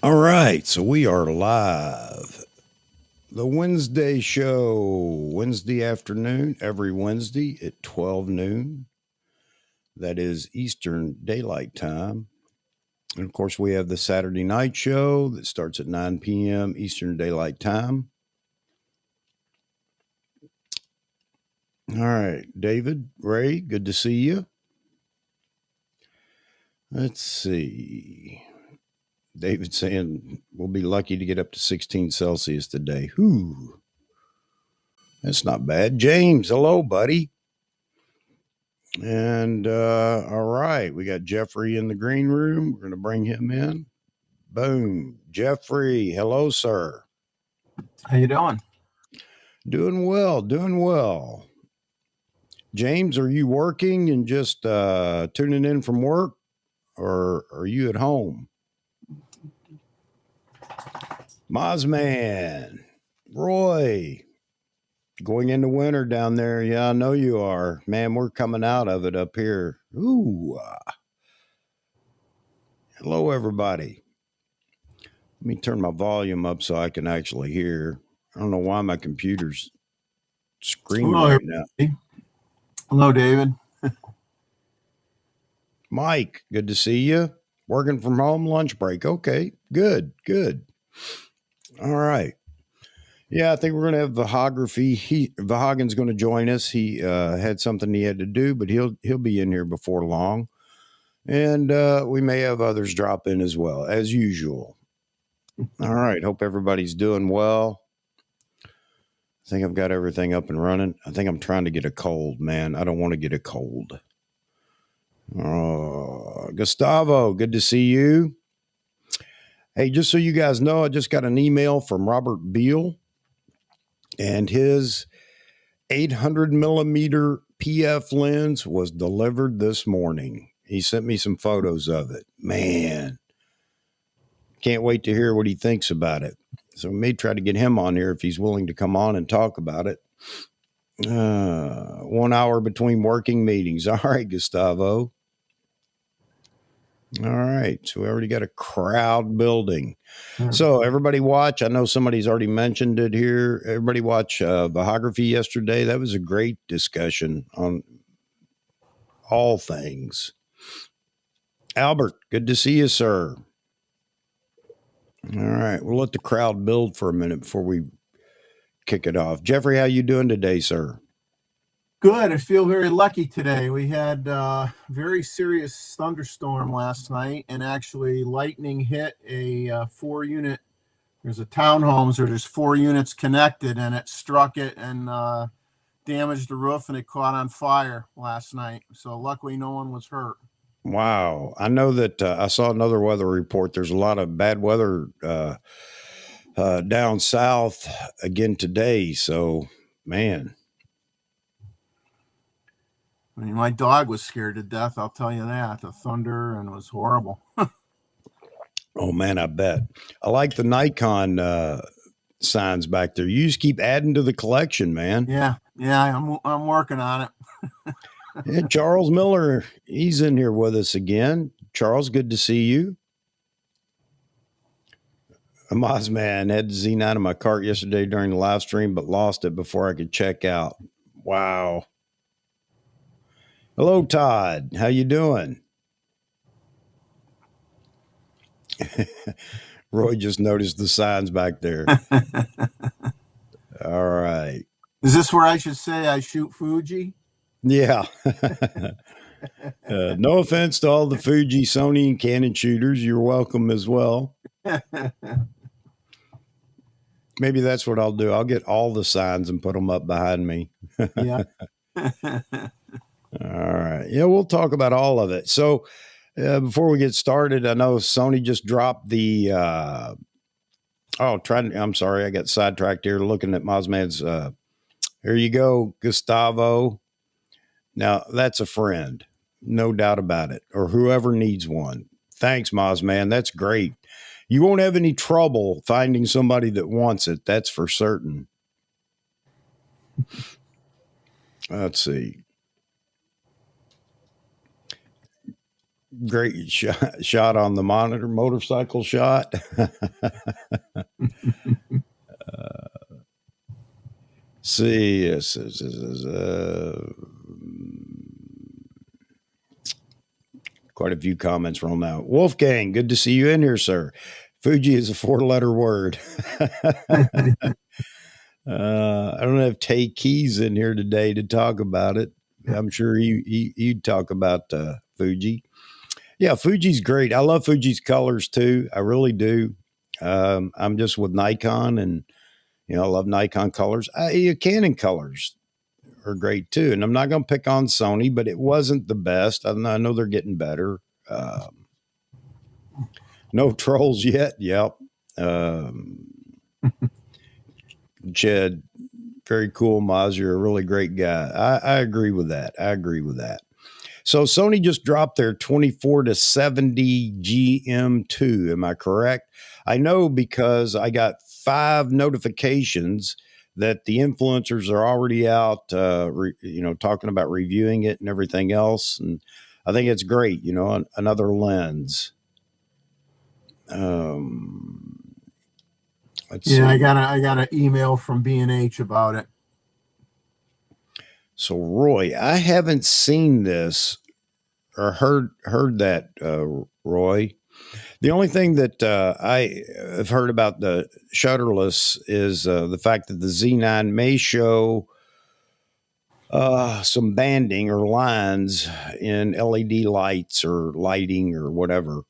All right, so we are live. The Wednesday show, Wednesday afternoon, every Wednesday at 12 noon. That is Eastern Daylight Time. And of course, we have the Saturday night show that starts at 9 p.m. Eastern Daylight Time. All right, David, Ray, good to see you. Let's see. David saying we'll be lucky to get up to 16 Celsius today. Whew. That's not bad. James, hello, buddy. And all right, we got Jeffrey in the green room. We're going to bring him in. Boom. Jeffrey, hello, sir. How you doing? Doing well, doing well. James, are you working and just tuning in from work, or are you at home? Mozman, Roy, going into winter down there. Yeah, I know you are. Man, we're coming out of it up here. Ooh. Hello, everybody. Let me turn my volume up so I can actually hear. I don't know why my computer's screaming Hello, right now. everybody. Hello, David. Mike, good to see you. Working from home, lunch break. Okay, good, good. All right. Yeah, I think we're going to have Vahography. Vahagan's going to join us. He had something he had to do, but he'll be in here before long. And we may have others drop in as well, as usual. All right. Hope everybody's doing well. I think I've got everything up and running. I think I'm trying to get a cold, man. I don't want to get a cold. Gustavo, good to see you. Hey, just so you guys know, I just got an email from Robert Beal, and his 800 millimeter PF lens was delivered this morning. He sent me some photos of it. Man, can't wait to hear what he thinks about it. So we may try to get him on here if he's willing to come on and talk about it. 1 hour between working meetings. All right, Gustavo. All right. So we already got a crowd building. So everybody watch. I know somebody's already mentioned it here. Everybody watch Vahography yesterday. That was a great discussion on all things. Albert, good to see you, sir. All right. We'll let the crowd build for a minute before we kick it off. Jeffrey, how you doing today, sir? Good. I feel very lucky today. We had a very serious thunderstorm last night, and actually lightning hit a 4-unit. There's a townhomes where there's 4 units connected, and it struck it and damaged the roof, and it caught on fire last night. So luckily no one was hurt. Wow. I know that I saw another weather report. There's a lot of bad weather down south again today. So, man. I mean, my dog was scared to death, I'll tell you that. The thunder, and it was horrible. Oh, man, I bet. I like the Nikon signs back there. You just keep adding to the collection, man. Yeah, I'm working on it. Yeah, Charles Miller, he's in here with us again. Charles, good to see you. Mozman had the Z9 in my cart yesterday during the live stream, but lost it before I could check out. Wow. Hello, Todd. How you doing? Roy just noticed the signs back there. All right. Is this where I should say I shoot Fuji? Yeah. No offense to all the Fuji, Sony, and Canon shooters. You're welcome as well. Maybe that's what I'll do. I'll get all the signs and put them up behind me. Yeah. All right. Yeah, we'll talk about all of it. So before we get started, I know Sony just dropped the I'm sorry, I got sidetracked here looking at Mozman's here you go, Gustavo. Now that's a friend, no doubt about it, or whoever needs one. Thanks, Mozman. That's great. You won't have any trouble finding somebody that wants it. That's for certain. Let's see. Great shot on the monitor, motorcycle shot. See, quite a few comments roll now. Wolfgang, good to see you in here, sir. Fuji is a 4-letter word. I don't have Tay Keys in here today to talk about it. I'm sure he'd talk about Fuji. Yeah, Fuji's great. I love Fuji's colors too. I really do. I'm just with Nikon, and I love Nikon colors. Canon colors are great too. And I'm not going to pick on Sony, but it wasn't the best. I know they're getting better. No trolls yet. Yep. Chad, very cool, Maz. You're a really great guy. I agree with that. So Sony just dropped their 24-70 GM2. Am I correct? I know because I got 5 notifications that the influencers are already out, talking about reviewing it and everything else. And I think it's great, another lens. Let's see. I got an email from B&H about it. So Roy, I haven't seen this or heard that, Roy. The only thing that I have heard about the shutterless is the fact that the Z9 may show some banding or lines in LED lights or lighting or whatever.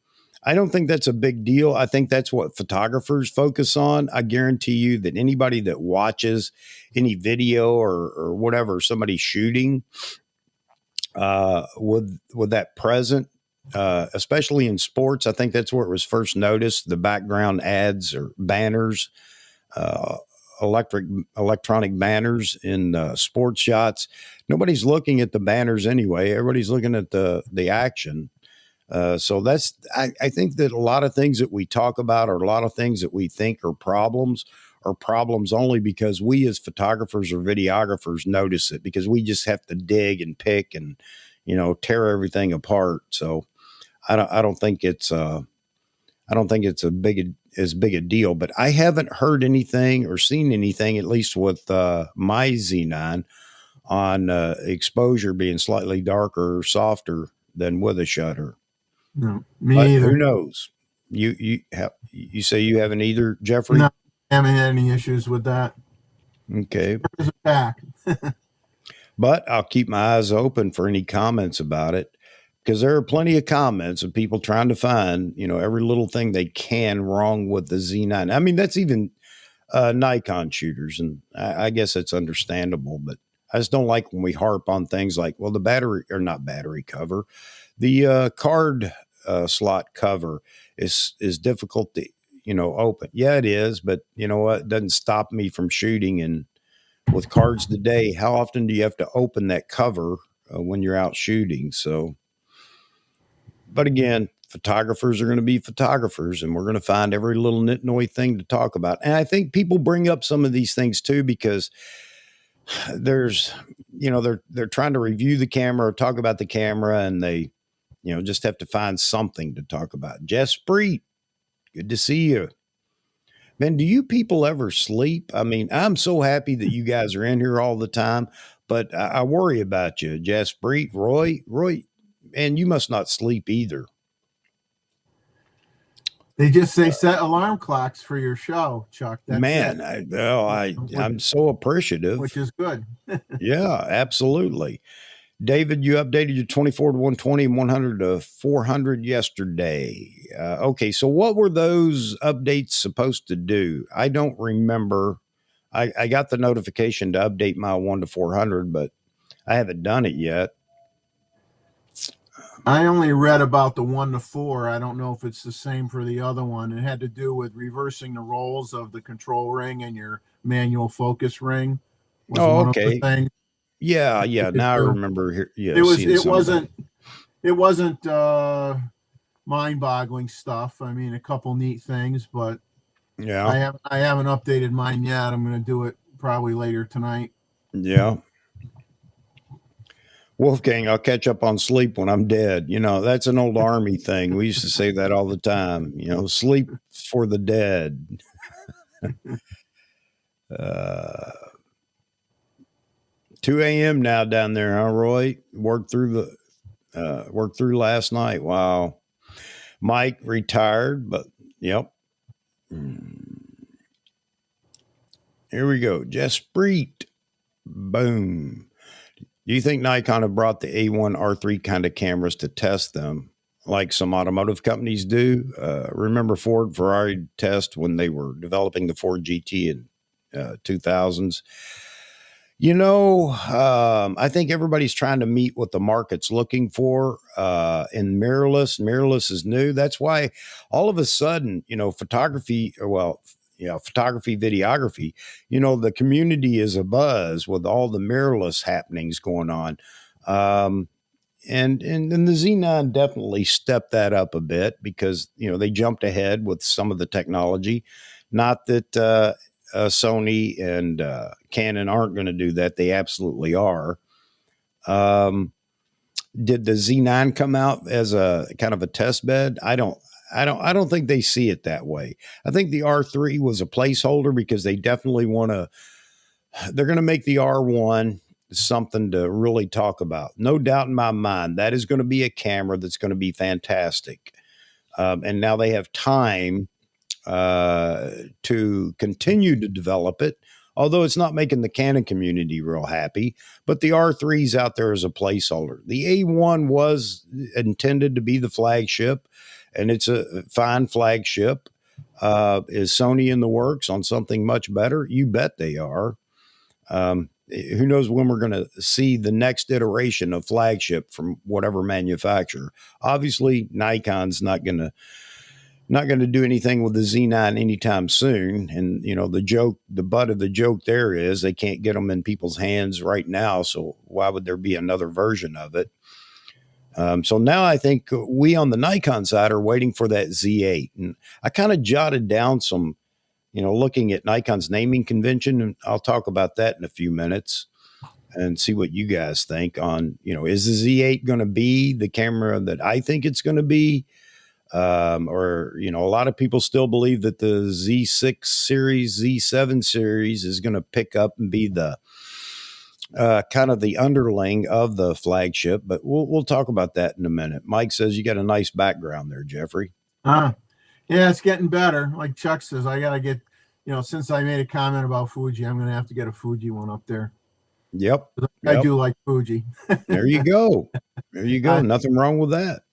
I don't think that's a big deal. I think that's what photographers focus on. I guarantee you that anybody that watches any video or whatever, somebody shooting with that present, especially in sports, I think that's where it was first noticed. The background ads or banners, electronic banners in sports shots. Nobody's looking at the banners anyway. Everybody's looking at the action. So that's, I think that a lot of things that we talk about or a lot of things that we think are problems only because we as photographers or videographers notice it, because we just have to dig and pick and, tear everything apart. So I don't think it's as big a deal, but I haven't heard anything or seen anything, at least with my Z9, on exposure being slightly darker or softer than with a shutter. No, me either. Who knows? You say you haven't either, Jeffrey? No, I haven't had any issues with that. Okay. Back. But I'll keep my eyes open for any comments about it, because there are plenty of comments of people trying to find, every little thing they can wrong with the Z9. I mean, that's even Nikon shooters, and I guess it's understandable, but I just don't like when we harp on things like, well, the battery cover, the card slot cover is difficult to, open. Yeah, it is, but you know what? It doesn't stop me from shooting. And with cards today, how often do you have to open that cover when you're out shooting? So, but again, photographers are going to be photographers, and we're going to find every little nitnoy thing to talk about. And I think people bring up some of these things too, because there's, they're trying to review the camera or talk about the camera, and they, just have to find something to talk about. Jess Spreet, good to see you. Man, do you people ever sleep? I mean, I'm so happy that you guys are in here all the time, but I worry about you. Jess Spreet, Roy, and you must not sleep either. They just say set alarm clocks for your show, Chuck. That's Man, I'm so appreciative. Which is good. Yeah, absolutely. David, you updated your 24 to 120 and 100 to 400 yesterday. Okay, so what were those updates supposed to do? I don't remember. I got the notification to update my 1 to 400, but I haven't done it yet. I only read about the 1 to 4. I don't know if it's the same for the other one. It had to do with reversing the roles of the control ring and your manual focus ring. Oh, okay. Yeah. Now I remember. Yeah, it wasn't mind-boggling stuff. I mean, a couple neat things, but yeah, I haven't updated mine yet. I'm going to do it probably later tonight. Yeah. Wolfgang, I'll catch up on sleep when I'm dead. That's an old Army thing. We used to say that all the time. Sleep for the dead. uh, 2 a.m. now down there, huh, Roy? Worked through last night. Wow. Mike retired, but yep. Here we go. Jaspreet. Boom. Do you think Nikon have brought the A1 R3 kind of cameras to test them like some automotive companies do? Remember Ford, Ferrari test when they were developing the Ford GT in 2000s? I think everybody's trying to meet what the market's looking for in mirrorless. Mirrorless is new. That's why all of a sudden, photography, videography, the community is abuzz with all the mirrorless happenings going on. And the Z9 definitely stepped that up a bit because, they jumped ahead with some of the technology. Not that Sony and Canon aren't going to do that. They absolutely are. Did the Z9 come out as a kind of a test bed? I don't think they see it that way. I think the R3 was a placeholder because they definitely they're going to make the R1 something to really talk about. No doubt in my mind, that is going to be a camera that's going to be fantastic. And now they have time to continue to develop it, although it's not making the Canon community real happy. But the R3's out there as a placeholder. The A1 was intended to be the flagship, and it's a fine flagship. Is Sony in the works on something much better? You bet they are. Who knows when we're going to see the next iteration of flagship from whatever manufacturer. Obviously, Nikon's not going to do anything with the Z9 anytime soon. And, the butt of the joke there is they can't get them in people's hands right now. So why would there be another version of it? So now I think we on the Nikon side are waiting for that Z8. And I kind of jotted down some, looking at Nikon's naming convention, and I'll talk about that in a few minutes and see what you guys think on, is the Z8 going to be the camera that I think it's going to be? Or, a lot of people still believe that the Z6 series, Z7 series is going to pick up and be the kind of the underling of the flagship, but we'll talk about that in a minute. Mike says you got a nice background there, Jeffrey. Yeah, it's getting better. Like Chuck says, I got to get, since I made a comment about Fuji, I'm going to have to get a Fuji one up there. Yep. I do like Fuji. There you go. There you go. Nothing wrong with that.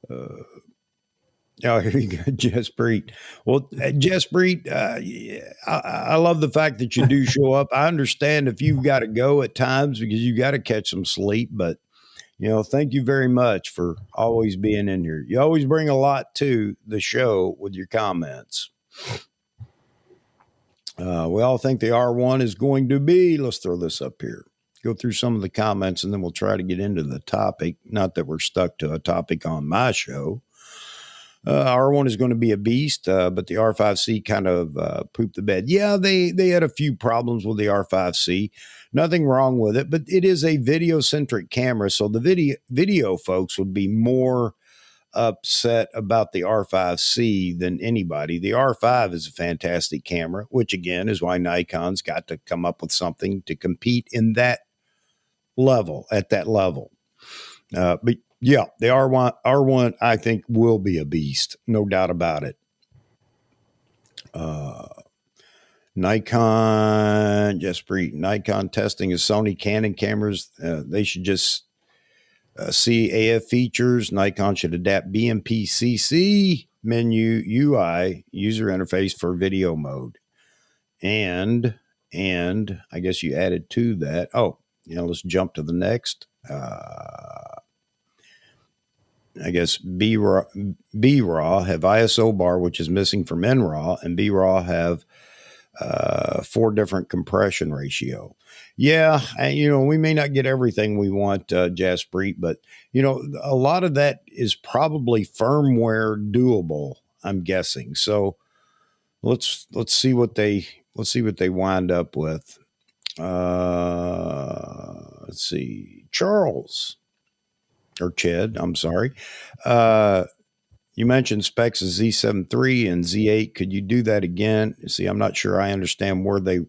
Oh, here you go, Jaspreet. Well, Jaspreet, I love the fact that you do show up. I understand if you've got to go at times because you got to catch some sleep, but thank you very much for always being in here. You always bring a lot to the show with your comments. We all think the R1 is going to be, let's throw this up here, go through some of the comments, and then we'll try to get into the topic. Not that we're stuck to a topic on my show. R1 is going to be a beast, but the R5C kind of pooped the bed. Yeah, they had a few problems with the R5C. Nothing wrong with it, but it is a video-centric camera, so the video folks would be more upset about the R5C than anybody. The R5 is a fantastic camera, which again is why Nikon's got to come up with something to compete in that level, at that level. But yeah, the R1, I think, will be a beast. No doubt about it. Nikon, Jaspreet, Nikon testing is Sony Canon cameras. They should just see AF features. Nikon should adapt BMP-CC menu UI user interface for video mode. And I guess you added to that. Oh, let's jump to the next. I guess B-RAW have ISO bar, which is missing from NRAW, and B-RAW have 4 different compression ratio. Yeah, we may not get everything we want, Jaspreet, but a lot of that is probably firmware doable, I'm guessing. So let's see what they wind up with. let's see, Charles or Ched, I'm sorry. Uh, you mentioned specs of Z7 III and Z8. Could you do that again? See, I'm not sure I understand where they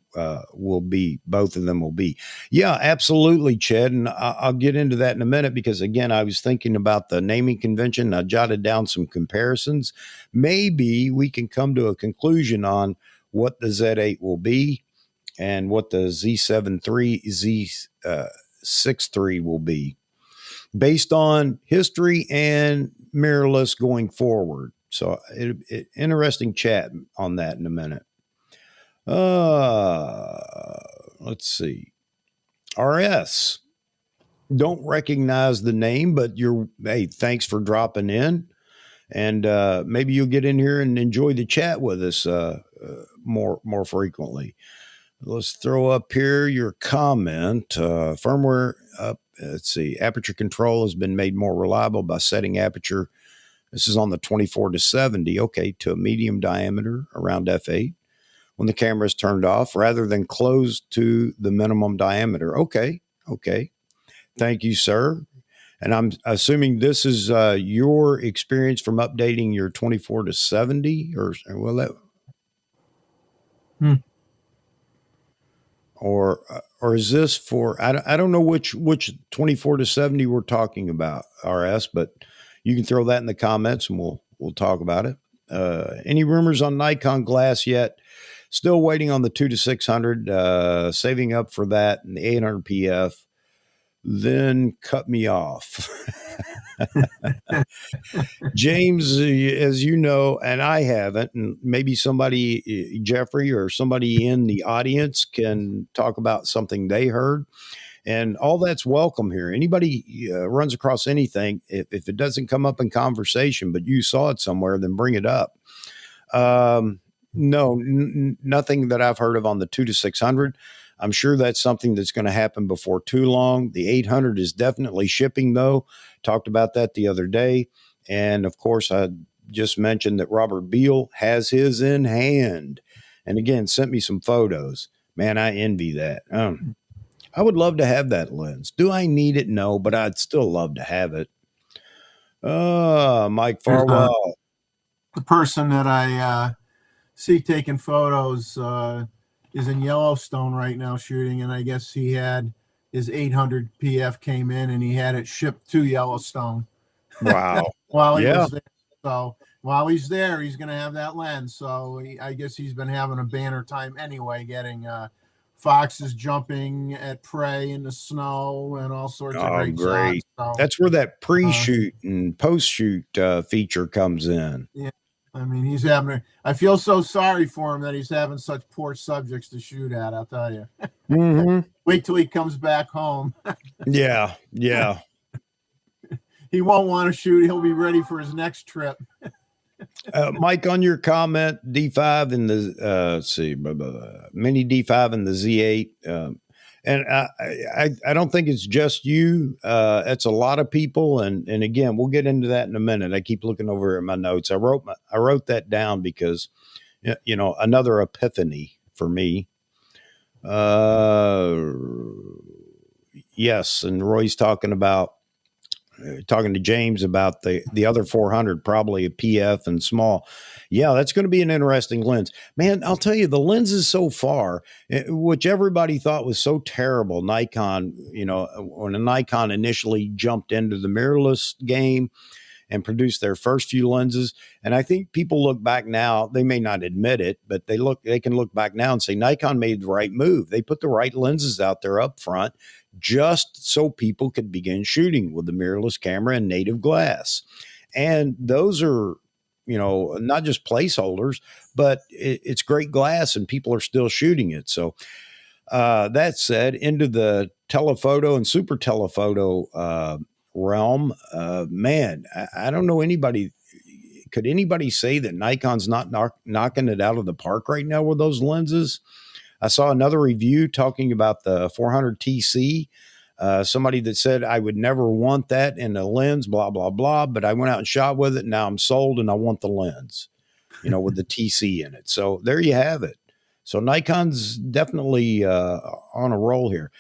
will be. Both of them will be. Yeah, absolutely, Ched. And I'll get into that in a minute because, again, I was thinking about the naming convention. I jotted down some comparisons. Maybe we can come to a conclusion on what the Z8 will be and what the Z7 III, Z6 III will be based on history and mirrorless going forward. So, interesting chat on that in a minute. Let's see. RS. Don't recognize the name, but hey, thanks for dropping in. And maybe you'll get in here and enjoy the chat with us more frequently. Let's throw up here your comment. Firmware up. Let's see. Aperture control has been made more reliable by setting aperture. This is on the 24-70. Okay, to a medium diameter around f8 when the camera is turned off, rather than closed to the minimum diameter. Okay. Thank you, sir. And I'm assuming this is your experience from updating your 24-70, or well, that. Or is this for? I don't know which 24-70 we're talking about, RS, but you can throw that in the comments and we'll talk about it. Any rumors on Nikon glass yet? Still waiting on the 2-600, saving up for that and the 800 PF. Then cut me off. James, as you know, and I haven't, and maybe somebody, Jeffrey, or somebody in the audience can talk about something they heard. And all that's welcome here. Anybody runs across anything, if it doesn't come up in conversation, but you saw it somewhere, then bring it up. No, nothing that I've heard of on the 2-600. I'm sure that's something that's going to happen before too long. The 800 is definitely shipping, though. Talked about that the other day. And, of course, I just mentioned that Robert Beal has his in hand. And, again, sent me some photos. Man, I envy that. I would love to have that lens. Do I need it? No, but I'd still love to have it. Mike Farwell. The person that I see taking photos is in Yellowstone right now shooting, and I guess he had his 800 PF came in and he had it shipped to Yellowstone. Wow. While he was there. So while he's there, he's going to have that lens. So I guess he's been having a banner time anyway, getting foxes jumping at prey in the snow and all sorts of great shots. So, that's where that pre-shoot and post-shoot feature comes in. Yeah. I mean, he's having I feel so sorry for him that he's having such poor subjects to shoot at, I'll tell you. Mm-hmm. Wait till he comes back home. Yeah. He won't want to shoot. He'll be ready for his next trip. Mike, on your comment, D5 and the mini D5 and the Z8, and I don't think it's just you. It's a lot of people, and again, we'll get into that in a minute. I keep looking over at my notes. I wrote that down because another epiphany for me. Yes, and Roy's talking to James about the other 400, probably a PF and small. Yeah, that's going to be an interesting lens. Man, I'll tell you, the lenses so far, which everybody thought was so terrible, Nikon, when a Nikon initially jumped into the mirrorless game and produced their first few lenses. And I think people look back now, they may not admit it, but they can look back now and say Nikon made the right move. They put the right lenses out there up front just so people could begin shooting with the mirrorless camera and native glass. And those are, not just placeholders, but it's great glass and people are still shooting it. So that said, into the telephoto and super telephoto realm, man, I don't know anybody. Could anybody say that Nikon's not knocking it out of the park right now with those lenses? I saw another review talking about the 400 TC. Somebody that said, I would never want that in a lens, blah, blah, blah. But I went out and shot with it. And now I'm sold and I want the lens, with the TC in it. So there you have it. So Nikon's definitely on a roll here.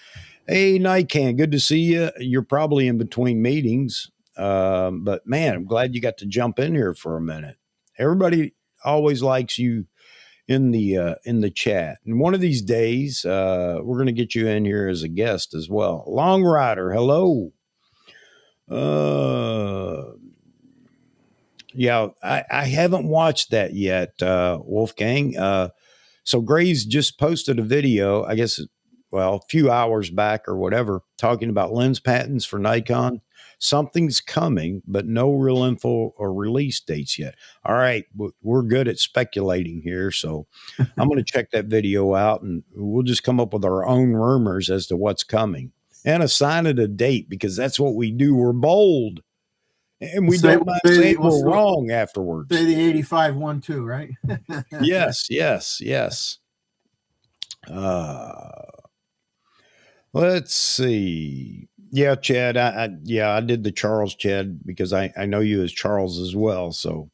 Hey, Nikan, good to see you. You're probably in between meetings, but man, I'm glad you got to jump in here for a minute. Everybody always likes you in the chat, and one of these days, we're going to get you in here as a guest as well. Long Rider, hello. Uh, yeah, I haven't watched that yet, Wolfgang. So Gray's just posted a video, I guess, well, a few hours back or whatever, talking about lens patents for Nikon. Something's coming, but no real info or release dates yet. All right, we're good at speculating here, so I'm going to check that video out, and we'll just come up with our own rumors as to what's coming and assign it a date because that's what we do. We're bold, and we don't mind saying we're wrong afterwards. Say the 8512, right? Yes. Let's see. Yeah, Chad. I did the Charles, Chad, because I know you as Charles as well. So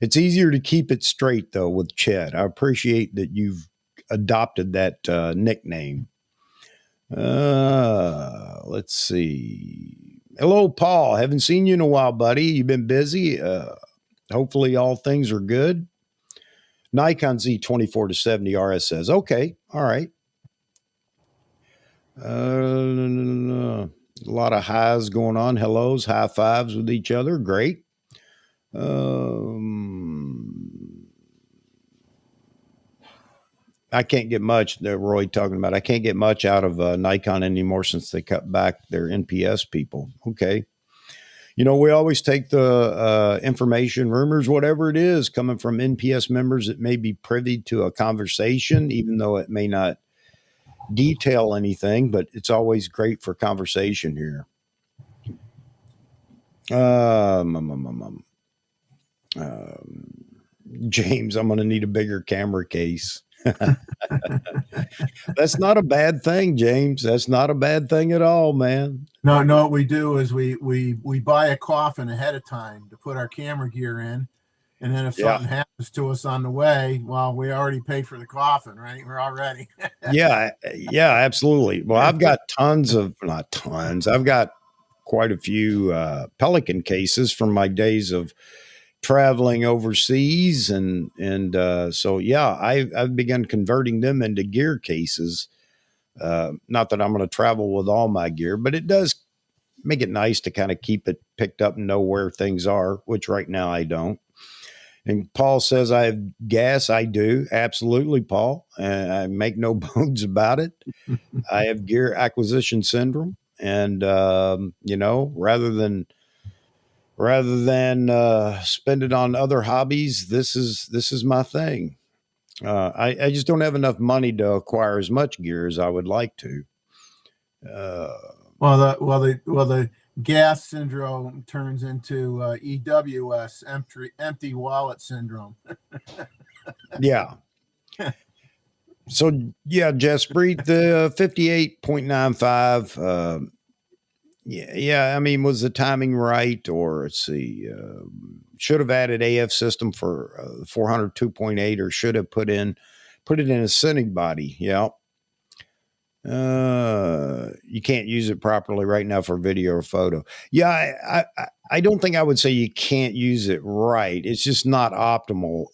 it's easier to keep it straight though with Chad. I appreciate that you've adopted that nickname. Let's see. Hello, Paul. Haven't seen you in a while, buddy. You've been busy. Hopefully all things are good. Nikon Z24 to 70 RS says, okay, all right. A lot of highs going on. Hellos, high fives with each other. Great. I can't get much. Roy talking about. I can't get much out of Nikon anymore since they cut back their NPS people. Okay. You know, we always take the information, rumors, whatever it is, coming from NPS members that may be privy to a conversation, even though it may not detail anything, but it's always great for conversation here. James, I'm going to need a bigger camera case. That's not a bad thing, James. That's not a bad thing at all, man. No, what we do is we buy a coffin ahead of time to put our camera gear in. And then if something happens to us on the way, well, we already paid for the coffin, right? We're all ready. Yeah, absolutely. Well, I've got not tons. I've got quite a few Pelican cases from my days of traveling overseas, and so yeah, I've begun converting them into gear cases. Not that I'm going to travel with all my gear, but it does make it nice to kind of keep it picked up and know where things are, which right now I don't. And Paul says I have gas. I do. Absolutely, Paul. And I make no bones about it. I have gear acquisition syndrome. And, you know, rather than spend it on other hobbies, this is my thing. I just don't have enough money to acquire as much gear as I would like to. The gas syndrome turns into EWS, empty wallet syndrome. Yeah. So yeah, Jesprit, the 58.95. Yeah. I mean, was the timing right? Or let's see, should have added AF system for 400 2.8, or should have put it in a cine body. Yeah. You can't use it properly right now for video or photo. Yeah, I don't think I would say you can't use it right. It's just not optimal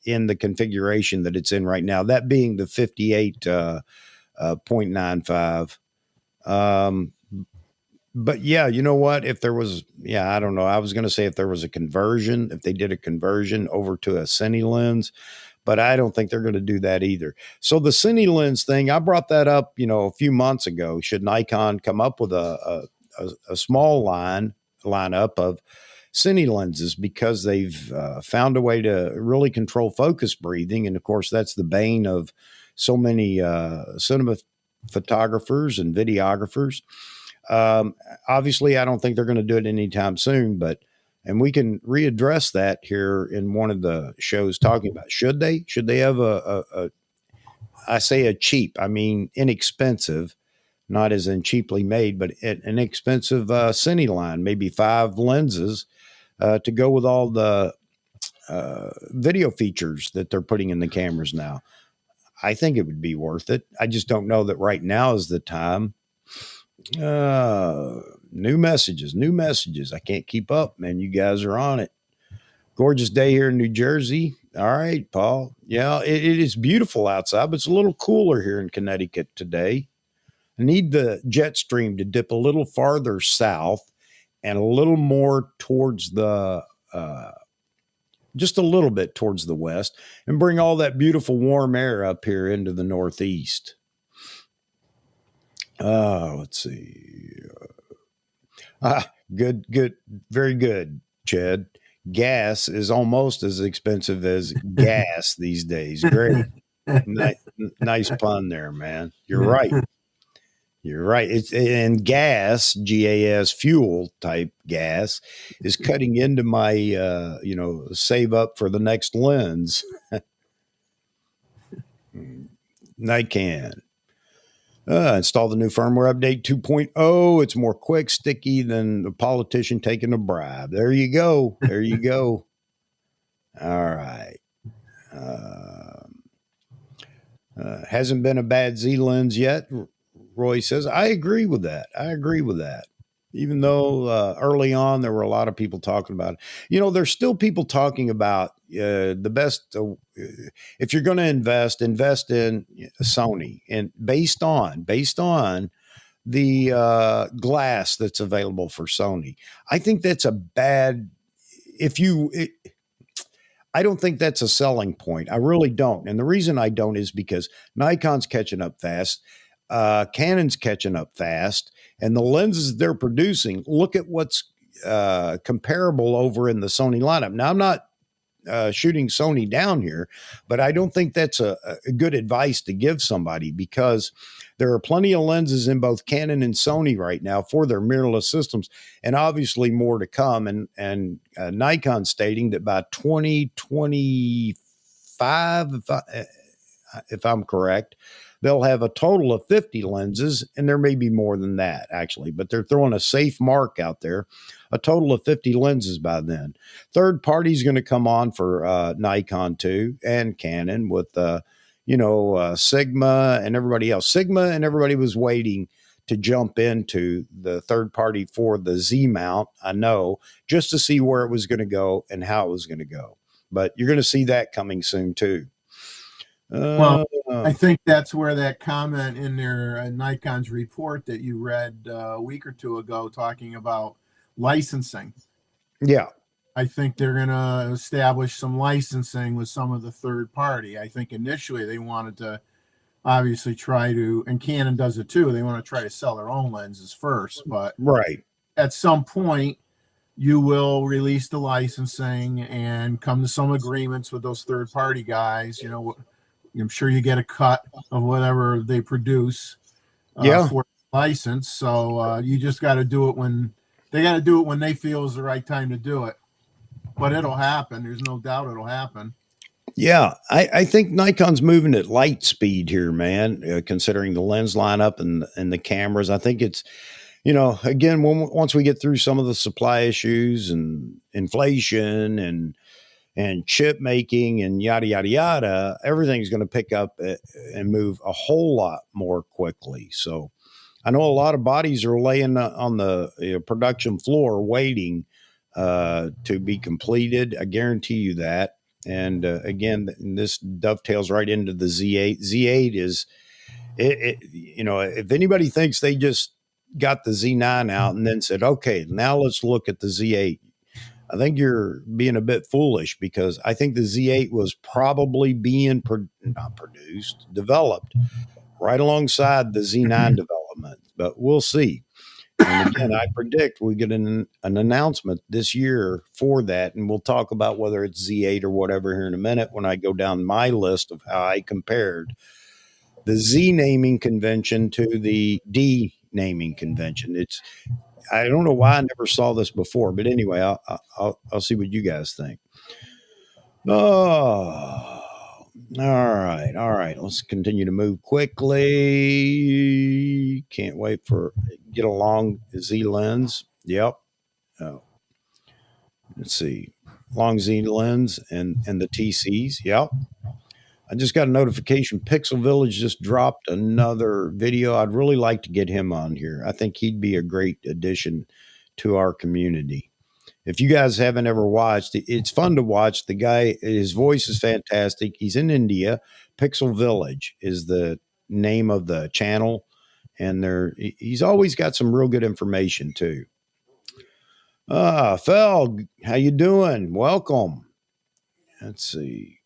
in the configuration that it's in right now. That being the 58.95. But yeah, you know what? If there was, I don't know. I was going to say if there was a conversion, if they did a conversion over to a cine lens, but I don't think they're going to do that either. So the cine lens thing, I brought that up, you know, a few months ago. Should Nikon come up with a small lineup of cine lenses, because they've found a way to really control focus breathing, and of course that's the bane of so many cinema photographers and videographers. Obviously, I don't think they're going to do it anytime soon, and we can readdress that here in one of the shows, talking about should they have I say a cheap, I mean inexpensive, not as in cheaply made, but an inexpensive cine line, maybe 5 lenses to go with all the video features that they're putting in the cameras now. I think it would be worth it. I just don't know that right now is the time. New messages, new messages. I can't keep up, man. You guys are on it. Gorgeous day here in New Jersey. All right, Paul. Yeah, it is beautiful outside, but it's a little cooler here in Connecticut today. I need the jet stream to dip a little farther south and a little more towards the, just a little bit towards the west, and bring all that beautiful warm air up here into the Northeast. Let's see. Good, good, very good, Chad. Gas is almost as expensive as gas these days. Great. Nice pun there, man. You're right. You're right. It's and gas, GAS, fuel type gas, is cutting into my, save up for the next lens. Nican. Install the new firmware update 2.0. It's more quick, sticky than a politician taking a bribe. There you go. There you go. All right. Hasn't been a bad Z lens yet. Roy says, I agree with that. I agree with that. Even though early on there were a lot of people talking about it. There's still people talking about the best. If you're going to invest in Sony, and based on the glass that's available for Sony. I think that's a bad. I don't think that's a selling point. I really don't. And the reason I don't is because Nikon's catching up fast. Canon's catching up fast, and the lenses they're producing. Look at what's comparable over in the Sony lineup. Now, I'm not shooting Sony down here, but I don't think that's a good advice to give somebody, because there are plenty of lenses in both Canon and Sony right now for their mirrorless systems, and obviously more to come. And Nikon stating that by 2025, if I'm correct, they'll have a total of 50 lenses, and there may be more than that, actually, but they're throwing a safe mark out there, a total of 50 lenses by then. Third party is going to come on for Nikon too, and Canon with, Sigma and everybody else. Sigma and everybody was waiting to jump into the third party for the Z mount, I know, just to see where it was going to go and how it was going to go. But you're going to see that coming soon too. Well, I think that's where that comment in their Nikon's report that you read a week or two ago talking about licensing. Yeah. I think they're going to establish some licensing with some of the third party. I think initially they wanted to obviously try to, and Canon does it too, they want to try to sell their own lenses first. But right at some point, you will release the licensing and come to some agreements with those third party guys. I'm sure you get a cut of whatever they produce for license. So you just got to do it when they feel is the right time to do it. But it'll happen. There's no doubt it'll happen. Yeah, I think Nikon's moving at light speed here, man, considering the lens lineup and the cameras. I think it's, again, once we get through some of the supply issues and inflation and chip making and yada, yada, yada, everything's going to pick up and move a whole lot more quickly. So I know a lot of bodies are laying on the production floor waiting to be completed. I guarantee you that. And again, this dovetails right into the Z8. Z8 is, if anybody thinks they just got the Z9 out and then said, okay, now let's look at the Z8, I think you're being a bit foolish, because I think the Z8 was probably being developed right alongside the Z9 development, but we'll see. And again, I predict we get an announcement this year for that, and we'll talk about whether it's Z8 or whatever here in a minute when I go down my list of how I compared the Z naming convention to the D naming convention. I don't know why I never saw this before, but anyway, I'll see what you guys think. Oh, all right. Let's continue to move quickly. Can't wait for get a long Z lens. Yep. Oh, let's see, long Z lens and the TCs. Yep. I just got a notification. Pixel Village just dropped another video. I'd really like to get him on here. I think he'd be a great addition to our community. If you guys haven't ever watched, it's fun to watch. The guy, his voice is fantastic. He's in India. Pixel Village is the name of the channel, and he's always got some real good information too. Fel, how you doing? Welcome. Let's see.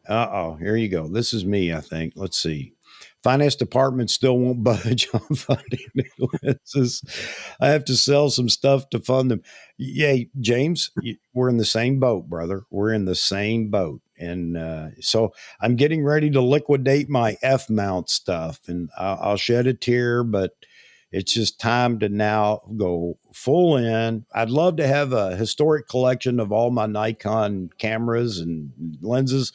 Here you go. This is me, I think. Let's see. Finance department still won't budge on funding new lenses. I have to sell some stuff to fund them. Yeah, James, we're in the same boat, brother. We're in the same boat. And so I'm getting ready to liquidate my F mount stuff, and I'll shed a tear, but it's just time to now go full in. I'd love to have a historic collection of all my Nikon cameras and lenses,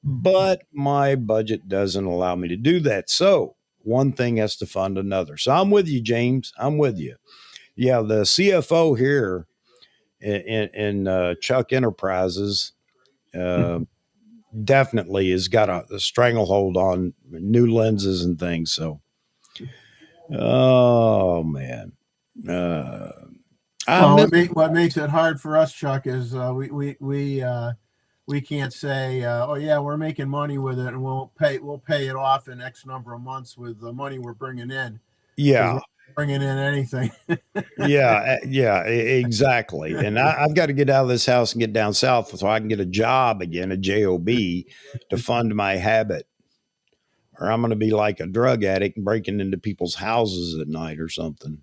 but my budget doesn't allow me to do that. So one thing has to fund another. So I'm with you, James. I'm with you. Yeah, the CFO here in Chuck Enterprises definitely has got a stranglehold on new lenses and things. So, oh man. What makes it hard for us, Chuck, is we can't say, oh yeah, we're making money with it, and we'll pay it off in X number of months with the money we're bringing in. Yeah, we're not bringing in anything. yeah, exactly. And I've got to get out of this house and get down south so I can get a job again, a job, to fund my habit, or I'm going to be like a drug addict and breaking into people's houses at night or something.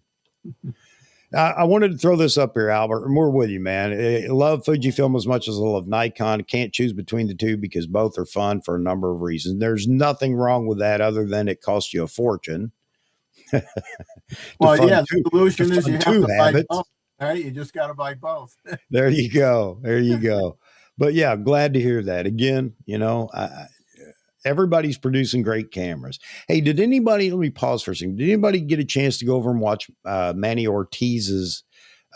I wanted to throw this up here, Albert, and we're with you, man. I love Fujifilm as much as I love Nikon. Can't choose between the two because both are fun for a number of reasons. There's nothing wrong with that other than it costs you a fortune. Well, yeah, the solution is you have to buy both. Right? You just got to buy both. There you go. There you go. But yeah, glad to hear that. Again, everybody's producing great cameras. Hey, let me pause for a second. Did anybody get a chance to go over and watch Manny Ortiz's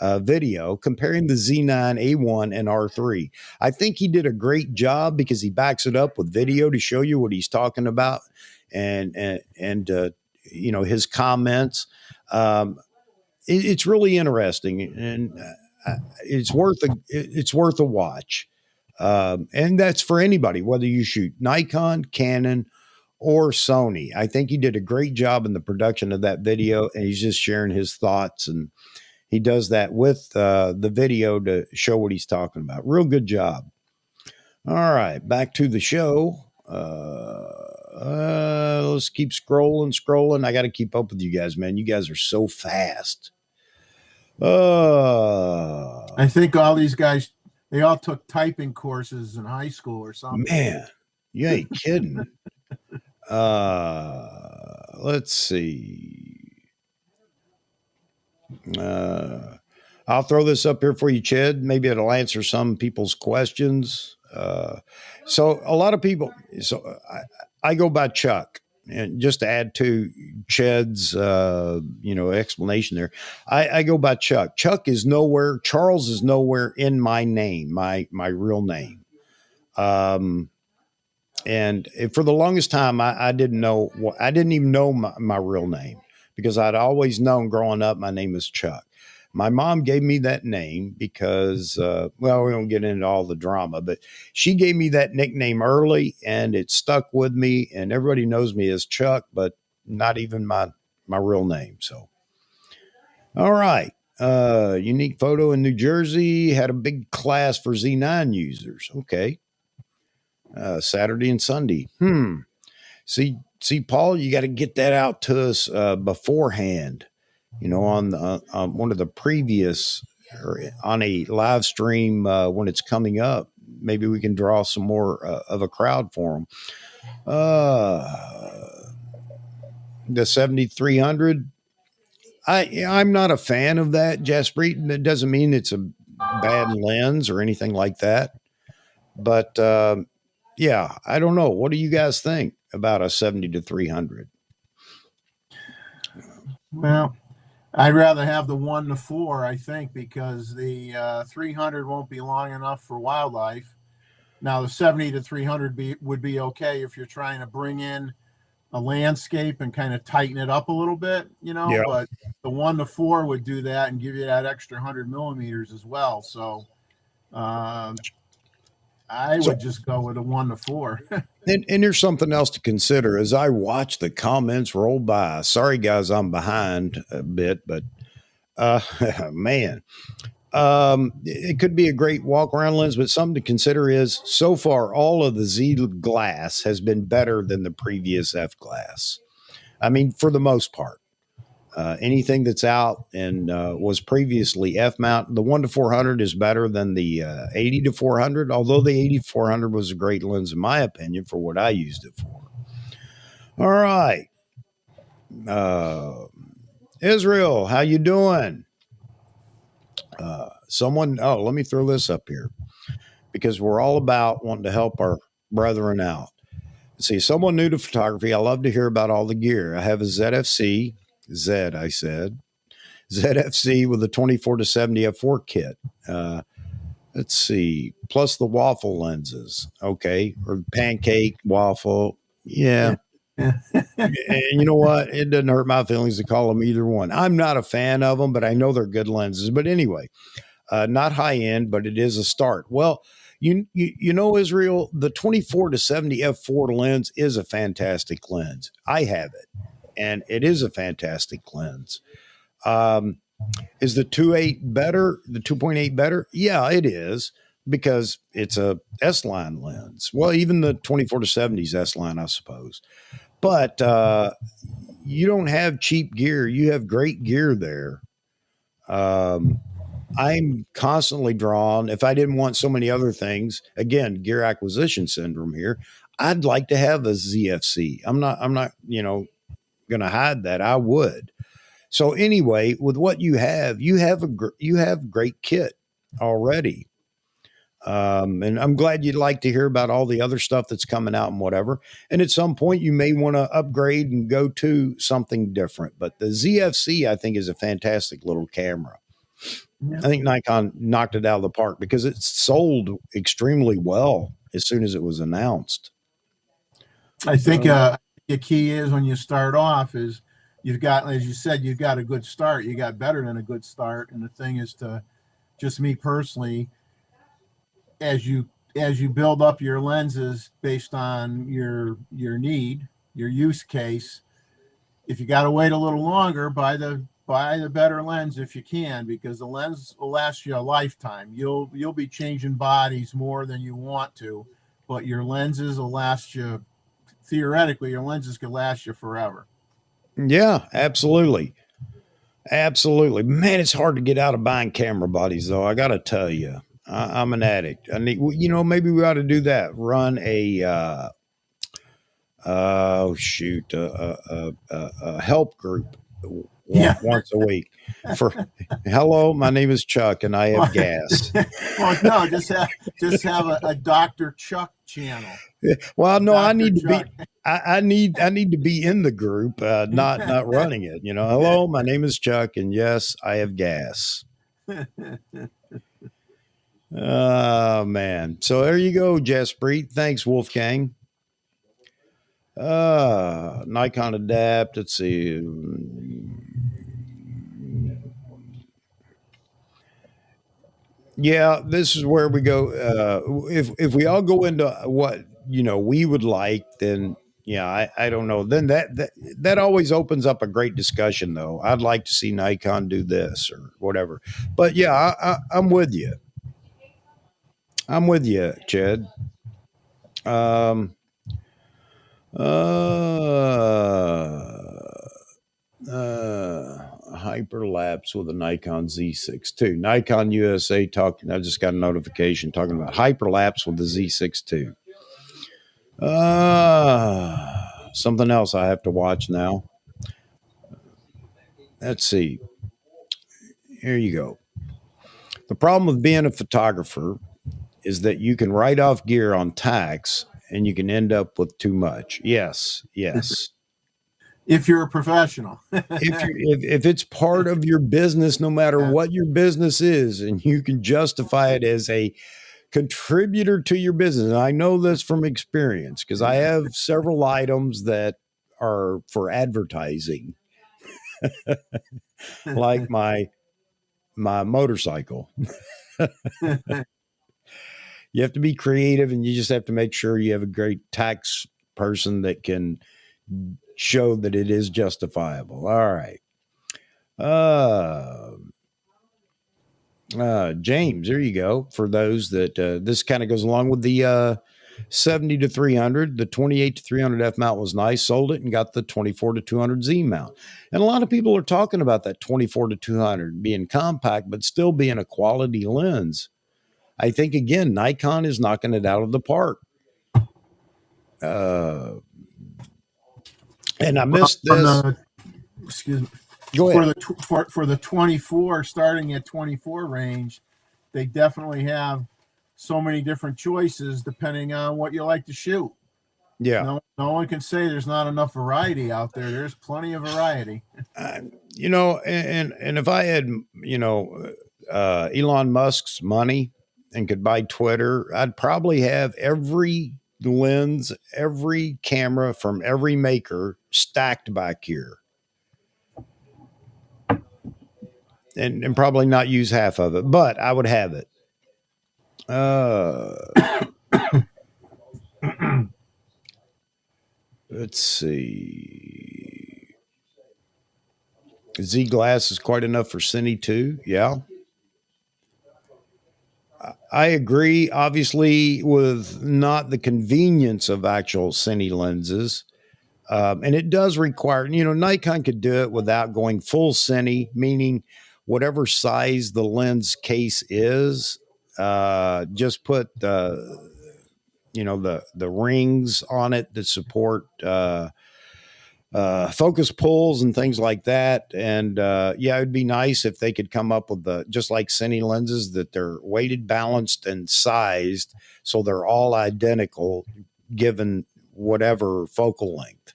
video comparing the Z9, A1, and R3? I think he did a great job because he backs it up with video to show you what he's talking about and his comments. It's really interesting, and it's worth a watch. And that's for anybody, whether you shoot Nikon, Canon, or Sony. I think he did a great job in the production of that video, and he's just sharing his thoughts, and he does that with the video to show what he's talking about. Real good job. All right, back to the show. Let's keep scrolling. I got to keep up with you guys, man. You guys are so fast. I think all these guys, they all took typing courses in high school or something. Man, you ain't kidding. Let's see. I'll throw this up here for you, Chad. Maybe it'll answer some people's questions. So a lot of people, I go by Chuck. And just to add to Chad's, explanation there, I go by Chuck. Chuck is nowhere. Charles is nowhere in my name, my real name. And for the longest time, I didn't know. I didn't even know my real name because I'd always known growing up my name is Chuck. My mom gave me that name because, we don't get into all the drama, but she gave me that nickname early and it stuck with me, and everybody knows me as Chuck, but not even my real name. So, all right. Unique photo in New Jersey, had a big class for Z9 users. Okay. Saturday and Sunday. See, Paul, you got to get that out to us beforehand. On one of the previous, or on a live stream when it's coming up, maybe we can draw some more of a crowd for them. The 7300, I'm not a fan of that, Jaspreet. It doesn't mean it's a bad lens or anything like that. But yeah, I don't know. What do you guys think about a 70-300? Well, I'd rather have the 1-4, I think, because the 300 won't be long enough for wildlife. Now the 70 to 300 would be okay if you're trying to bring in a landscape and kind of tighten it up a little bit, Yeah. but the 1 to 4 would do that and give you that extra 100 millimeters as well. So I would just go with a 1 to 4. And there's something else to consider as I watch the comments roll by. Sorry, guys, I'm behind a bit, but man, it could be a great walk around lens. But something to consider is so far, all of the Z glass has been better than the previous F glass. I mean, for the most part. Anything that's out and was previously F mount, the 1 to 400 is better than the 80 to 400, although the 80 to 400 was a great lens, in my opinion, for what I used it for. All right. Israel, how you doing? Let me throw this up here because we're all about wanting to help our brethren out. See, someone new to photography, I love to hear about all the gear. I have a ZFC, I said, ZFC with a 24 to 70 f4 kit. Let's see, plus the waffle lenses, okay, or pancake, waffle, yeah. And you know what? It doesn't hurt my feelings to call them either one. I'm not a fan of them, but I know they're good lenses. But anyway, not high end, but it is a start. Well, you know, Israel, the 24 to 70 f4 lens is a fantastic lens. I have it, and it is a fantastic lens. Is the 2.8 better? The 2.8 better? Yeah, it is because it's a S line lens. Well, even the 24 to 70 is S line, I suppose. But you don't have cheap gear. You have great gear there. I'm constantly drawn. If I didn't want so many other things, again, gear acquisition syndrome here. I'd like to have a ZFC. I'm not, going to hide that. I would. So anyway, with what you have great kit already. And I'm glad you'd like to hear about all the other stuff that's coming out and whatever. And at some point, you may want to upgrade and go to something different. But the ZFC, I think, is a fantastic little camera. Yeah. I think Nikon knocked it out of the park because it sold extremely well as soon as it was announced. I think the key is when you start off is you've got, as you said, you've got a good start. You got better than a good start. And the thing is to, just me personally, as you build up your lenses based on your need, your use case, if you got to wait a little longer, buy the better lens if you can, because the lens will last you a lifetime. You'll be changing bodies more than you want to, but your lenses will last you. Theoretically, your lenses could last you forever. Yeah, absolutely. Absolutely. Man, it's hard to get out of buying camera bodies, though. I got to tell you, I'm an addict. I need, maybe we ought to do that. Run a, a help group once a week. Hello, my name is Chuck, and I have gas. Well, no, just have a Dr. Chuck channel. Well, no, Dr. I need Chuck. To be. I need to be in the group, not running it. Hello, my name is Chuck, and yes, I have gas. Oh man! So there you go, Jaspreet. Thanks, Wolfgang. Nikon Adapt. Let's see. Yeah, this is where we go. If we all go into what we would like, then. Yeah, I don't know. Then that always opens up a great discussion, though. I'd like to see Nikon do this or whatever. But yeah, I'm with you. I'm with you, Chad. Hyperlapse with a Nikon Z6 II. Nikon USA talking. I just got a notification talking about hyperlapse with the Z6 II. Something else I have to watch now. Let's see. Here you go. The problem with being a photographer is that you can write off gear on tax and you can end up with too much. Yes. If you're a professional. if it's part of your business, no matter what your business is, and you can justify it as a contributor to your business. And I know this from experience because I have several items that are for advertising, like my motorcycle. You have to be creative, and you just have to make sure you have a great tax person that can show that it is justifiable. All right. James, there you go. For those that this kind of goes along with the 70 to 300, the 28 to 300 F mount was nice. Sold it and got the 24 to 200 Z mount. And a lot of people are talking about that 24 to 200 being compact, but still being a quality lens. I think, again, Nikon is knocking it out of the park. And I missed this. Excuse me. Go ahead. For the 24, starting at 24 range, they definitely have so many different choices depending on what you like to shoot. Yeah. No one can say there's not enough variety out there. There's plenty of variety. And if I had, Elon Musk's money and could buy Twitter, I'd probably have every lens, every camera from every maker stacked back here. And probably not use half of it, but I would have it. Let's see. Z glass is quite enough for Cine too. Yeah. I agree, obviously, with not the convenience of actual Cine lenses. And it does require, Nikon could do it without going full Cine, meaning whatever size the lens case is, just put the rings on it that support focus pulls and things like that. And it'd be nice if they could come up with just like Cine lenses, that they're weighted, balanced, and sized so they're all identical given whatever focal length.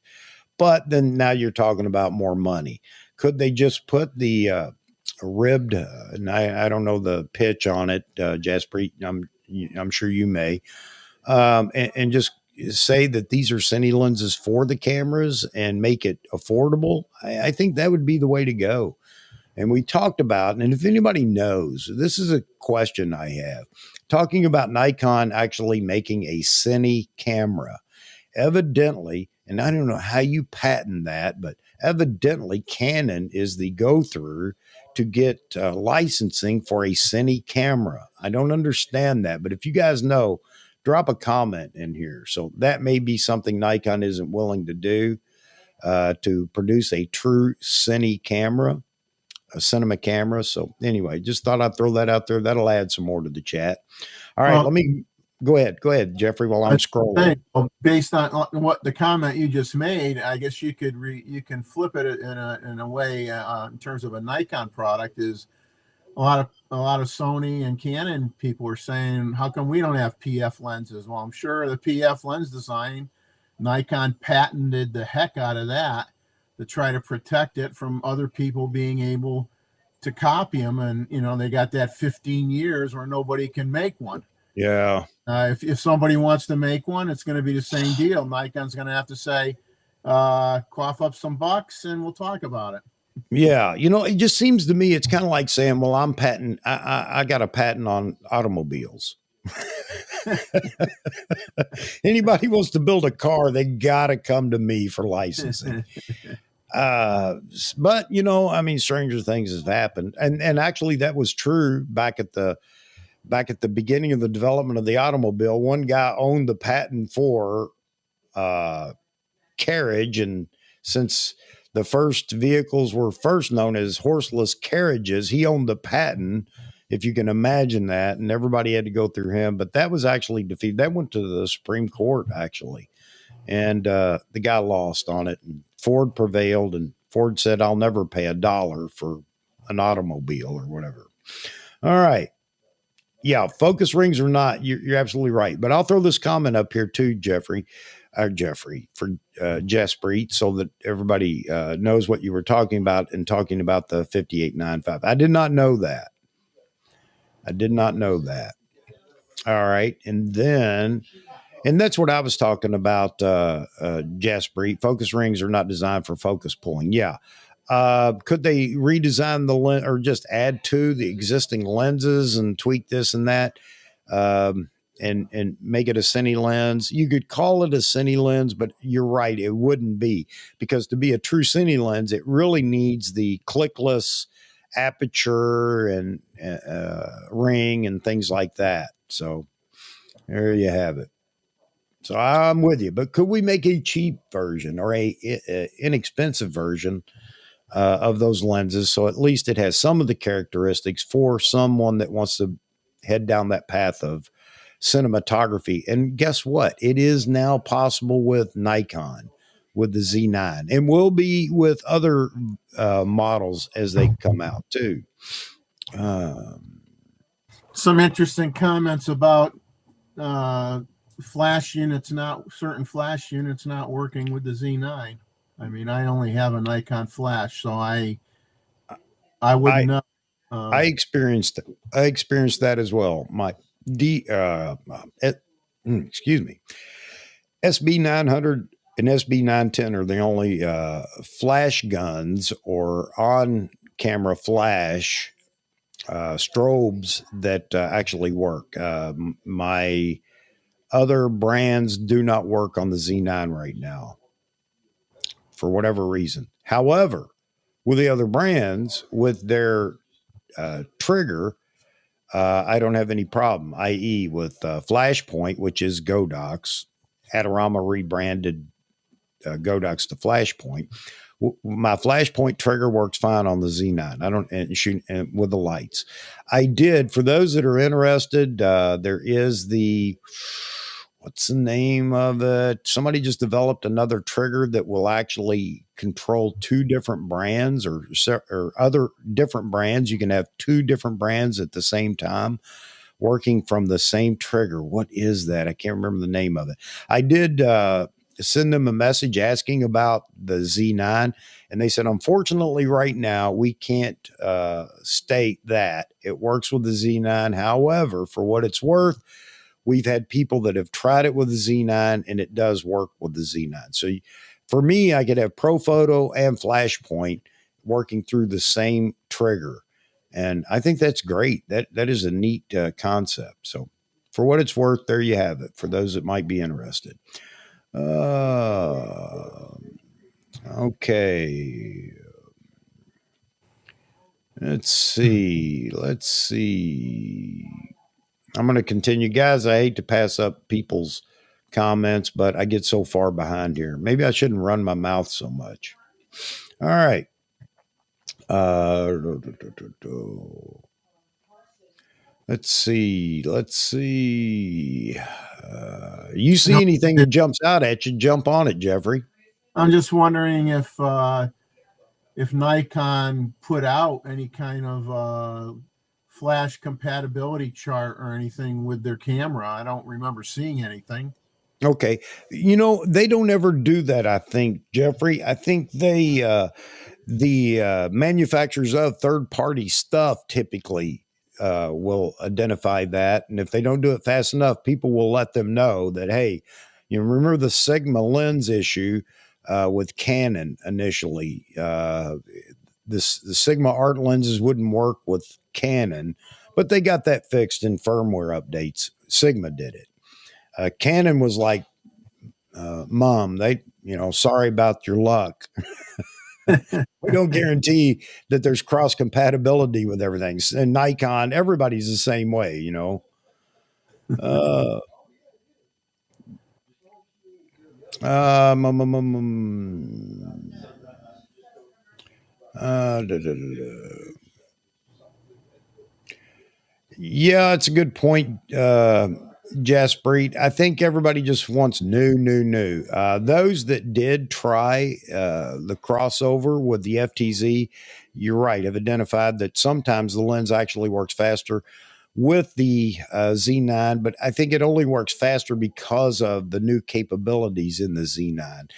But then now you're talking about more money. Could they just put the ribbed, and I don't know the pitch on it, Jasper, I'm sure you may, and just say that these are Cine lenses for the cameras and make it affordable? I think that would be the way to go. And we talked about, and if anybody knows, this is a question I have, talking about Nikon actually making a Cine camera. Evidently, and I don't know how you patent that, but evidently Canon is the go-through to get licensing for a Cine camera. I don't understand that, but if you guys know, drop a comment in here. So that may be something Nikon isn't willing to do, to produce a true Cine camera, a cinema camera. So anyway, just thought I'd throw that out there. That'll add some more to the chat. All right, let me go ahead, Jeffrey, while I'm scrolling. Based on what the comment you just made, I guess you could you can flip it in a way in terms of a Nikon product. Is a lot of Sony and Canon people are saying, how come we don't have PF lenses? Well, I'm sure the PF lens design, Nikon patented the heck out of that to try to protect it from other people being able to copy them. And, they got that 15 years where nobody can make one. Yeah. If somebody wants to make one, it's going to be the same deal. Nikon's going to have to say, cough up some bucks and we'll talk about it. Yeah. It just seems to me, it's kind of like saying, well, I got a patent on automobiles. Anybody wants to build a car, they got to come to me for licensing. But stranger things have happened. And actually that was true back at the beginning of the development of the automobile. One guy owned the patent for carriage. And since the first vehicles were first known as horseless carriages, he owned the patent, if you can imagine that. And everybody had to go through him. But that was actually defeated. That went to the Supreme Court, actually. And the guy lost on it. And Ford prevailed. And Ford said, I'll never pay $1 for an automobile or whatever. All right. Yeah, focus rings or not, you're absolutely right. But I'll throw this comment up here too, Jeffrey, for Jaspreet, so that everybody knows what you were talking about and talking about the 5895. I did not know that. All right. And that's what I was talking about, Jasper. Focus rings are not designed for focus pulling. Yeah. Could they redesign the lens or just add to the existing lenses and tweak this and that, um, and make it a cine lens? You could call it a cine lens, but you're right, it wouldn't be, because to be a true cine lens, it really needs the clickless aperture and ring and things like that. So there you have it. So I'm with you, but could we make a cheap version or a inexpensive version of those lenses, so at least it has some of the characteristics for someone that wants to head down that path of cinematography? And guess what? It is now possible with Nikon, with the Z9, and will be with other models as they come out too. Some interesting comments about flash units, not certain flash units not working with the Z9. I mean, I only have a Nikon flash, so I wouldn't know. I experienced that as well. My D excuse me. SB 900 and SB 910 are the only flash guns or on camera flash strobes that actually work. My other brands do not work on the Z9 right now for whatever reason. However, with the other brands, with their trigger, I don't have any problem, i.e., with Flashpoint, which is Godox. Adorama rebranded Godox to Flashpoint. My Flashpoint trigger works fine on the Z9. I don't and shoot and with the lights. I did, for those that are interested. There is the, what's the name of it? Somebody just developed another trigger that will actually control two different brands or other different brands. You can have two different brands at the same time working from the same trigger. What is that? I can't remember the name of it. I did send them a message asking about the Z9, and they said, unfortunately, right now, we can't state that it works with the Z9. However, for what it's worth, we've had people that have tried it with the Z9, and it does work with the Z9. So for me, I could have Profoto and Flashpoint working through the same trigger. And I think that's great. That is a neat concept. So for what it's worth, there you have it for those that might be interested. Okay. Let's see. I'm going to continue. Guys, I hate to pass up people's comments, but I get so far behind here. Maybe I shouldn't run my mouth so much. All right. Let's see. You see anything that jumps out at you, jump on it, Jeffrey. I'm just wondering if Nikon put out any kind of flash compatibility chart or anything with their camera. I don't remember seeing anything. Okay. They don't ever do that, I think, Jeffrey. I think the manufacturers of third-party stuff typically will identify that. And if they don't do it fast enough, people will let them know that, hey, remember the Sigma lens issue with Canon initially. The Sigma art lenses wouldn't work with Canon, but they got that fixed in firmware updates. Sigma did it. Canon was like, Mom, sorry about your luck. We don't guarantee that there's cross compatibility with everything. And Nikon, everybody's the same way, Yeah, it's a good point, Jaspreet. I think everybody just wants new. Those that did try the crossover with the FTZ, you're right, have identified that sometimes the lens actually works faster with the Z9, but I think it only works faster because of the new capabilities in the Z9.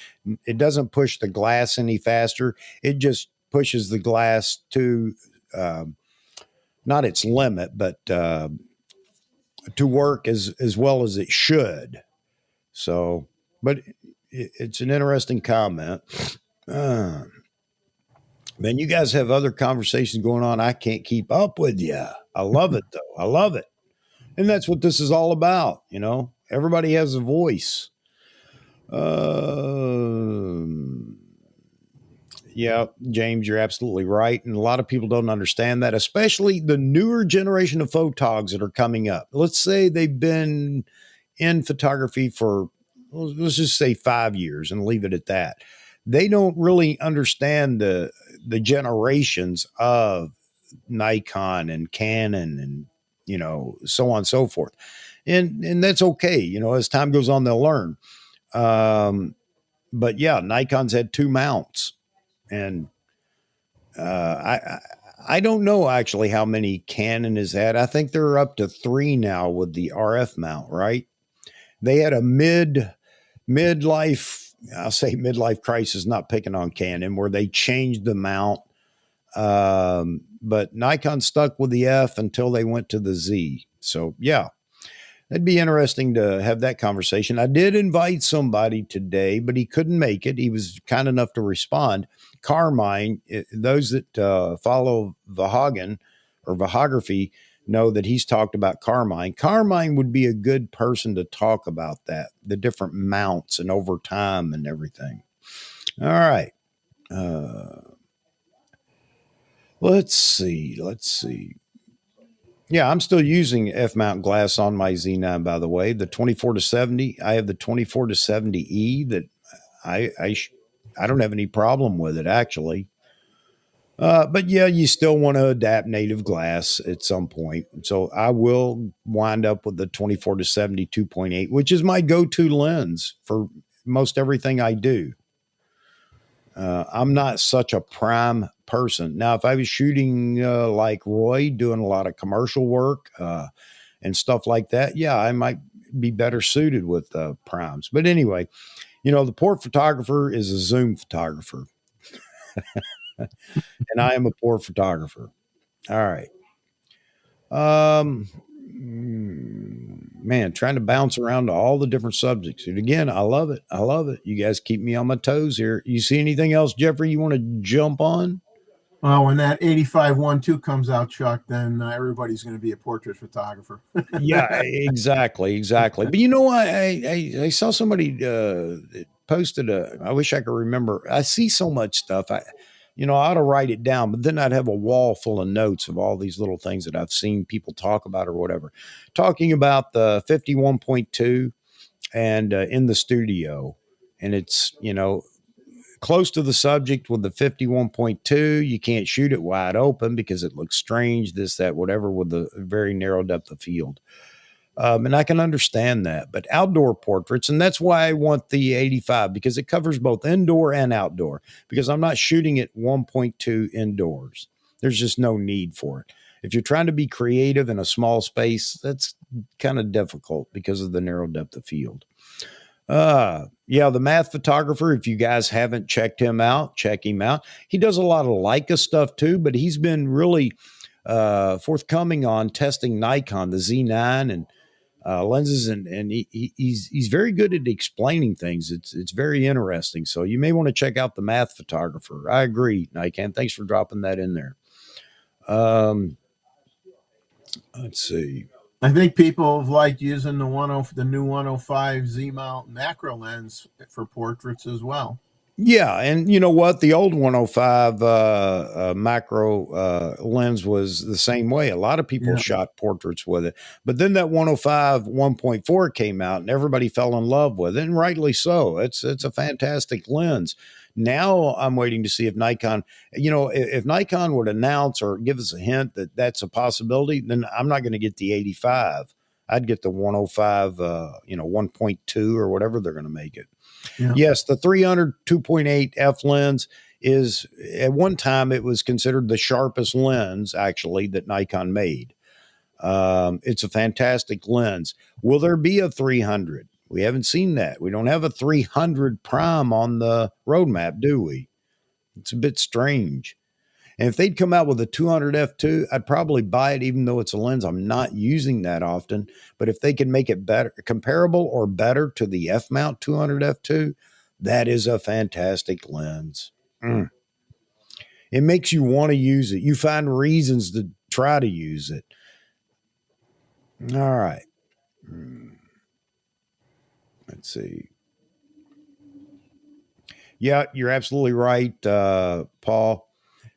It doesn't push the glass any faster. It just pushes the glass to not its limit, but to work as well as it should. So, but it's an interesting comment. Uh, Man, you guys have other conversations going on. I can't keep up with you. I love it though. I love it. And that's what this is all about. Everybody has a voice. Um, yeah, James, you're absolutely right. And a lot of people don't understand that, especially the newer generation of photogs that are coming up. Let's say they've been in photography for, let's just say 5 years and leave it at that. They don't really understand the generations of Nikon and Canon and so on and so forth. And that's okay. As time goes on, they'll learn. But yeah, Nikon's had two mounts, and I don't know actually how many Canon has had. I think they're up to three now with the RF mount, right? They had a midlife, I'll say midlife crisis, not picking on Canon, where they changed the mount. But Nikon stuck with the F until they went to the Z. So yeah, it'd be interesting to have that conversation. I did invite somebody today, but he couldn't make it. He was kind enough to respond. Carmine, those that follow Vahagan or Vahography know that he's talked about Carmine. Carmine would be a good person to talk about that, the different mounts and over time and everything. All right. Let's see. Yeah, I'm still using F mount glass on my Z9, by the way. The 24-70. I have the 24-70E that I don't have any problem with it actually. But yeah, you still want to adapt native glass at some point. So I will wind up with the 24-70 2.8, which is my go-to lens for most everything I do. I'm not such a prime person. Now, if I was shooting like Roy, doing a lot of commercial work and stuff like that, yeah, I might be better suited with primes. But anyway, the port photographer is a zoom photographer. And I am a poor photographer. All right. Man, trying to bounce around to all the different subjects. And again, I love it. I love it. You guys keep me on my toes here. You see anything else, Jeffrey, you want to jump on? Well, when that 85-1.2 comes out, Chuck, then everybody's going to be a portrait photographer. Yeah, exactly. But I saw somebody posted I wish I could remember. I see so much stuff. I ought to write it down, but then I'd have a wall full of notes of all these little things that I've seen people talk about or whatever. Talking about the 51.2 and in the studio, and it's close to the subject with the 51.2. You can't shoot it wide open because it looks strange, this, that, whatever, with a very narrow depth of field. And I can understand that. But outdoor portraits, and that's why I want the 85, because it covers both indoor and outdoor, because I'm not shooting at 1.2 indoors. There's just no need for it. If you're trying to be creative in a small space, that's kind of difficult because of the narrow depth of field. Yeah, the math photographer, if you guys haven't checked him out, check him out. He does a lot of Leica stuff too, but he's been really forthcoming on testing Nikon, the Z9 and lenses, and he's very good at explaining things. It's very interesting. So you may want to check out the math photographer. I agree, Nikon. Thanks for dropping that in there. Let's see. I think people have liked using the new 105 Z mount macro lens for portraits as well. Yeah, and you know what? The old 105 macro lens was the same way. A lot of people shot portraits with it, but then that 105 1.4 came out, and everybody fell in love with it, and rightly so. It's a fantastic lens. Now I'm waiting to see if Nikon, if Nikon would announce or give us a hint that that's a possibility, then I'm not going to get the 85. I'd get the 105, 1.2 or whatever they're going to make it. Yeah. Yes, the 300 2.8 f lens is, at one time, it was considered the sharpest lens, actually, that Nikon made. It's a fantastic lens. Will there be a 300? We haven't seen that. We don't have a 300 prime on the roadmap, do we? It's a bit strange. And if they'd come out with a 200 f2, I'd probably buy it, even though it's a lens I'm not using that often. But if they could make it better, comparable or better to the F mount 200 f2, that is a fantastic lens. It makes you want to use it. You find reasons to try to use it. All right. Let's see. Yeah, you're absolutely right, Paul.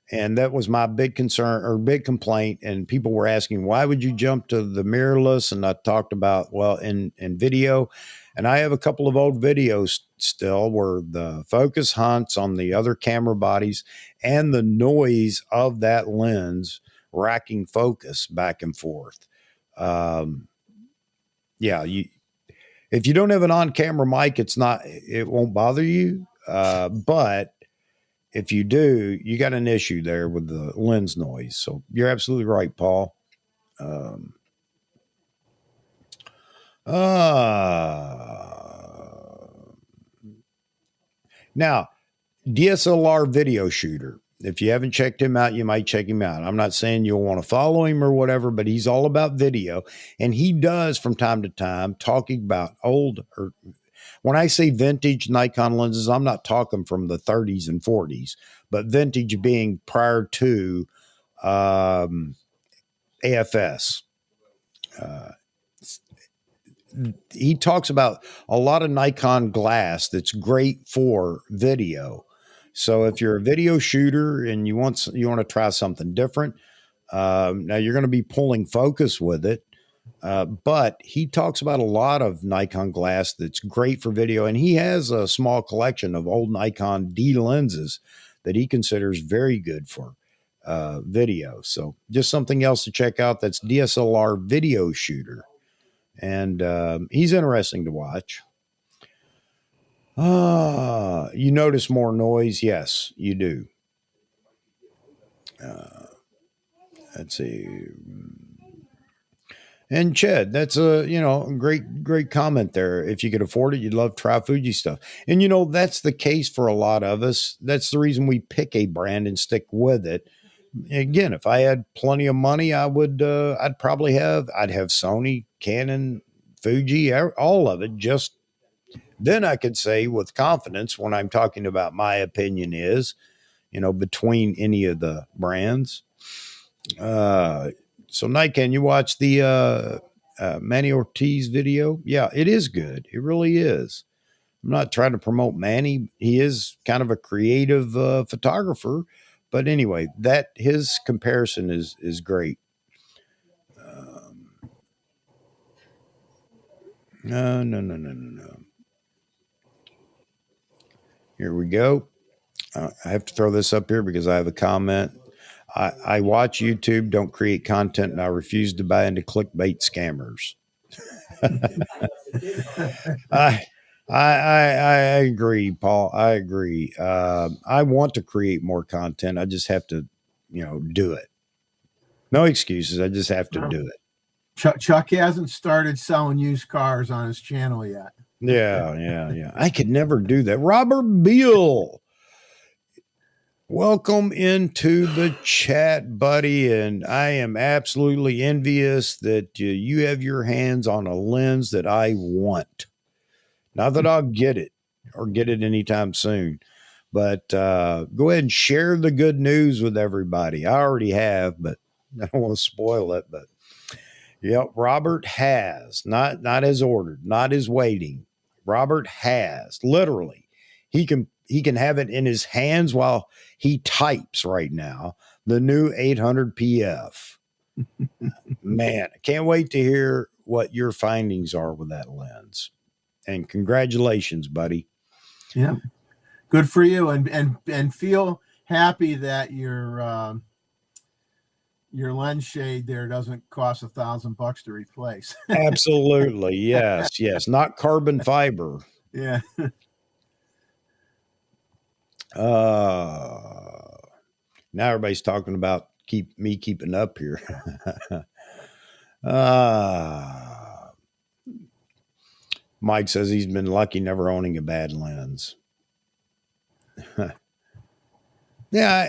And that was my big concern or big complaint. And people were asking, why would you jump to the mirrorless? And I talked about, well, in video. And I have a couple of old videos still where the focus hunts on the other camera bodies and the noise of that lens racking focus back and forth. Yeah, if you don't have an on-camera mic, it won't bother you. But if you do, you got an issue there with the lens noise. So you're absolutely right, Paul. Now, DSLR video shooter. If you haven't checked him out, you might check him out. I'm not saying you'll want to follow him or whatever, but he's all about video. And he does from time to time talking about old, or when I say vintage Nikon lenses, I'm not talking from the 30s and 40s, but vintage being prior to AFS. He talks about a lot of Nikon glass that's great for video. So if you're a video shooter and you want to try something different, now you're going to be pulling focus with it. But he talks about a lot of Nikon glass that's great for video, and he has a small collection of old Nikon D lenses that he considers very good for video. So just something else to check out. That's DSLR video shooter, and he's interesting to watch. You notice more noise? Yes, you do. Let's see. And Chad, that's a great comment there. If you could afford it, you'd love to try Fuji stuff. And that's the case for a lot of us. That's the reason we pick a brand and stick with it. Again, if I had plenty of money, I'd have Sony, Canon, Fuji, all of it. Just then I could say with confidence when I'm talking about my opinion is, between any of the brands. So Nikon, you watch the Manny Ortiz video? Yeah, it is good. It really is. I'm not trying to promote Manny. He is kind of a creative photographer, but anyway, that his comparison is great. No. Here we go. I have to throw this up here because I have a comment. I watch YouTube, don't create content, and I refuse to buy into clickbait scammers. I agree, Paul. I agree. I want to create more content. I just have to, do it. No excuses. I just have to do it. Chuck hasn't started selling used cars on his channel yet. Yeah. I could never do that. Robert Beal, welcome into the chat, buddy. And I am absolutely envious that you have your hands on a lens that I want. Not that I'll get it or get it anytime soon, but go ahead and share the good news with everybody. I already have, but I don't want to spoil it. But yep, Robert has not as ordered, not as waiting. Robert has literally. He can have it in his hands while he types right now. The new 800 PF. Man, I can't wait to hear what your findings are with that lens. And congratulations, buddy. Yeah, good for you, and feel happy that your lens shade there doesn't cost $1,000 to replace. Absolutely, yes, not carbon fiber. Yeah. Now everybody's talking about keeping up here. Mike says he's been lucky never owning a bad lens. Yeah,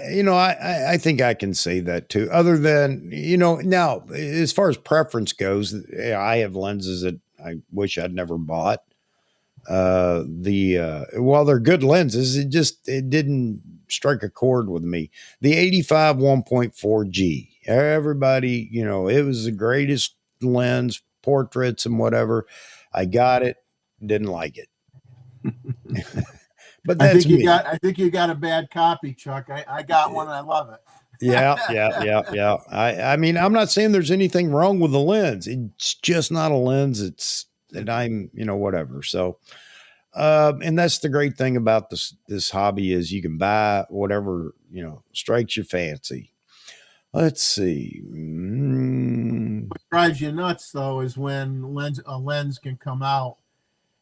I think I can say that too. Other than, now as far as preference goes, yeah, I have lenses that I wish I'd never bought. While they're good lenses, it didn't strike a chord with me. The 85 1.4G, everybody, it was the greatest lens, portraits and whatever. I got it, didn't like it, but that's me. I think you got a bad copy, Chuck. I got one and I love it. Yeah, yeah, yeah, yeah. I mean, I'm not saying there's anything wrong with the lens. It's just not a lens. It's that I'm, whatever. So, and that's the great thing about this hobby is you can buy whatever strikes your fancy. Let's see. What drives you nuts though is when a lens can come out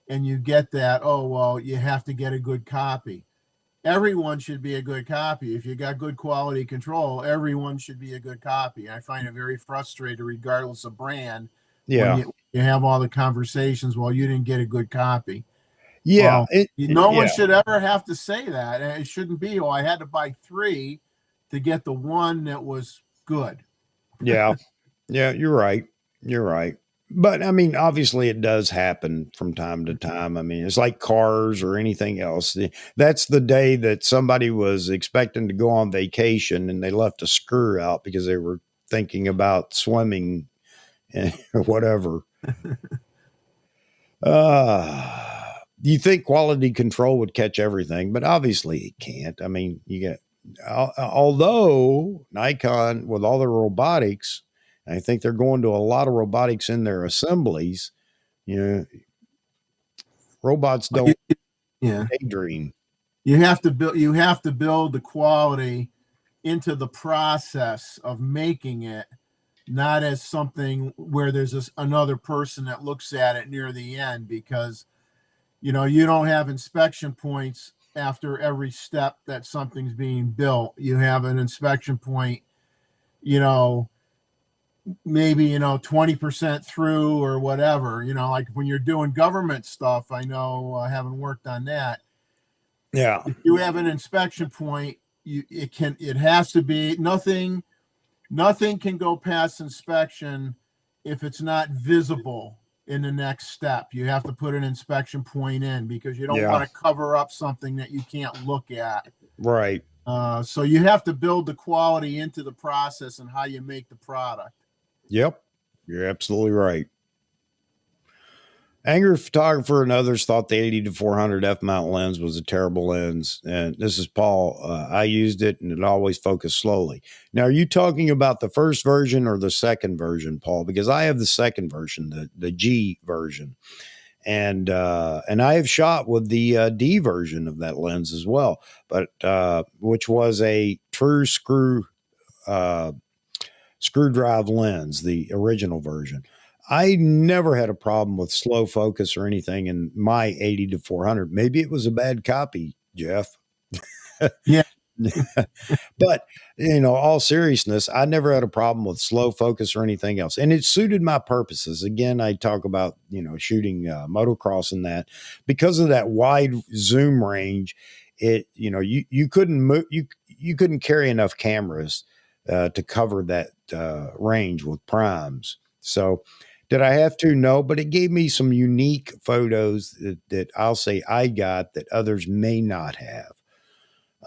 and you get that, oh well, you have to get a good copy. Everyone should be a good copy. If you got good quality control, everyone should be a good copy. I find it very frustrating, regardless of brand, when Yeah, you have all the conversations, well, you didn't get a good copy. yeah, Well, no one yeah, should ever have to say that. And it shouldn't be, oh, I had to buy three to get the one that was good. yeah, yeah. You're right. You're right. But I mean, obviously, it does happen from time to time. I mean, it's like cars or anything else. That's the day that somebody was expecting to go on vacation and they left a screw out because they were thinking about swimming or whatever. You think quality control would catch everything, but obviously it can't. I mean, you get, although Nikon, with all their robotics, I think they're going to a lot of robotics in their assemblies. You know, robots don't Yeah. daydream. You have to build the quality into the process of making it, not as something where there's another person that looks at it near the end, because you don't have inspection points after every step that something's being built. You have an inspection point, you know maybe 20% through or whatever, like when you're doing government stuff. I know, having worked on that, Yeah. if you have an inspection point, it has to be nothing can go past inspection if it's not visible in the next step. You have to put an inspection point in, because you don't Yeah. want to cover up something that you can't look at. Right. So you have to build the quality into the process and how you make the product. Yep. You're absolutely right. Angry photographer and others thought the 80 to 400 f mount lens was a terrible lens. And this is Paul. I used it and it always focused slowly. Now, are you talking about the first version or the second version, Paul? Because I have the second version, the G version. And I have shot with the D version of that lens as well, but which was a true uh, screw drive lens, the original version. I never had a problem with slow focus or anything in my 80 to 400. Maybe it was a bad copy, Jeff. Yeah. But, all seriousness, I never had a problem with slow focus or anything else. And it suited my purposes. Again, I talk about, shooting motocross and that because of that wide zoom range. You couldn't move, you couldn't carry enough cameras to cover that range with primes. So, did I have to? No, but it gave me some unique photos that I'll say I got that others may not have.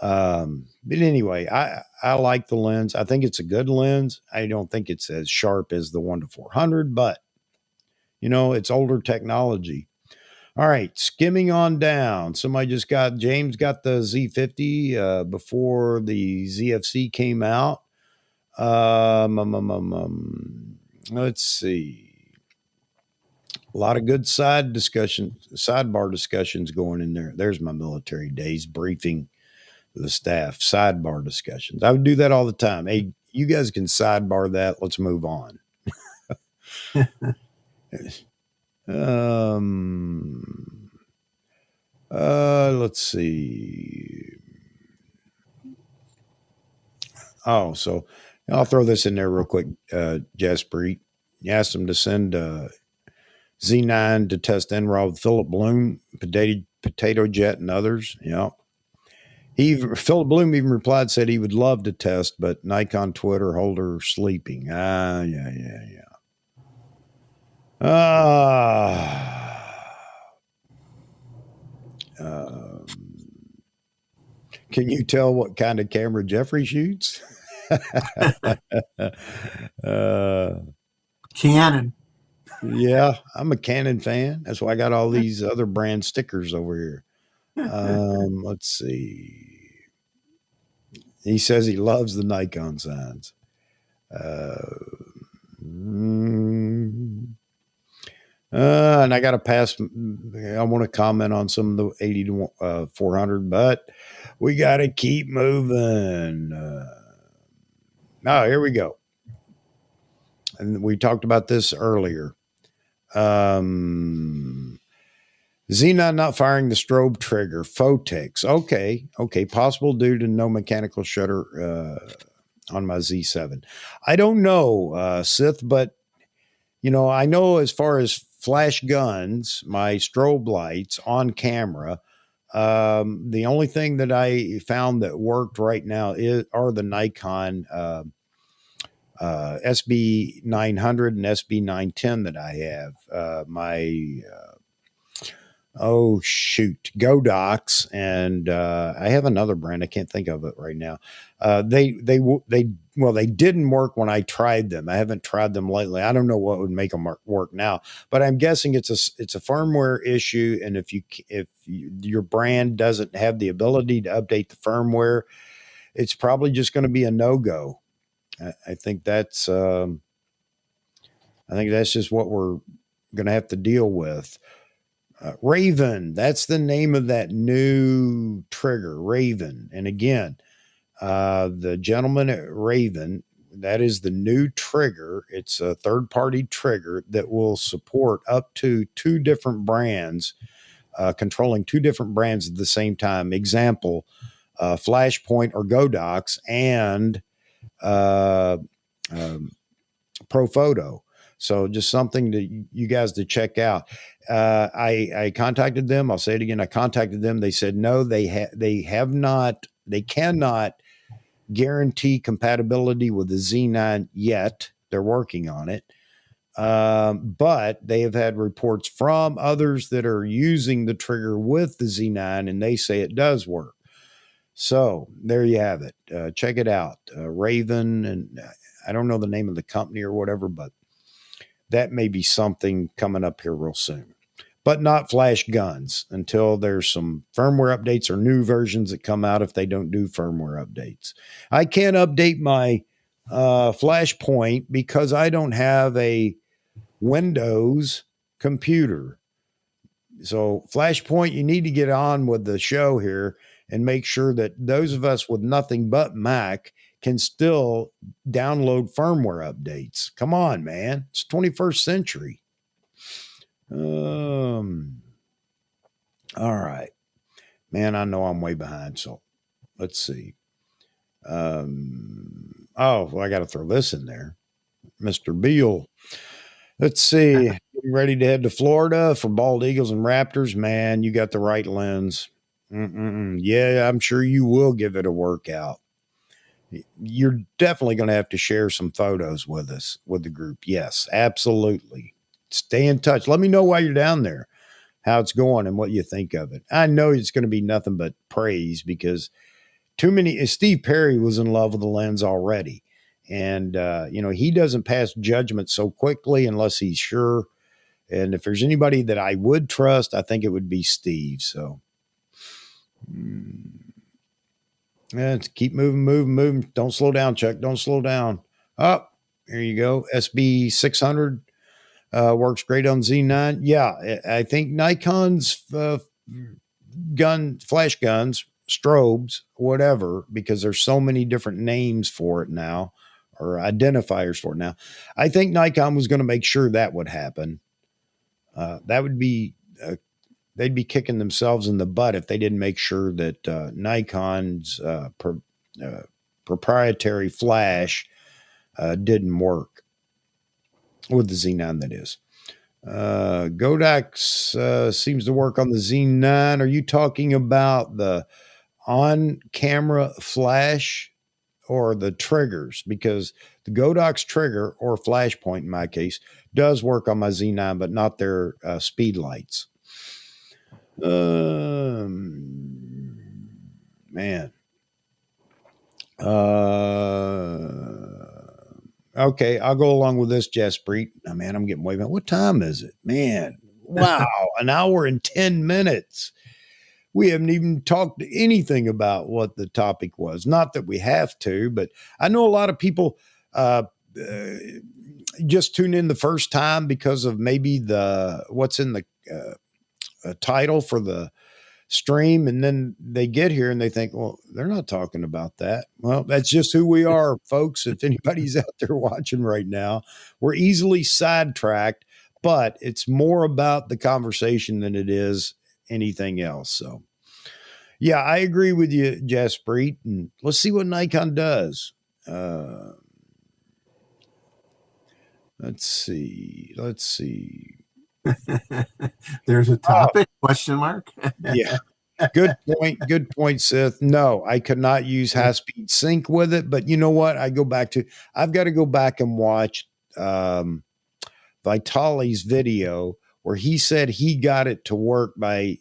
But anyway, I like the lens. I think it's a good lens. I don't think it's as sharp as the 1 to 400, but it's older technology. All right, skimming on down. James got the Z50 before the ZFC came out. Let's see. A lot of good sidebar discussions going in there. There's my military days briefing the staff, sidebar discussions. I would do that all the time. Hey, you guys can sidebar that. Let's move on. um, let's see. Oh, so I'll throw this in there real quick. Jaspreet, you asked him to send Z9 to test NROD with Philip Bloom, Potato Jet, and others. Yeah. Philip Bloom even replied, said he would love to test, but Nikon Twitter holder sleeping. Yeah. Can you tell what kind of camera Jeffrey shoots? Canon. Yeah, I'm a Canon fan. That's why I got all these other brand stickers over here. Let's see. He says he loves the Nikon signs. And I got to pass. I want to comment on some of the 80 to 400, but we got to keep moving. Here we go. And we talked about this earlier. Xenon not firing the strobe trigger. Photex. Okay. Possible due to no mechanical shutter on my Z7. I don't know, Sith, but I know as far as flash guns, my strobe lights on camera, the only thing that I found that worked right now are the Nikon SB 900 and SB 910 that I have. Godox, and I have another brand. I can't think of it right now. They didn't work when I tried them. I haven't tried them lately. I don't know what would make them work now, but I'm guessing it's a firmware issue. And if your brand doesn't have the ability to update the firmware, it's probably just going to be a no-go. I think that's just what we're going to have to deal with. Raven, that's the name of that new trigger, Raven. And again, the gentleman at Raven, that is the new trigger. It's a third-party trigger that will support up to two different brands, controlling two different brands at the same time. Example, Flashpoint or Godox and Profoto. So just something to you guys to check out. I contacted them. I'll say it again. I contacted them. They said no. They cannot guarantee compatibility with the Z9 yet. They're working on it, but they have had reports from others that are using the trigger with the Z9, and they say it does work. So there you have it. Check it out, Raven, and I don't know the name of the company or whatever, but that may be something coming up here real soon. But not flash guns until there's some firmware updates or new versions that come out if they don't do firmware updates. I can't update my Flashpoint because I don't have a Windows computer. So Flashpoint, you need to get on with the show here and make sure that those of us with nothing but Mac can still download firmware updates. Come on, man. It's 21st century. All right. Man, I know I'm way behind, so let's see. I got to throw this in there. Mr. Beal. Let's see. Getting ready to head to Florida for bald eagles and raptors. Man, you got the right lens. Yeah, I'm sure you will give it a workout. You're definitely going to have to share some photos with us, with the group. Yes, absolutely. Stay in touch. Let me know while you're down there how it's going and what you think of it. I know it's going to be nothing but praise because Steve Perry was in love with the lens already. And, he doesn't pass judgment so quickly unless he's sure. And if there's anybody that I would trust, I think it would be Steve. So, let's keep moving. Don't slow down, Chuck. Don't slow down. Oh, here you go. SB 600 works great on Z9. Yeah, I think Nikon's flash guns, strobes, whatever, because there's so many different names for it now or identifiers for it now. I think Nikon was going to make sure that would happen. That would be they'd be kicking themselves in the butt if they didn't make sure that Nikon's proprietary flash didn't work with the Z9, that is. Godox seems to work on the Z9. Are you talking about the on-camera flash or the triggers, because the Godox trigger, or flash point in my case, does work on my Z9, but not their speed lights. Man. Okay, I'll go along with this, Jaspreet. Oh, man, I'm getting way back. What time is it? Man, wow, an hour and 10 minutes. We haven't even talked anything about what the topic was. Not that we have to, but I know a lot of people just tune in the first time because of maybe what's in the title for the stream, and then they get here and they think, well, they're not talking about that. Well, that's just who we are, folks. If anybody's out there watching right now, we're easily sidetracked, but it's more about the conversation than it is anything else. So yeah, I agree with you, Jaspreet, and let's see what Nikon does. Let's see. There's a topic, question mark. Yeah. Good point, Sith. No, I could not use high speed sync with it, but you know what? I've got to go back and watch Vitali's video where he said he got it to work by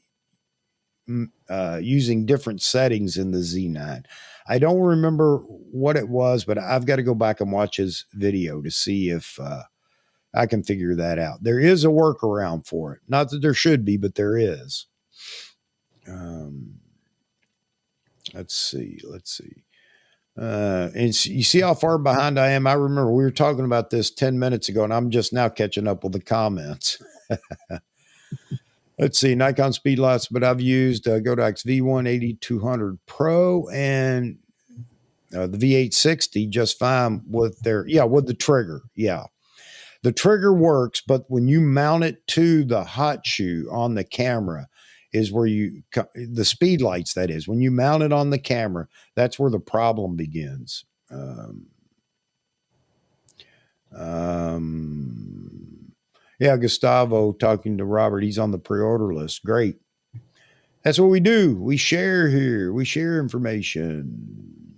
using different settings in the Z9. I don't remember what it was, but I've got to go back and watch his video to see if I can figure that out. There is a workaround for it. Not that there should be, but there is. Let's see. And you see how far behind I am? I remember we were talking about this 10 minutes ago, and I'm just now catching up with the comments. Let's see, Nikon speedlights, but I've used Godox V1 8200 Pro and the V860 just fine with the trigger. Yeah. The trigger works, but when you mount it to the hot shoe on the camera is where the speed lights, that is, when you mount it on the camera, that's where the problem begins. Yeah, Gustavo talking to Robert. He's on the pre-order list. Great. That's what we do. We share here. We share information.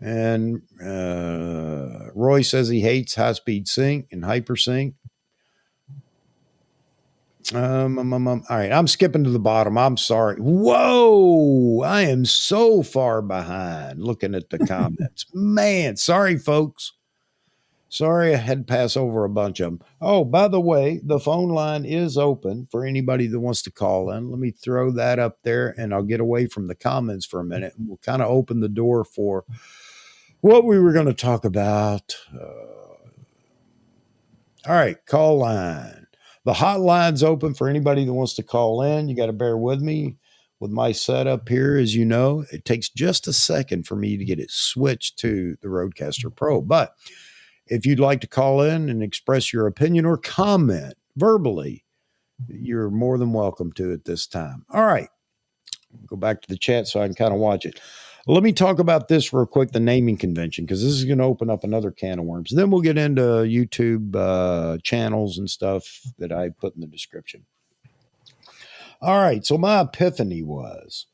And Roy says he hates high-speed sync and hypersync. All right, I'm skipping to the bottom. I'm sorry. Whoa, I am so far behind looking at the comments. Man, sorry, folks. Sorry, I had to pass over a bunch of them. Oh, by the way, the phone line is open for anybody that wants to call in. Let me throw that up there, and I'll get away from the comments for a minute. And we'll kind of open the door for what we were going to talk about. All right, call line. The hotline's open for anybody that wants to call in. You got to bear with me with my setup here. As you know, it takes just a second for me to get it switched to the Rodecaster Pro. But if you'd like to call in and express your opinion or comment verbally, you're more than welcome to at this time. All right. Go back to the chat so I can kind of watch it. Let me talk about this real quick, the naming convention, because this is going to open up another can of worms. Then we'll get into YouTube channels and stuff that I put in the description. All right. So my epiphany was,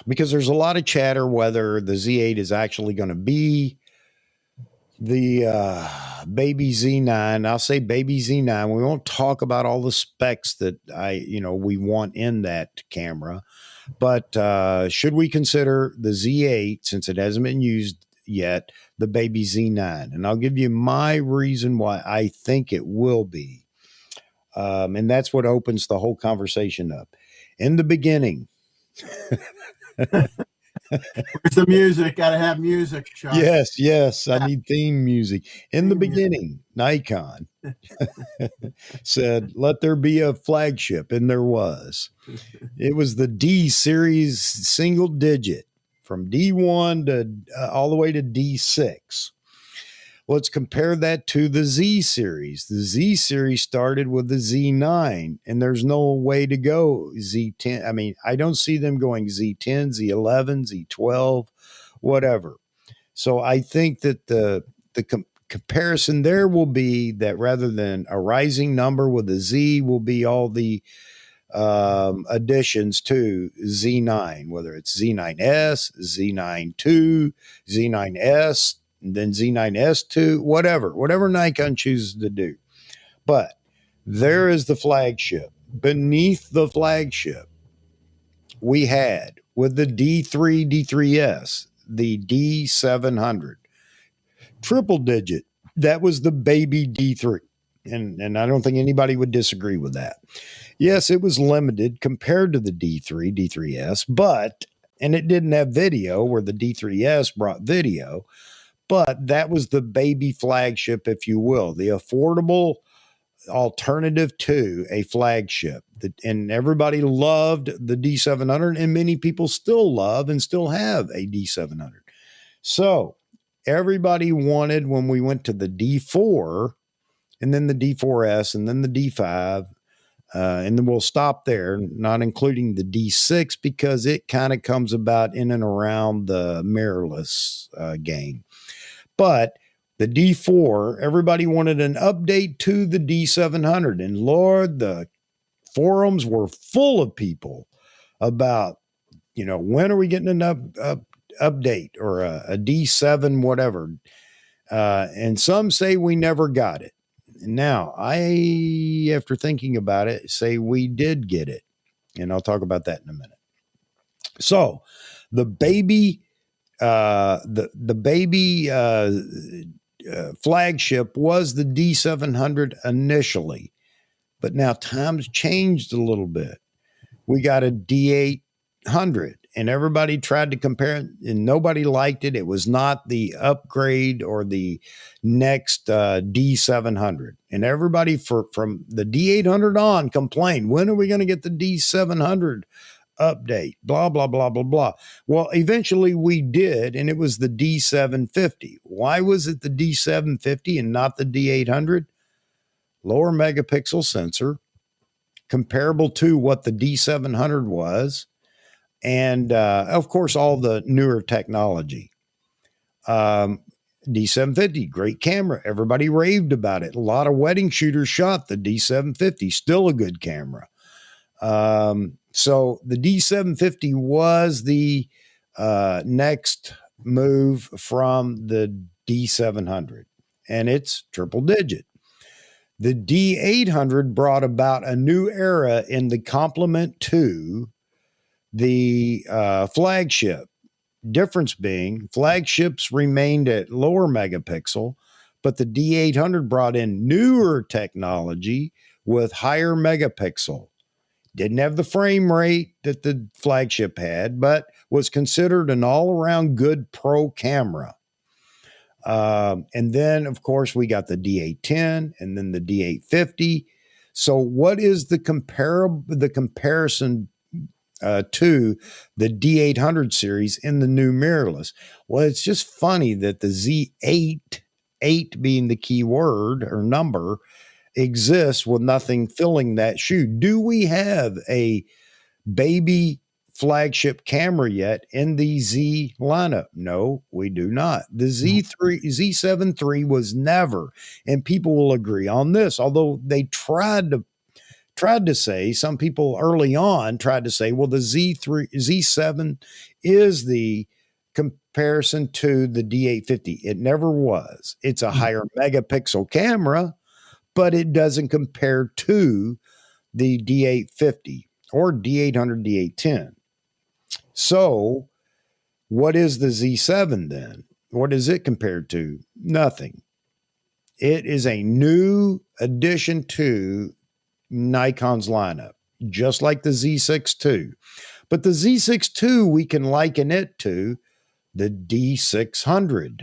because there's a lot of chatter whether the Z8 is actually going to be the baby Z9. I'll say baby Z9. We won't talk about all the specs that we want in that camera, but should we consider the Z8, since it hasn't been used yet, the baby Z9? And I'll give you my reason why I think it will be. And that's what opens the whole conversation up. In the beginning, where's the music? Got to have music, Chuck. Yes. I need theme music. In the beginning, Nikon said, let there be a flagship, and there was. It was the D series single digit from D1 to all the way to D6. Let's compare that to the Z series. The Z series started with the Z9, and there's no way to go Z10. I mean, I don't see them going Z10, Z11, Z12, whatever. So I think that the comparison there will be that rather than a rising number with a Z will be all the additions to Z9, whether it's Z9S, Z9 II, Z9S, and then Z9S2, whatever Nikon chooses to do. But there is the flagship. Beneath the flagship, we had with the D3, D3S, the D700, triple digit. That was the baby D3. And I don't think anybody would disagree with that. Yes, it was limited compared to the D3, D3S, but, and it didn't have video where the D3S brought video, but that was the baby flagship, if you will, the affordable alternative to a flagship. And everybody loved the D700, and many people still love and still have a D700. So everybody wanted, when we went to the D4 and then the D4S and then the D5, and then we'll stop there, not including the D6 because it kind of comes about in and around the mirrorless game. But the D4, everybody wanted an update to the D700. And Lord, the forums were full of people about, when are we getting an update or a D7, whatever. And some say we never got it. Now, I, after thinking about it, say we did get it. And I'll talk about that in a minute. So the baby, flagship was the D700 initially, but now times changed a little bit. We got a D800 and everybody tried to compare it and nobody liked it. It was not the upgrade or the next D700. And everybody from the D800 on complained, when are we going to get the D700 update? Blah, blah, blah, blah, blah. Well, eventually we did, and it was the D750. Why was it the D750 and not the D800? Lower megapixel sensor, comparable to what the D700 was, and of course, all the newer technology. D750, great camera. Everybody raved about it. A lot of wedding shooters shot the D750, still a good camera. So the D750 was the next move from the D700, and it's triple digit. The D800 brought about a new era in the complement to the flagship. Difference being, flagships remained at lower megapixel, but the D800 brought in newer technology with higher megapixel. Didn't have the frame rate that the flagship had, but was considered an all-around good pro camera. And then, of course, we got the D810 and then the D850. So what is the comparison to the D800 series in the new mirrorless? Well, it's just funny that the Z8, 8 being the key word or number, exists with nothing filling that shoe. Do we have a baby flagship camera yet in the Z lineup? No, we do not. The Z7 III was never, and people will agree on this, although they tried to say, some people early on tried to say, well, the Z7 is the comparison to the D850. It never was. It's a higher megapixel camera, but it doesn't compare to the D850 or D800, D810. So what is the Z7 then? What is it compared to? Nothing. It is a new addition to Nikon's lineup, just like the Z6 II. But the Z6 II, we can liken it to the D600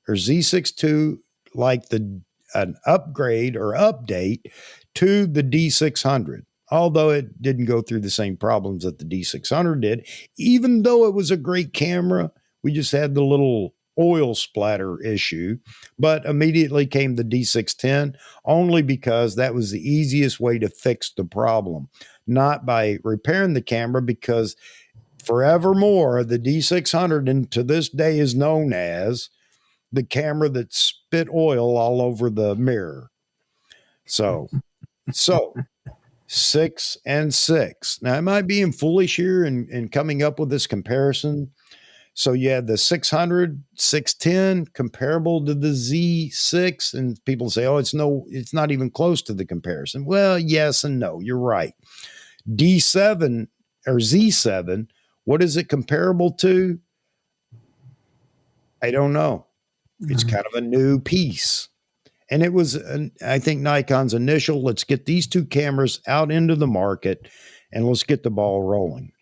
or Z6 II, like an upgrade or update to the D600, although it didn't go through the same problems that the D600 did. Even though it was a great camera, we just had the little oil splatter issue, but immediately came the D610 only because that was the easiest way to fix the problem, not by repairing the camera, because forevermore, the D600, and to this day is known as the camera that spit oil all over the mirror. So 6 and 6. Now, am I being foolish here in coming up with this comparison? So you have the 600, 610 comparable to the Z6, and people say, "Oh, it's not even close to the comparison." Well, yes and no. You're right. D7 or Z7, what is it comparable to? I don't know. It's kind of a new piece. And it was, I think, Nikon's initial, let's get these two cameras out into the market and let's get the ball rolling.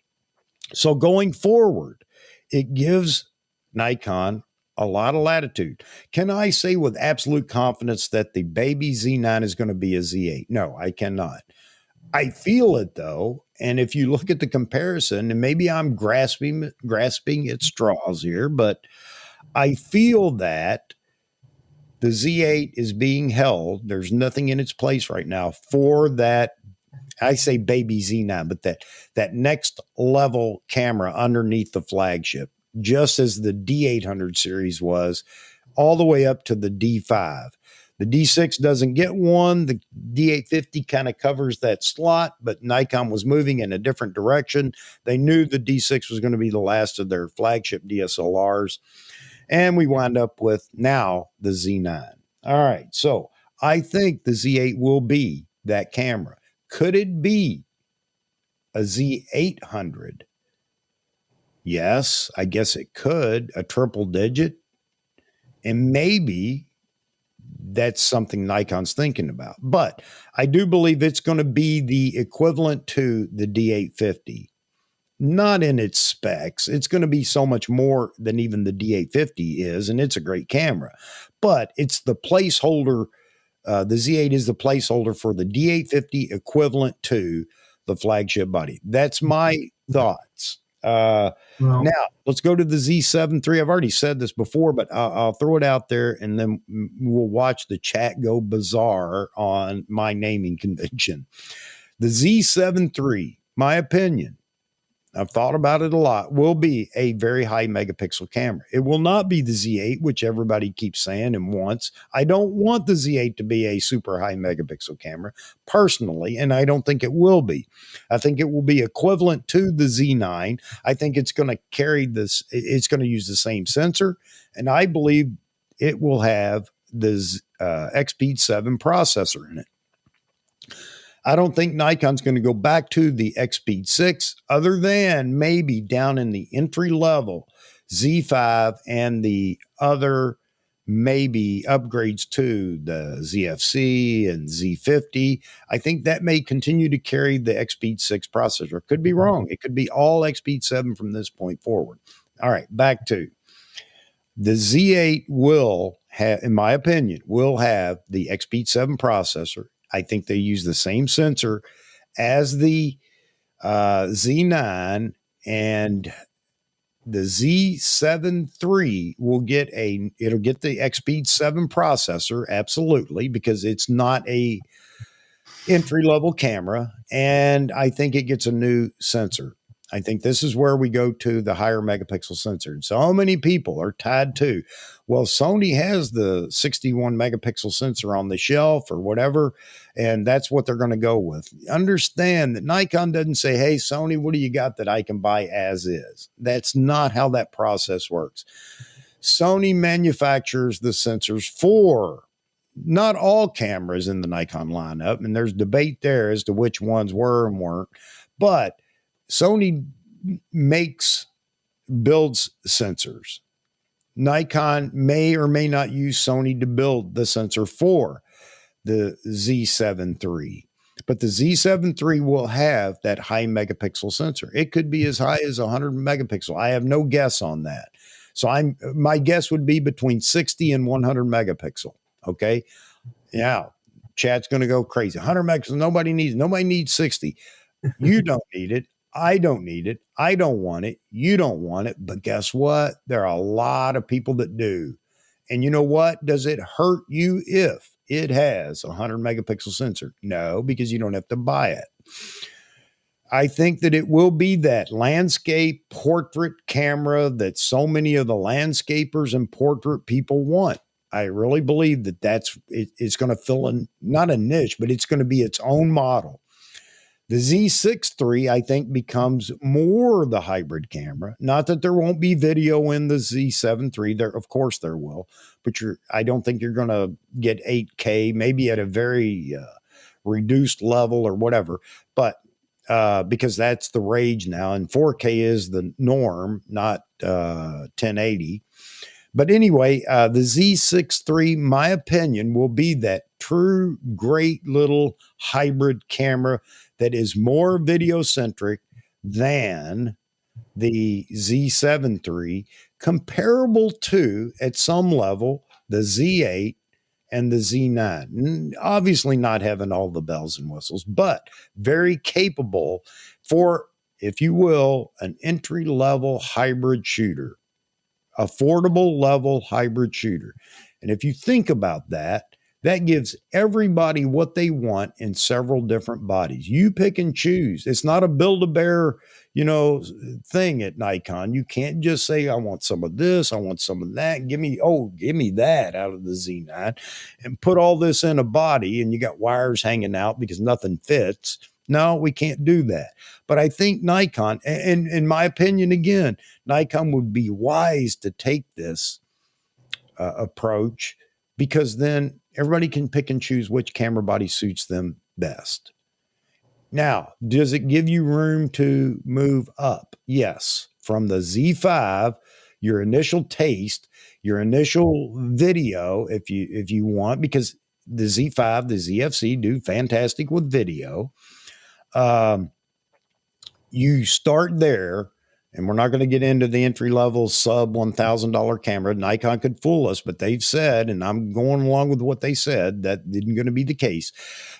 So going forward, it gives Nikon a lot of latitude. Can I say with absolute confidence that the baby Z9 is going to be a Z8? No, I cannot. I feel it though. And if you look at the comparison, and maybe I'm grasping at straws here, but I feel that the Z8 is being held. There's nothing in its place right now for that. I say baby Z9, but that next level camera underneath the flagship, just as the D800 series was, all the way up to the D5. The D6 doesn't get one. The D850 kind of covers that slot, but Nikon was moving in a different direction. They knew the D6 was going to be the last of their flagship DSLRs. And we wind up with now the Z9. All right. So I think the Z8 will be that camera. Could it be a Z800? Yes, I guess it could, a triple digit. And maybe that's something Nikon's thinking about. But I do believe it's going to be the equivalent to the D850. Not in its specs. It's going to be so much more than even the D850 is, and it's a great camera. But it's the placeholder. The Z8 is the placeholder for the D850 equivalent to the flagship body. That's my thoughts. Now, let's go to the Z7 III. I've already said this before, but I'll throw it out there, and then we'll watch the chat go bizarre on my naming convention. The Z7 III, my opinion, I've thought about it a lot, will be a very high megapixel camera. It will not be the Z8, which everybody keeps saying and wants. I don't want the Z8 to be a super high megapixel camera personally, and I don't think it will be. I think it will be equivalent to the Z9. I think it's going to carry this, it's going to use the same sensor, and I believe it will have the XPEED 7 processor in it. I don't think Nikon's going to go back to the XPEED 6 other than maybe down in the entry level Z5 and the other maybe upgrades to the ZFC and Z50. I think that may continue to carry the XPEED 6 processor. Could be wrong. It could be all XPEED 7 from this point forward. All right, back to the Z8 will have, in my opinion, will have the XPEED 7 processor. I think they use the same sensor as the Z9, and the Z7 III will get it'll get the XPEED 7 processor, absolutely, because it's not a entry level camera, and I think it gets a new sensor. I think this is where we go to the higher megapixel sensor. And so many people are tied to, well, Sony has the 61 megapixel sensor on the shelf or whatever, and that's what they're going to go with. Understand that Nikon doesn't say, hey, Sony, what do you got that I can buy as is? That's not how that process works. Sony manufactures the sensors for not all cameras in the Nikon lineup, and there's debate there as to which ones were and weren't, but Sony builds sensors. Nikon may or may not use Sony to build the sensor for the Z7 III, but the Z7 III will have that high megapixel sensor. It could be as high as 100 megapixel. I have no guess on that. So my guess would be between 60 and 100 megapixel. Okay. Now, chat's going to go crazy. 100 megapixels. Nobody needs 60. You don't need it. I don't need it. I don't want it. You don't want it. But guess what? There are a lot of people that do. And you know what? Does it hurt you if it has a 100 megapixel sensor? No, because you don't have to buy it. I think that it will be that landscape portrait camera that so many of the landscapers and portrait people want. I really believe that it's going to fill in, not a niche, but it's going to be its own model. The Z6 III, I think, becomes more the hybrid camera. Not that there won't be video in the Z7 III. There, of course, there will, but I don't think you're going to get 8K, maybe at a very reduced level or whatever. But because that's the rage now, and 4K is the norm, not 1080. But anyway, the Z6 III, my opinion, will be that true great little hybrid camera that is more video centric than the Z7 III, comparable to, at some level, the Z8 and the Z9. Obviously, not having all the bells and whistles, but very capable for, if you will, an entry level hybrid shooter, affordable level hybrid shooter. And if you think about that, that gives everybody what they want in several different bodies. You pick and choose. It's not a Build-A-Bear, thing at Nikon. You can't just say, I want some of this, I want some of that. Give me that out of the Z9 and put all this in a body, and you got wires hanging out because nothing fits. No, we can't do that. But I think Nikon, and in my opinion, again, Nikon would be wise to take this approach, because then everybody can pick and choose which camera body suits them best. Now, does it give you room to move up? Yes. From the Z5, your initial taste, your initial video, if you want, because the Z5, the ZFC do fantastic with video. You start there, and we're not going to get into the entry level sub $1,000 camera. Nikon could fool us, but they've said, and I'm going along with what they said, that isn't going to be the case.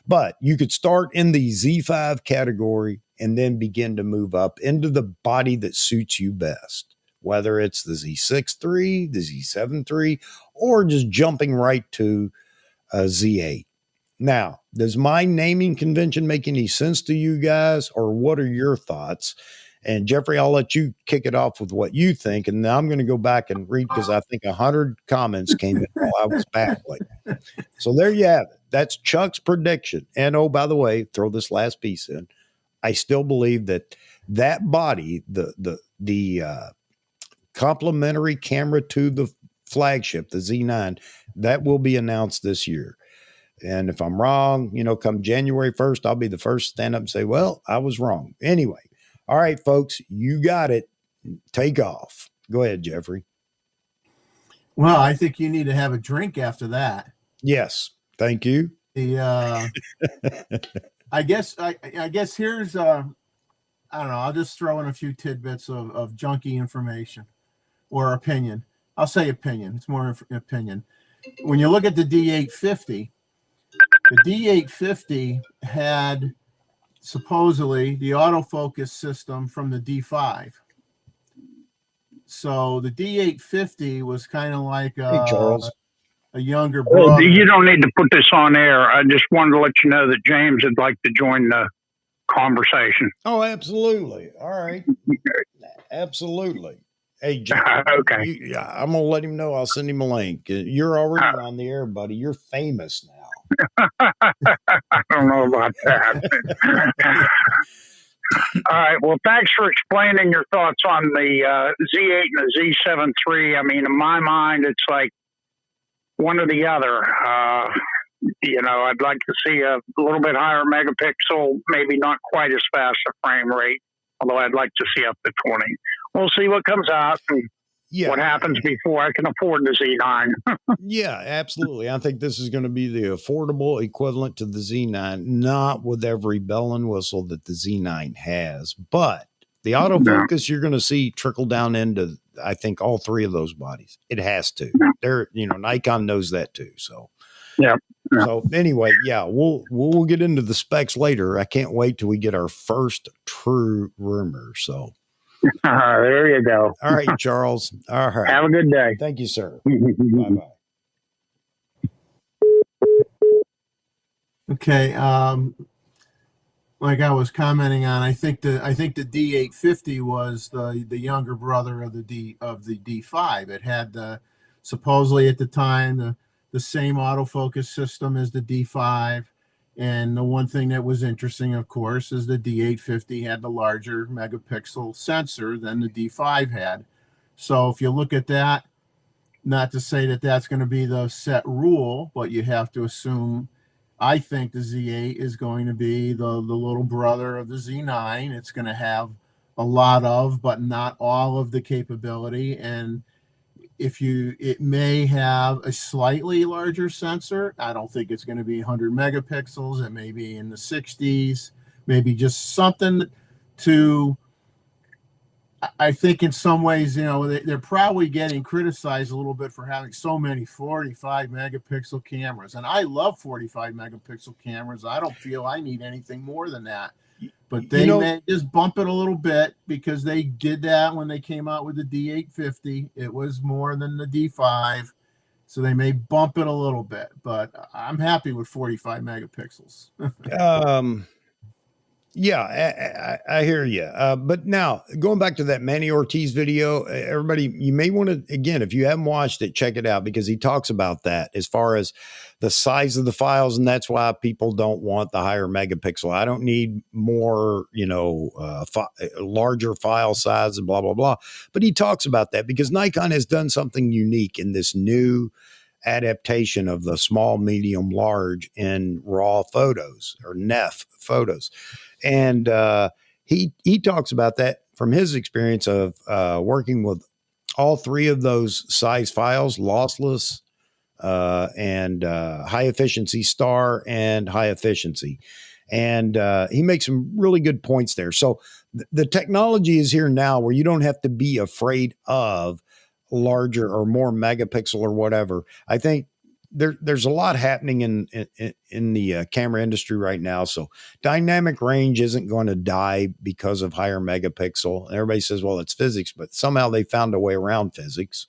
But you could start in the Z5 category and then begin to move up into the body that suits you best, whether it's the Z6 III, the Z7 III, or just jumping right to a Z8. Now, does my naming convention make any sense to you guys, or what are your thoughts? And Jeffrey, I'll let you kick it off with what you think, and then I'm going to go back and read, because I think 100 comments came in while I was battling. So there you have it. That's Chuck's prediction. And oh, by the way, throw this last piece in. I still believe that body, the complementary camera to the flagship, the Z9, that will be announced this year. And if I'm wrong, come January 1st, I'll be the first to stand up and say, well, I was wrong. Anyway. All right, folks, you got it. Take off. Go ahead, Jeffrey. Well, I think you need to have a drink after that. Yes. Thank you. I guess here's I don't know, I'll just throw in a few tidbits of junky information or opinion. I'll say opinion. It's more opinion. When you look at the D850, the D850 had supposedly the autofocus system from the D5. So the D850 was kind of like a younger brother. Well, you don't need to put this on air. I just wanted to let you know that James would like to join the conversation. Oh, absolutely. All right. Absolutely. Hey, James, okay. I'm going to let him know. I'll send him a link. You're already on the air, buddy. You're famous now. I don't know about that. All right. Well, thanks for explaining your thoughts on the Z8 and the Z7 III. I mean, in my mind, it's like one or the other. I'd like to see a little bit higher megapixel, maybe not quite as fast a frame rate, although I'd like to see up to 20. We'll see what comes out and what happens before I can afford the Z9. Yeah, absolutely. I think this is going to be the affordable equivalent to the Z9, not with every bell and whistle that the Z9 has, but the autofocus you're going to see trickle down into, I think, all three of those bodies. It has to. Nikon knows that too. So, yeah. So anyway, we'll get into the specs later. I can't wait till we get our first true rumor. So. There you go. All right, Charles. All right. Have a good day. Thank you, sir. Bye-bye. Okay. Like I was commenting on, I think the D850 was the younger brother of the D5. It had supposedly at the time the same autofocus system as the D5. And the one thing that was interesting, of course, is the D850 had the larger megapixel sensor than the D5 had. So if you look at that, not to say that that's going to be the set rule, but you have to assume, I think the Z8 is going to be the little brother of the Z9. It's going to have a lot of, but not all of the capability. And it may have a slightly larger sensor. I don't think it's going to be 100 megapixels. It may be in the 60s, maybe just something to, I think in some ways, they're probably getting criticized a little bit for having so many 45 megapixel cameras. And I love 45 megapixel cameras. I don't feel I need anything more than that. But they may just bump it a little bit because they did that when they came out with the D850. It was more than the D5. So they may bump it a little bit. But I'm happy with 45 megapixels. Yeah, I hear you. But now going back to that Manny Ortiz video, everybody, you may want to, again, if you haven't watched it, check it out because he talks about that as far as the size of the files. And that's why people don't want the higher megapixel. I don't need more, larger file size and blah, blah, blah. But he talks about that because Nikon has done something unique in this new adaptation of the small, medium, large in raw photos or NEF photos. And he talks about that from his experience of working with all three of those size files, lossless and high efficiency star and high efficiency. And he makes some really good points there. So the technology is here now where you don't have to be afraid of larger or more megapixel or whatever. I think there's a lot happening in the camera industry right now. So dynamic range isn't going to die because of higher megapixel. And everybody says, well, it's physics, but somehow they found a way around physics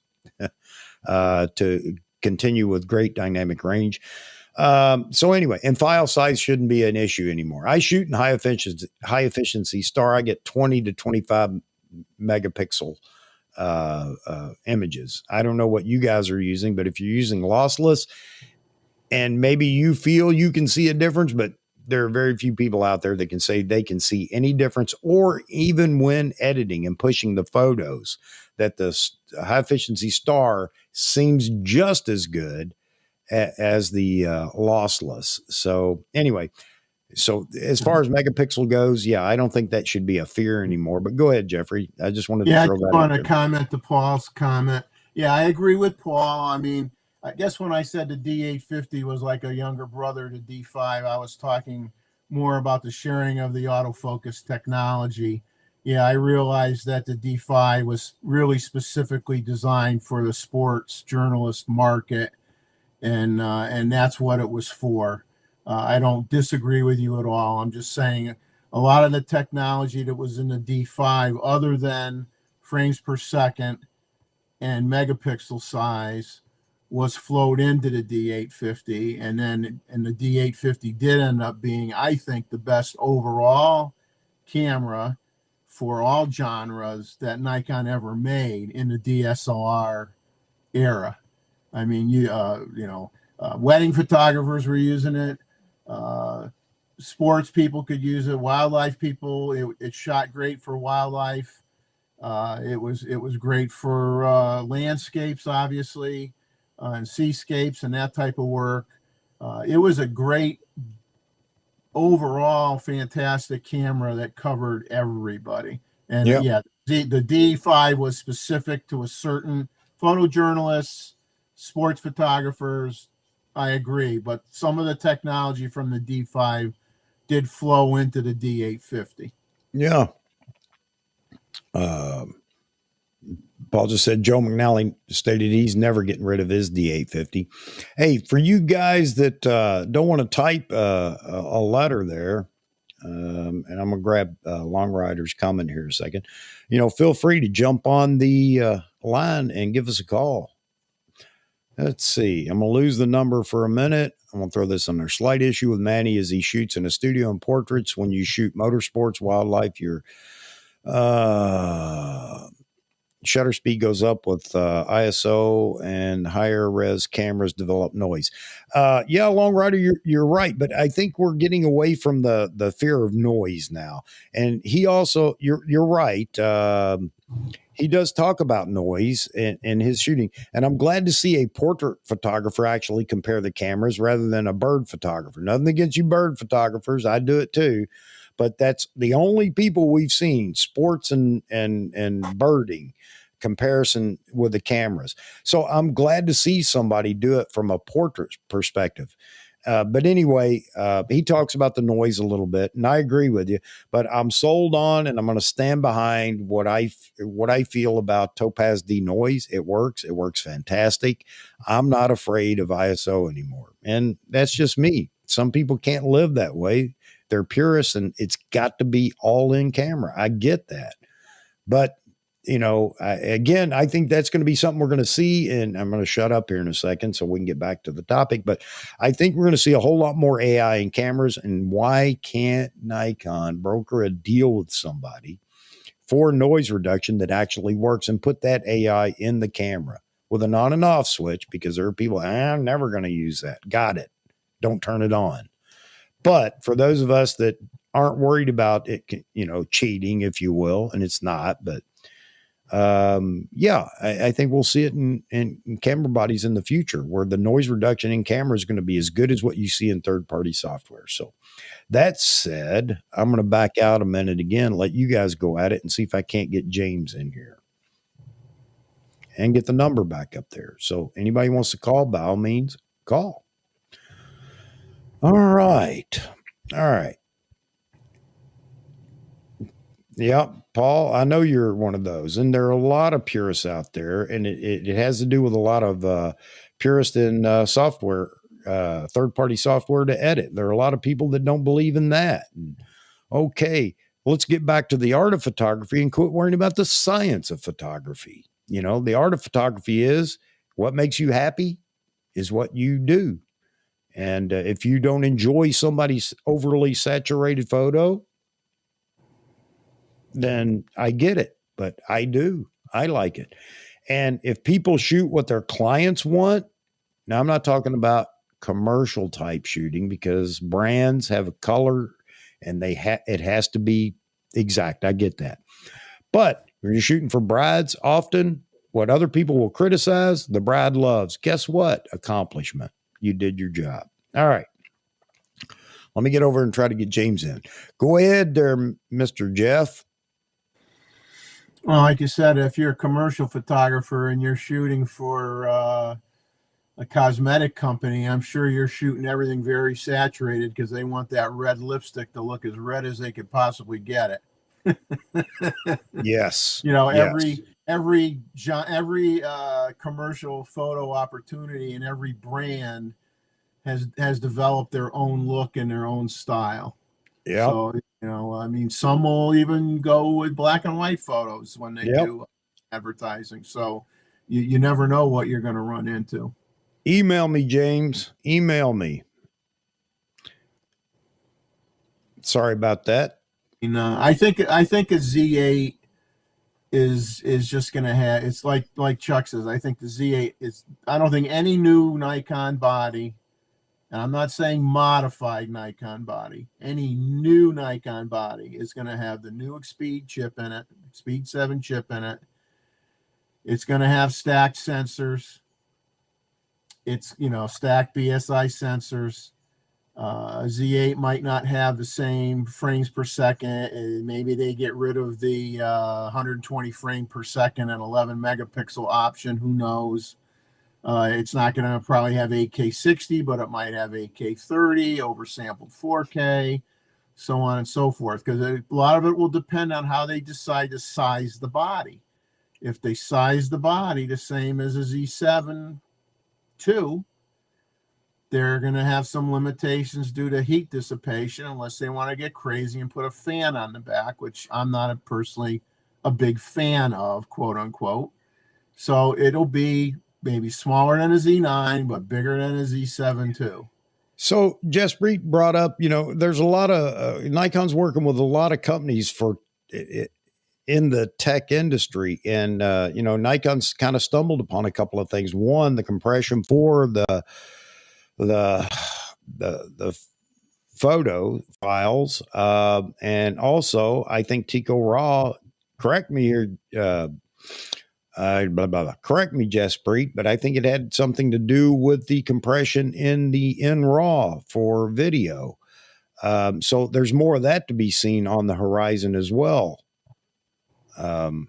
to continue with great dynamic range. So anyway, and file size shouldn't be an issue anymore. I shoot in high efficiency star. I get 20 to 25 megapixel images. I don't know what you guys are using, but if you're using lossless and maybe you feel you can see a difference, but there are very few people out there that can say they can see any difference, or even when editing and pushing the photos, that the high efficiency star seems just as good as the lossless. So anyway, so as far as megapixel goes, yeah, I don't think that should be a fear anymore. But go ahead, Jeffrey. I just wanted to throw that out. I just want to comment to Paul's comment. Yeah, I agree with Paul. I mean, I guess when I said the D850 was like a younger brother to D5, I was talking more about the sharing of the autofocus technology. Yeah, I realized that the D5 was really specifically designed for the sports journalist market, and that's what it was for. I don't disagree with you at all. I'm just saying a lot of the technology that was in the D5, other than frames per second and megapixel size, was flowed into the D850. And the D850 did end up being, I think, the best overall camera for all genres that Nikon ever made in the DSLR era. I mean, wedding photographers were using it. Sports people could use it. Wildlife people, it shot great for wildlife. It was great for landscapes, obviously, and seascapes and that type of work. It was a great overall fantastic camera that covered everybody. And the D5 was specific to a certain photojournalists, sports photographers. I agree, but some of the technology from the D5 did flow into the D850. Yeah. Paul just said Joe McNally stated he's never getting rid of his D850. Hey, for you guys that don't want to type a letter there, and I'm going to grab Long Rider's comment here a second, feel free to jump on the line and give us a call. Let's see. I'm going to lose the number for a minute. I'm going to throw this on there. Slight issue with Manny is he shoots in a studio and portraits. When you shoot motorsports, wildlife, you're shutter speed goes up with ISO, and higher res cameras develop noise. Yeah, Long Rider, you're right, but I think we're getting away from the fear of noise now. And he also, you're right. He does talk about noise in his shooting, and I'm glad to see a portrait photographer actually compare the cameras rather than a bird photographer. Nothing against you bird photographers, I do it too, but that's the only people we've seen, sports and birding comparison with the cameras. So I'm glad to see somebody do it from a portrait perspective. But anyway, he talks about the noise a little bit, and I agree with you. But I'm sold on, and I'm going to stand behind what I feel about Topaz denoise. It works. It works fantastic. I'm not afraid of ISO anymore, and that's just me. Some people can't live that way. They're purists, and it's got to be all in camera. I get that, but again, I think that's going to be something we're going to see. And I'm going to shut up here in a second so we can get back to the topic. But I think we're going to see a whole lot more AI in cameras. And why can't Nikon broker a deal with somebody for noise reduction that actually works and put that AI in the camera with an on and off switch? Because there are people, I'm never going to use that. Got it. Don't turn it on. But for those of us that aren't worried about it, cheating, if you will, and it's not, but I think we'll see it in camera bodies in the future, where the noise reduction in camera is going to be as good as what you see in third-party software. So that said, I'm going to back out a minute again, let you guys go at it and see if I can't get James in here and get the number back up there. So anybody wants to call, by all means, call. All right. Yeah, Paul, I know you're one of those, and there are a lot of purists out there, and it has to do with a lot of purists in software, third-party software to edit. There are a lot of people that don't believe in that. And, okay, let's get back to the art of photography and quit worrying about the science of photography. The art of photography is what makes you happy is what you do. And if you don't enjoy somebody's overly saturated photo, then I get it, but I do. I like it. And if people shoot what their clients want, now I'm not talking about commercial type shooting, because brands have a color and it has to be exact. I get that. But when you're shooting for brides, often what other people will criticize, the bride loves. Guess what? Accomplishment. You did your job. All right. Let me get over and try to get James in. Go ahead there, Mr. Jeff. Well, like you said, if you're a commercial photographer and you're shooting for a cosmetic company, I'm sure you're shooting everything very saturated because they want that red lipstick to look as red as they could possibly get it. Yes. Every commercial photo opportunity and every brand has developed their own look and their own style. Yeah. So, some will even go with black and white photos when they do advertising. So you never know what you're going to run into. Email me, James. Email me. Sorry about that. I think a Z8 is just going to have, it's like Chuck says, I think the Z8 is, I don't think any new Nikon body, and I'm not saying modified Nikon body, any new Nikon body is going to have the new Speed chip in it, Speed 7 chip in it. It's going to have stacked sensors. It's, stacked BSI sensors. Z8 might not have the same frames per second. Maybe they get rid of the 120 frame per second and 11 megapixel option. Who knows? It's not going to probably have 8K 60, but it might have 8K 30, oversampled 4K, so on and so forth. Because a lot of it will depend on how they decide to size the body. If they size the body the same as a Z7 II, they're going to have some limitations due to heat dissipation, unless they want to get crazy and put a fan on the back, which I'm not personally a big fan of, quote unquote. So it'll be maybe smaller than a Z9, but bigger than a Z7 II. So Jaspreet brought up, there's a lot of Nikon's working with a lot of companies for it. in the tech industry. And, Nikon's kind of stumbled upon a couple of things. One, the compression for the photo files. And also, I think Tico Raw, correct me here, correct me, Jaspreet, but I think it had something to do with the compression in RAW for video. So there's more of that to be seen on the horizon as well. I've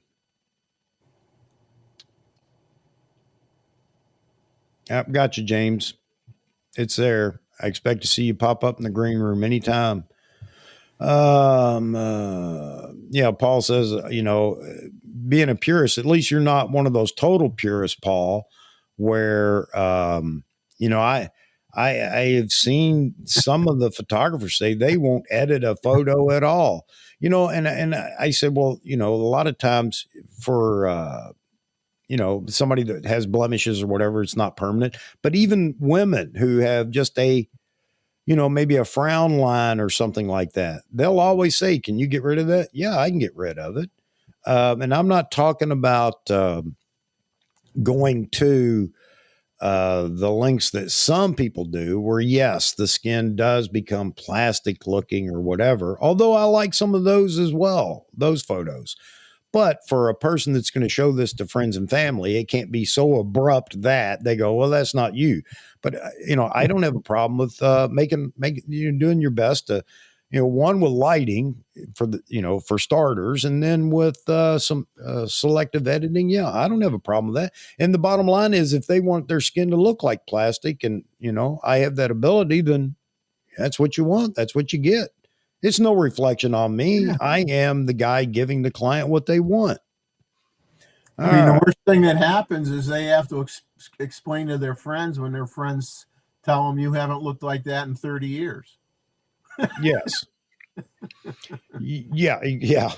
got you, James. It's there. I expect to see you pop up in the green room anytime. Paul says, being a purist, at least you're not one of those total purists, Paul, where, I have seen some of the photographers say they won't edit a photo at all, and I said, well, a lot of times for, somebody that has blemishes or whatever, it's not permanent, but even women who have just maybe a frown line or something like that, they'll always say, can you get rid of that? Yeah, I can get rid of it. And I'm not talking about going to the lengths that some people do, where yes, the skin does become plastic looking or whatever, although I like some of those as well, those photos. But for a person that's going to show this to friends and family, it can't be so abrupt that they go, well, that's not you. But, I don't have a problem with doing your best to, one with lighting for starters, and then with some selective editing. Yeah, I don't have a problem with that. And the bottom line is, if they want their skin to look like plastic and, I have that ability, then that's what you want. That's what you get. It's no reflection on me. Yeah. I am the guy giving the client what they want. The worst thing that happens is they have to explain to their friends when their friends tell them you haven't looked like that in 30 years. Yes. Yeah. Yeah.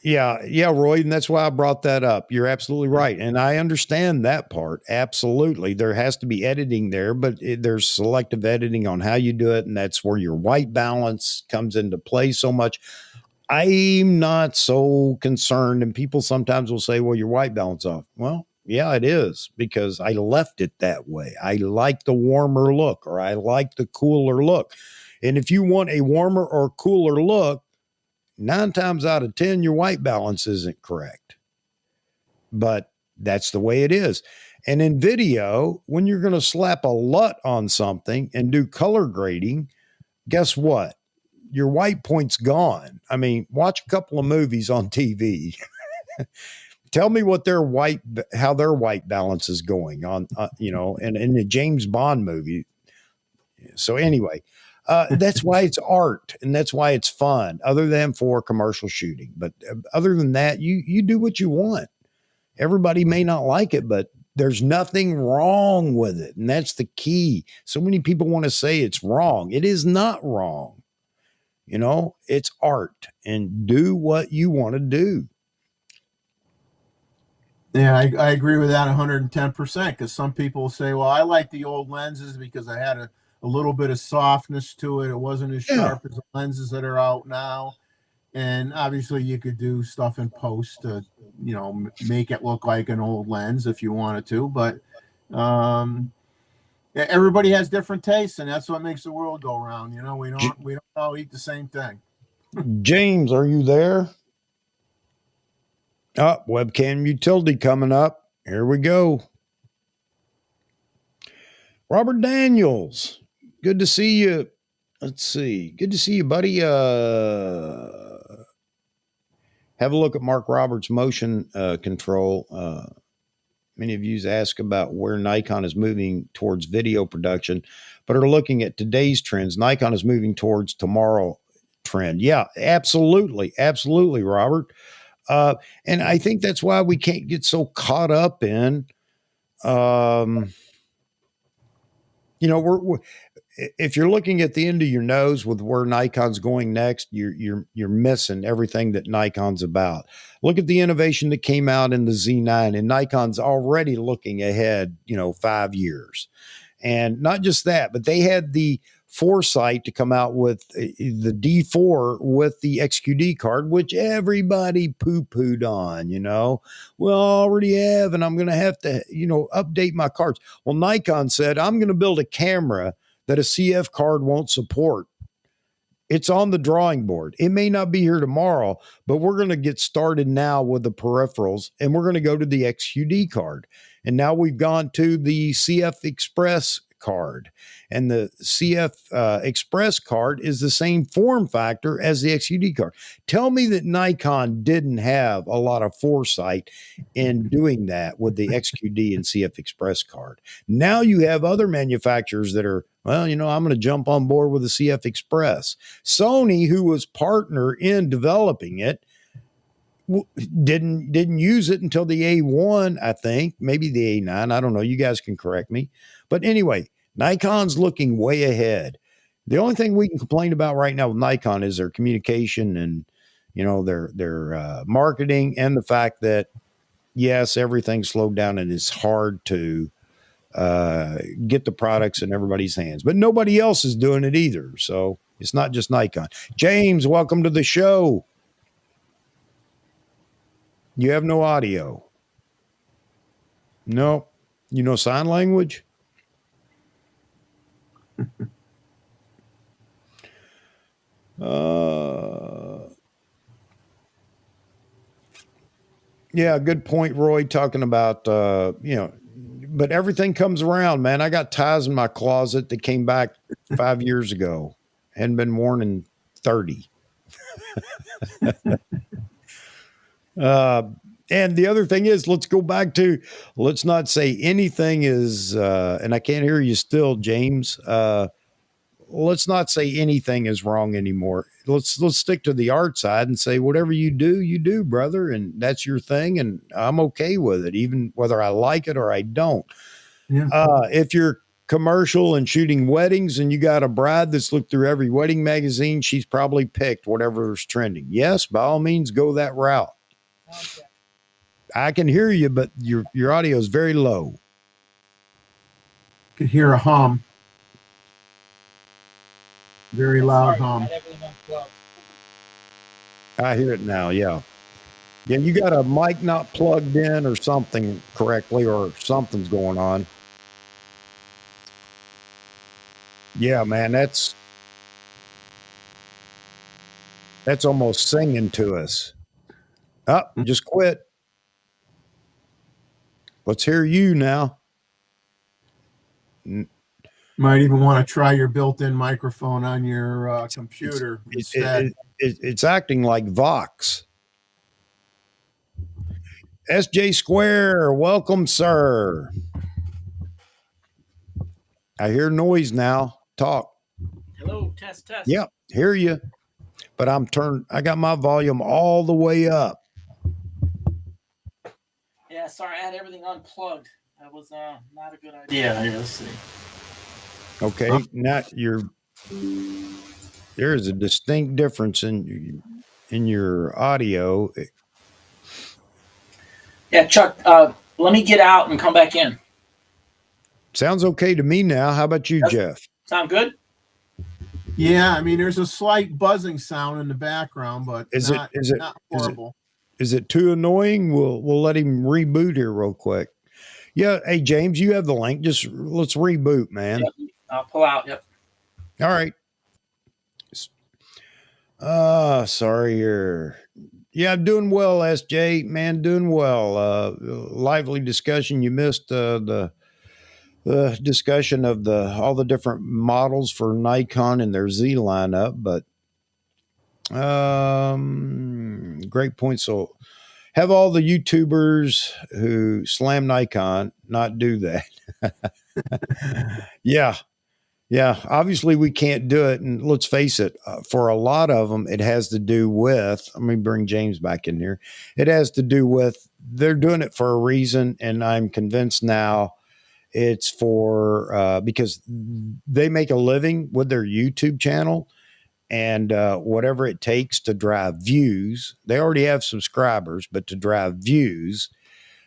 Yeah, Roy, and that's why I brought that up. You're absolutely right. And I understand that part. Absolutely. There has to be editing there, but there's selective editing on how you do it. And that's where your white balance comes into play so much. I'm not so concerned. And people sometimes will say, well, your white balance off. Well, yeah, it is, because I left it that way. I like the warmer look, or I like the cooler look. And if you want a warmer or cooler look, 9 times out of 10, your white balance isn't correct. But that's the way it is. And in video, when you're going to slap a LUT on something and do color grading, guess what? Your white point's gone. I mean, watch a couple of movies on TV. Tell me how their white balance is going on, and in the James Bond movie. So anyway, that's why it's art, and that's why it's fun, other than for commercial shooting. But other than that, you do what you want. Everybody may not like it, but there's nothing wrong with it. And that's the key. So many people want to say it's wrong. It is not wrong. It's art, and do what you want to do. Yeah, I agree with that 110%, because some people say, well, I like the old lenses because I had a little bit of softness to it. It wasn't as sharp as the lenses that are out now. And obviously you could do stuff in post to, make it look like an old lens if you wanted to. But everybody has different tastes, and that's what makes the world go round. We don't all eat the same thing. James, are you there? Oh, webcam utility coming up. Here we go. Robert Daniels, good to see you. Let's see. Good to see you, buddy. Have a look at Mark Roberts' motion control. Many of you ask about where Nikon is moving towards video production, but are looking at today's trends. Nikon is moving towards tomorrow trend. Yeah, absolutely. Absolutely, Robert. And I think that's why we can't get so caught up in, if you're looking at the end of your nose with where Nikon's going next, you're missing everything that Nikon's about. Look at the innovation that came out in the Z9, and Nikon's already looking ahead, 5 years. And not just that, but they had the foresight to come out with the D4 with the XQD card, which everybody poo-pooed on, Well, I already have, and I'm going to have to, update my cards. Well, Nikon said, I'm going to build a camera that a CF card won't support. It's on the drawing board. It may not be here tomorrow, but we're going to get started now with the peripherals, and we're going to go to the XQD card. And now we've gone to the CF Express card, and the CF Express card is the same form factor as the XQD card. Tell me that Nikon didn't have a lot of foresight in doing that with the XQD and CF Express card. Now you have other manufacturers that are, well, I'm going to jump on board with the CF Express. Sony, who was partner in developing it, didn't use it until the A1, I think, maybe the A9. I don't know. You guys can correct me. But anyway, Nikon's looking way ahead. The only thing we can complain about right now with Nikon is their communication and, their marketing, and the fact that, yes, everything's slowed down and it's hard to get the products in everybody's hands. But nobody else is doing it either. So it's not just Nikon. James, welcome to the show. You have no audio. No. You know sign language? Yeah, good point, Roy, talking about, but everything comes around, man. I got ties in my closet that came back 5 years ago. Hadn't been worn in 30. And the other thing is, let's go back to, let's not say anything is, and I can't hear you still, James. Let's not say anything is wrong anymore. Let's stick to the art side and say, whatever you do, brother. And that's your thing. And I'm okay with it, even whether I like it or I don't. Yeah. If you're commercial and shooting weddings and you got a bride that's looked through every wedding magazine, she's probably picked whatever's trending. Yes, by all means, go that route. Okay. I can hear you, but your audio is very low. Could hear a hum. Very loud hum. I hear it now. Yeah. Yeah. You got a mic not plugged in or something correctly, or something's going on. Yeah, man, that's almost singing to us. Oh, just quit. Let's hear you now. Might even want to try your built-in microphone on your computer instead. It's acting like Vox. SJ Square, welcome, sir. I hear noise now. Talk. Hello, test. Yep, hear you. But I got my volume all the way up. Yeah, sorry, I had everything unplugged. That was not a good idea. Here, let's see. Okay, now there is a distinct difference in your audio. Yeah, Chuck, let me get out and come back in. Sounds okay to me now. How about you, Jeff? Sound good? Yeah, I mean, there's a slight buzzing sound in the background, but is not horrible. Is it too annoying? We'll let him reboot here real quick. Yeah, hey James, you have the link. Just let's reboot, man. Yep, I'll pull out. Yep. All right. Sorry here. Yeah, I'm doing well, SJ. Man, doing well. Lively discussion. You missed the discussion of all the different models for Nikon and their Z lineup, but great point. So have all the YouTubers who slam Nikon not do that. Yeah. Obviously we can't do it. And let's face it, for a lot of them, it has to do with, let me bring James back in here. It has to do with, they're doing it for a reason. And I'm convinced now it's for, because they make a living with their YouTube channel. And whatever it takes to drive views, they already have subscribers, but to drive views,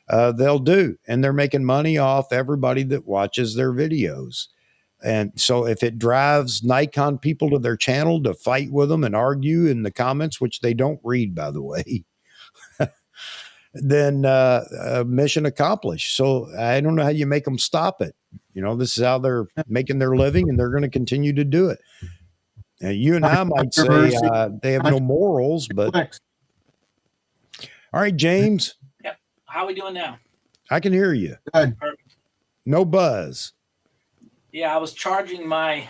they'll do. And they're making money off everybody that watches their videos. And so if it drives Nikon people to their channel to fight with them and argue in the comments, which they don't read, by the way, then mission accomplished. So I don't know how you make them stop it. This is how they're making their living, and they're going to continue to do it. And you and I might say they have no morals, but all right, James. Yep. How are we doing now? I can hear you. Good. Perfect. No buzz. Yeah, I was charging my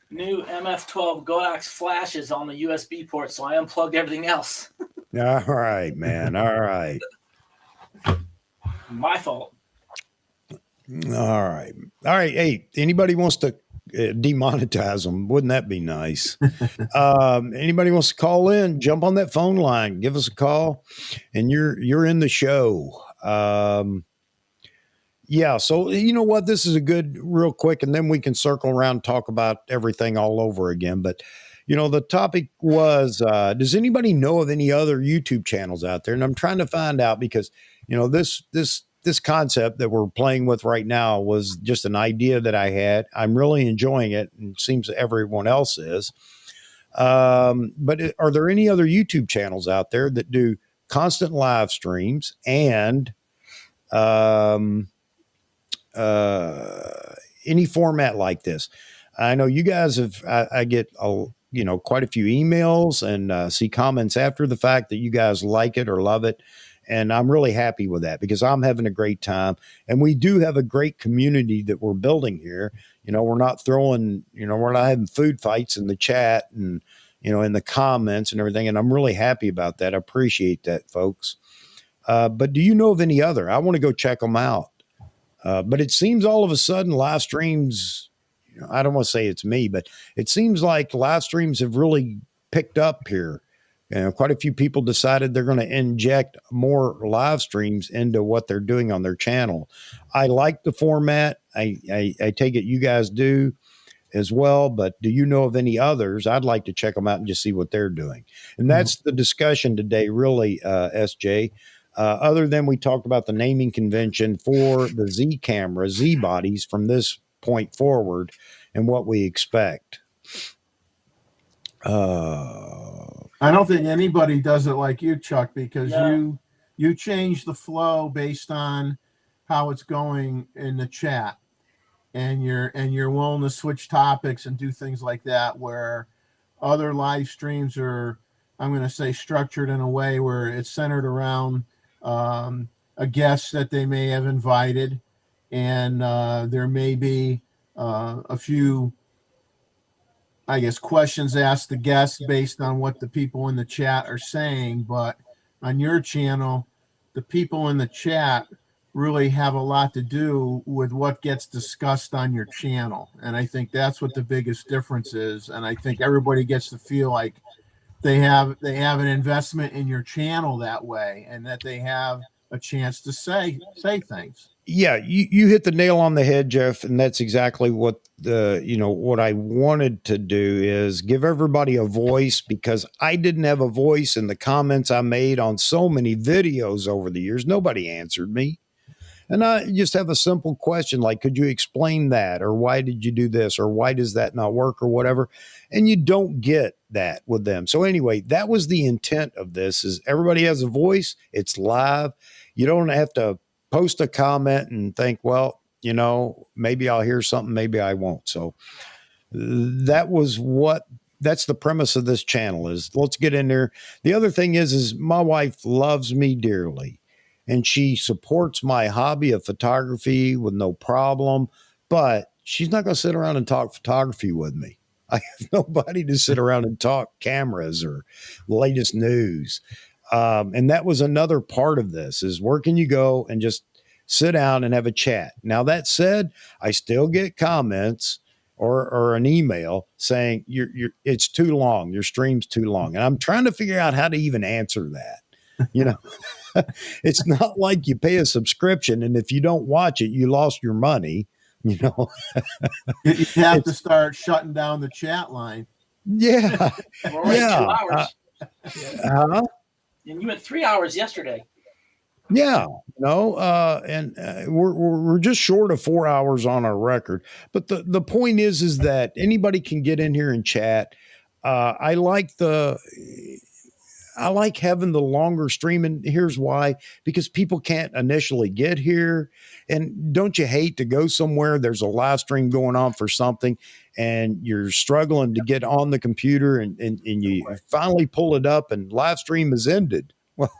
new MF12 Godox flashes on the USB port, so I unplugged everything else. All right, man. All right. My fault. All right. All right. Hey, anybody wants to demonetize them? Wouldn't that be nice? Anybody wants to call in? Jump on that phone line. Give us a call, and you're in the show. Yeah. So you know what? This is a good, real quick, and then we can circle around and talk about everything all over again. But the topic was, does anybody know of any other YouTube channels out there? And I'm trying to find out because, this concept that we're playing with right now was just an idea that I had. I'm really enjoying it, and it seems everyone else is. But are there any other YouTube channels out there that do constant live streams and any format like this? I know you guys have, I get quite a few emails and see comments after the fact that you guys like it or love it. And I'm really happy with that because I'm having a great time. And we do have a great community that we're building here. We're not throwing, we're not having food fights in the chat and, in the comments and everything. And I'm really happy about that. I appreciate that, folks. But do you know of any other? I want to go check them out. But it seems all of a sudden live streams, I don't want to say it's me, but it seems like live streams have really picked up here. Quite a few people decided they're going to inject more live streams into what they're doing on their channel. I like the format. I take it you guys do as well, but do you know of any others? I'd like to check them out and just see what they're doing. And that's the discussion today, really, SJ. Other than we talked about the naming convention for the Z camera, Z bodies from this point forward and what we expect. I don't think anybody does it like you, Chuck, because No. you change the flow based on how it's going in the chat, and you're willing to switch topics and do things like that, where other live streams are, I'm going to say, structured in a way where it's centered around a guest that they may have invited, and there may be a few, I guess, questions asked the guests based on what the people in the chat are saying. But on your channel, the people in the chat really have a lot to do with what gets discussed on your channel. And I think that's what the biggest difference is. And I think everybody gets to feel like they have an investment in your channel that way, and that they have a chance to say things. Yeah, you hit the nail on the head, Jeff, and that's exactly what what I wanted to do is give everybody a voice, because I didn't have a voice in the comments I made on so many videos over the years. Nobody answered me. And I just have a simple question like, could you explain that? Or why did you do this? Or why does that not work? Or whatever. And you don't get that with them. So anyway, that was the intent of this, is everybody has a voice. It's live. You don't have to post a comment and think, well, maybe I'll hear something, maybe I won't. So that's the premise of this channel, is let's get in there. The other thing is my wife loves me dearly, and she supports my hobby of photography with no problem, but she's not going to sit around and talk photography with me. I have nobody to sit around and talk cameras or latest news. And that was another part of this, is where can you go and just sit down and have a chat? Now, that said, I still get comments or an email saying it's too long. Your stream's too long. And I'm trying to figure out how to even answer that. It's not like you pay a subscription and if you don't watch it, you lost your money, You have to start shutting down the chat line. Yeah. We're already 2 hours. Huh? And you went 3 hours yesterday. Yeah, we're just short of 4 hours on our record. But the point is that anybody can get in here and chat. I like having the longer stream, and here's why: because people can't initially get here. And don't you hate to go somewhere? There's a live stream going on for something, and you're struggling to get on the computer, and you finally pull it up, and live stream has ended. Well,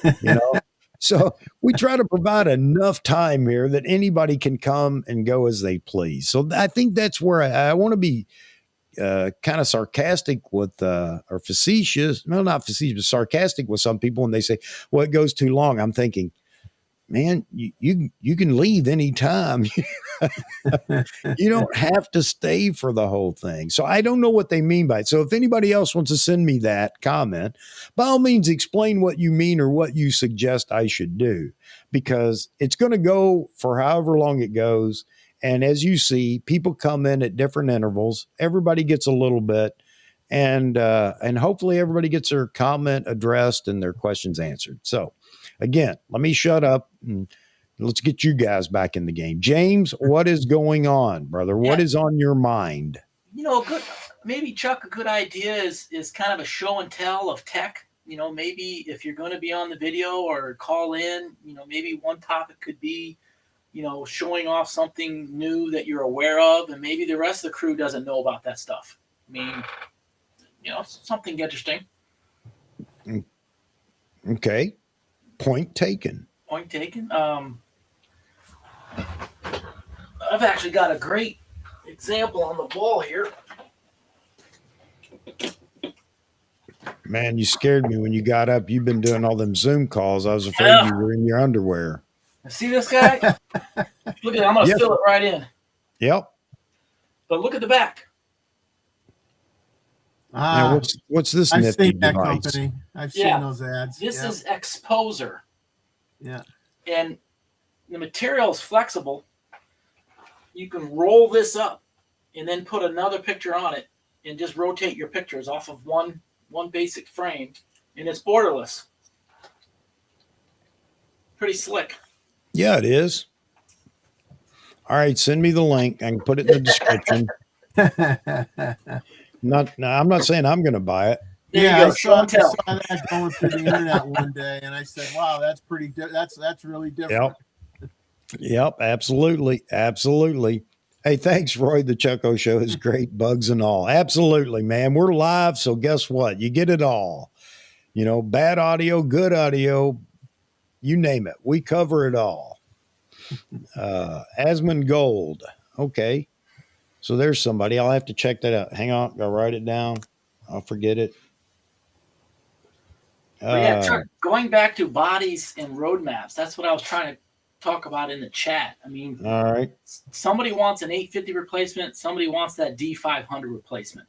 you know. So we try to provide enough time here that anybody can come and go as they please. So I think that's where I want to be kind of sarcastic with or facetious. No, not facetious, but sarcastic with some people when they say, "Well, it goes too long." I'm thinking, man, you can leave anytime. You don't have to stay for the whole thing. So I don't know what they mean by it. So if anybody else wants to send me that comment, by all means, explain what you mean or what you suggest I should do, because it's going to go for however long it goes. And as you see, people come in at different intervals. Everybody gets a little bit, and hopefully everybody gets their comment addressed and their questions answered. So again, let me shut up and let's get you guys back in the game. James, what is going on, brother? What is on your mind? Maybe Chuck, a good idea is kind of a show and tell of tech. Maybe if you're going to be on the video or call in, maybe one topic could be, showing off something new that you're aware of, and maybe the rest of the crew doesn't know about that stuff. I mean, something interesting. Okay. Point taken. Point taken. I've actually got a great example on the wall here. Man, you scared me when you got up. You've been doing all them Zoom calls. I was afraid you were in your underwear. See this guy? Look at it. I'm going to fill it right in. Yep. But look at the back. Now, what's this I've nifty seen that device? company. I've seen those ads. This is Exposer. Yeah. And the material is flexible. You can roll this up and then put another picture on it and just rotate your pictures off of one basic frame, and it's borderless. Pretty slick. Yeah, it is. All right, send me the link. I can put it in the description. I'm not saying I'm going to buy it. I saw that going through the internet one day, and I said, "Wow, that's pretty. That's really different." Yep, absolutely. Hey, thanks, Roy. The Chucko Show is great, bugs and all. Absolutely, man. We're live, so guess what? You get it all. Bad audio, good audio, you name it. We cover it all. Asmund Gold. Okay. So there's somebody. I'll have to check that out. Hang on. I'll write it down. I'll forget it. Chuck, going back to bodies and roadmaps, that's what I was trying to talk about in the chat. I mean, all right. Somebody wants an 850 replacement. Somebody wants that D500 replacement.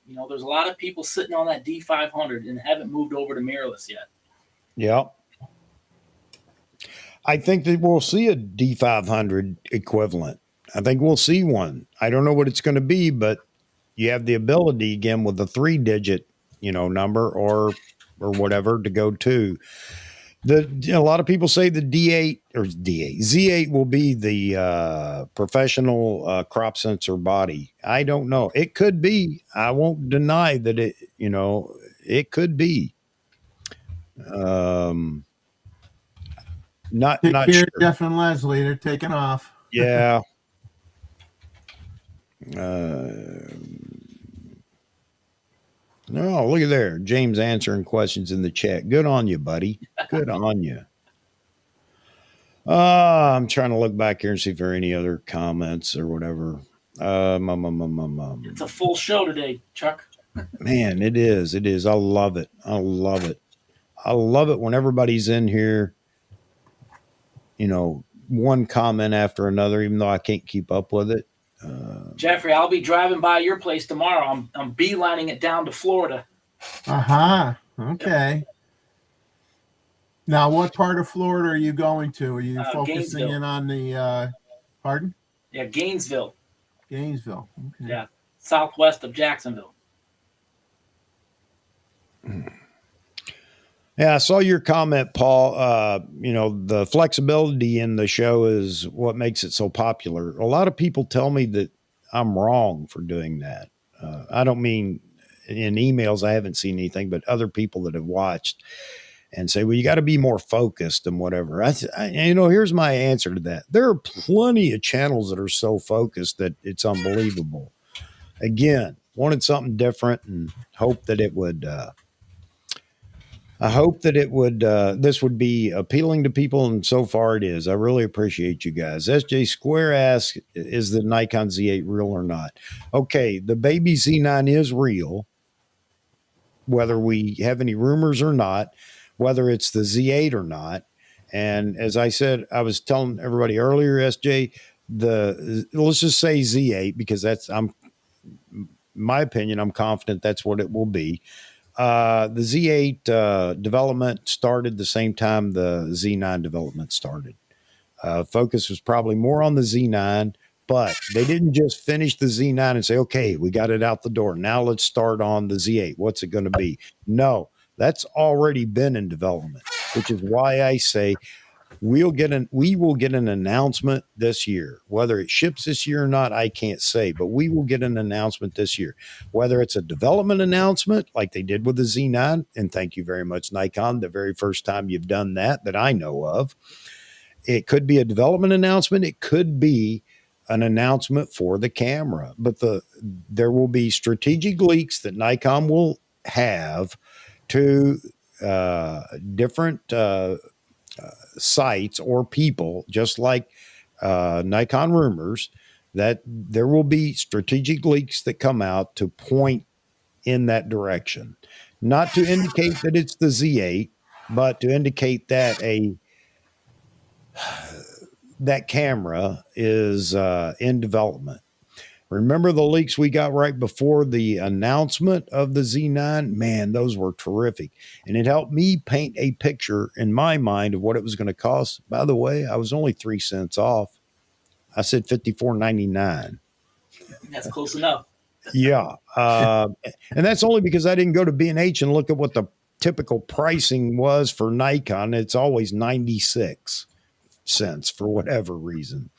There's a lot of people sitting on that D500 and haven't moved over to mirrorless yet. Yep. I think that we'll see a D500 equivalent. I think we'll see one. I don't know what it's going to be, but you have the ability again with a 3-digit, number or whatever to go to. A lot of people say the Z8 will be the professional crop sensor body. I don't know. It could be. I won't deny that it could be. Not sure. Jeff and Leslie, they're taking off. Yeah. No, look at there. James answering questions in the chat. Good on you, buddy. Good on you. I'm trying to look back here and see if there are any other comments or whatever. It's a full show today, Chuck. Man, it is. It is. I love it. I love it. I love it when everybody's in here, one comment after another, even though I can't keep up with it. Jeffrey, I'll be driving by your place tomorrow. I'm beelining it down to Florida. Okay. Now, what part of Florida are you going to? Are you focusing Gainesville. in on the pardon? Yeah, Gainesville. Gainesville. Okay. Yeah, southwest of Jacksonville. Yeah, I saw your comment, Paul. The flexibility in the show is what makes it so popular. A lot of people tell me that I'm wrong for doing that. I don't mean in emails, I haven't seen anything, but other people that have watched and say, well, you got to be more focused and whatever. Here's my answer to that. There are plenty of channels that are so focused that it's unbelievable. Again, wanted something different and hope that it would. I hope that this would be appealing to people, and so far it is. I really appreciate you guys. SJ Square asks, is the Nikon Z8 real or not? Okay, the baby Z9 is real, whether we have any rumors or not, whether it's the Z8 or not. And as I said, I was telling everybody earlier, SJ, let's just say Z8, because my opinion, I'm confident that's what it will be. The Z8 development started the same time the Z9 development started. Focus was probably more on the Z9, but they didn't just finish the Z9 and say, okay, we got it out the door. Now let's start on the Z8. What's it going to be? No, that's already been in development, which is why I say we will get an announcement this year. Whether it ships this year or not, I can't say, but we will get an announcement this year. Whether it's a development announcement like they did with the Z9, and thank you very much, Nikon, the very first time you've done that I know of. It could be a development announcement. It could be an announcement for the camera, but there will be strategic leaks that Nikon will have to different sites or people, just like Nikon rumors, that there will be strategic leaks that come out to point in that direction, not to indicate that it's the Z8, but to indicate that that camera is in development. Remember the leaks we got right before the announcement of the Z9? Man, those were terrific. And it helped me paint a picture in my mind of what it was going to cost. By the way, I was only 3 cents off. I said $54.99. That's close enough. Yeah. And that's only because I didn't go to B&H and look at what the typical pricing was for Nikon. It's always 96 cents for whatever reason.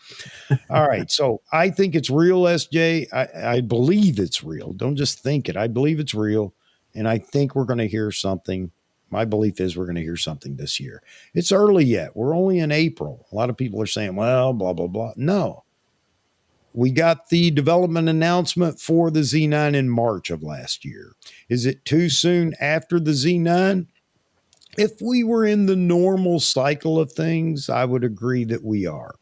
All right. So I think it's real, SJ. I believe it's real. Don't just think it. I believe it's real. And I think we're going to hear something. My belief is we're going to hear something this year. It's early yet. We're only in April. A lot of people are saying, well, blah, blah, blah. No. We got the development announcement for the Z9 in March of last year. Is it too soon after the Z9? If we were in the normal cycle of things, I would agree that we are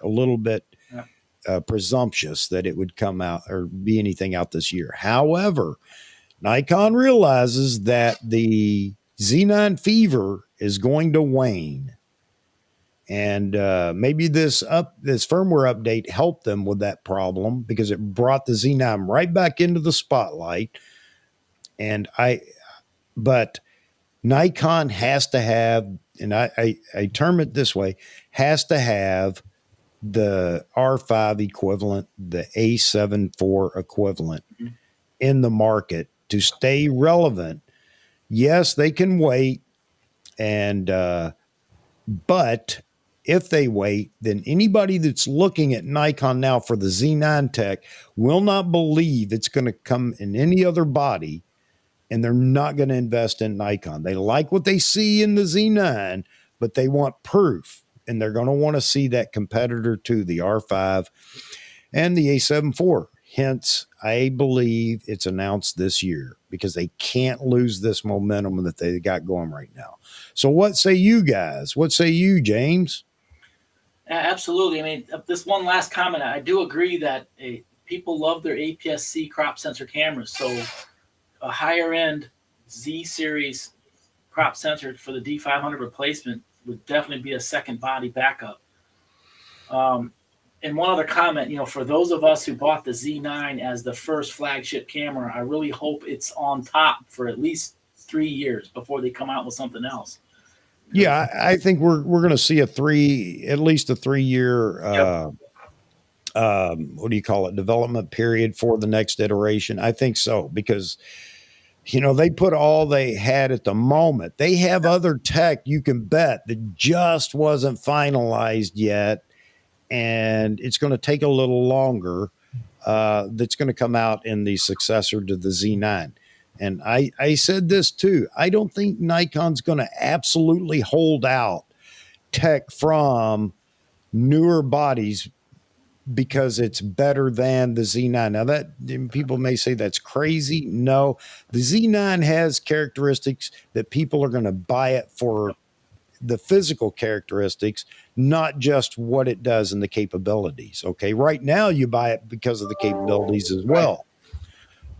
a little bit presumptuous that it would come out or be anything out this year. However, Nikon realizes that the Z9 fever is going to wane. And maybe this firmware update helped them with that problem because it brought the Z9 right back into the spotlight. But Nikon has to have, and I term it this way, has to have the R5 equivalent, the A7 IV equivalent in the market to stay relevant. Yes, they can wait, but if they wait, then anybody that's looking at Nikon now for the Z9 tech will not believe it's going to come in any other body, and they're not going to invest in Nikon. They like what they see in the Z9, but they want proof, and they're going to want to see that competitor to the R5 and the A7 IV. Hence, I believe it's announced this year because they can't lose this momentum that they got going right now. So what say you guys? What say you, James? Absolutely. I mean, this one last comment, I do agree that people love their APS-C crop sensor cameras. So a higher end Z series crop sensor for the D500 replacement would definitely be a second body backup. And one other comment, for those of us who bought the Z9 as the first flagship camera, I really hope it's on top for at least 3 years before they come out with something else. Yeah, I think we're going to see at least a 3 year, what do you call it, development period for the next iteration. I think so, because they put all they had at the moment. They have other tech, you can bet, that just wasn't finalized yet, and it's going to take a little longer. That's going to come out in the successor to the Z9. And I said this too. I don't think Nikon's going to absolutely hold out tech from newer bodies because it's better than the Z9. Now, that people may say that's crazy. No, the Z9 has characteristics that people are going to buy it for the physical characteristics, not just what it does and the capabilities. Okay. Right now, you buy it because of the capabilities as well.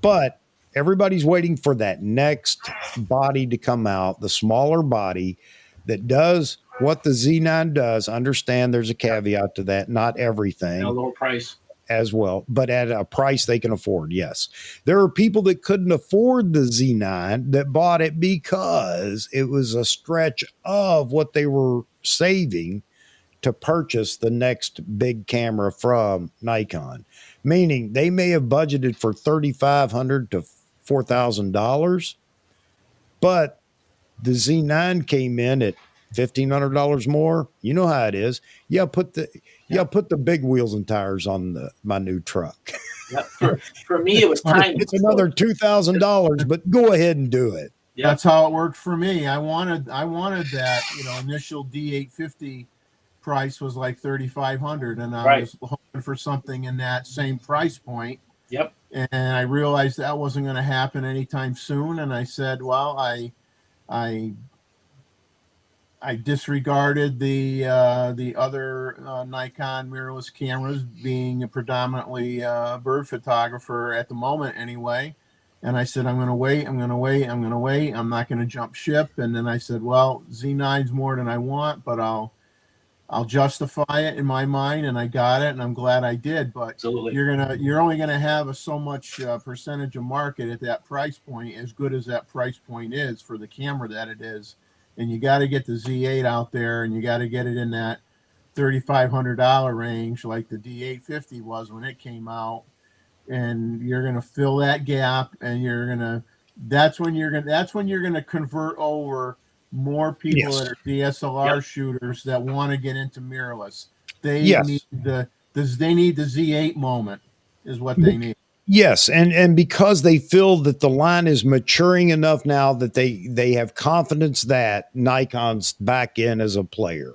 But everybody's waiting for that next body to come out, the smaller body that does what the Z9 does. Understand there's a caveat to that, not everything. A lower price as well, but at a price they can afford. Yes. There are people that couldn't afford the Z9 that bought it because it was a stretch of what they were saving to purchase the next big camera from Nikon, meaning they may have budgeted for $3,500 to $4,000, but the Z9 came in at $1,500 more. You know how it is. Put the big wheels and tires on my new truck. For me, it was time. It's another $2,000, but go ahead and do it. Yeah. That's how it worked for me. I wanted that, initial D850 price was like $3,500, and I was hoping for something in that same price point. Yep. And I realized that wasn't going to happen anytime soon. And I said, well, I disregarded the other Nikon mirrorless cameras, being a predominantly bird photographer at the moment anyway. And I said, I'm going to wait. I'm not going to jump ship. And then I said, well, Z9's more than I want, but I'll justify it in my mind. And I got it, and I'm glad I did. But absolutely, you're only going to have so much percentage of market at that price point, as good as that price point is for the camera that it is. And you got to get the Z8 out there, and you got to get it in that $3,500 range, like the D850 was when it came out. And you're going to fill that gap, and that's when you're going to convert over more people that are DSLR shooters that want to get into mirrorless. They need the Z8 moment is what they need. Yes, and because they feel that the line is maturing enough now that they have confidence that Nikon's back in as a player.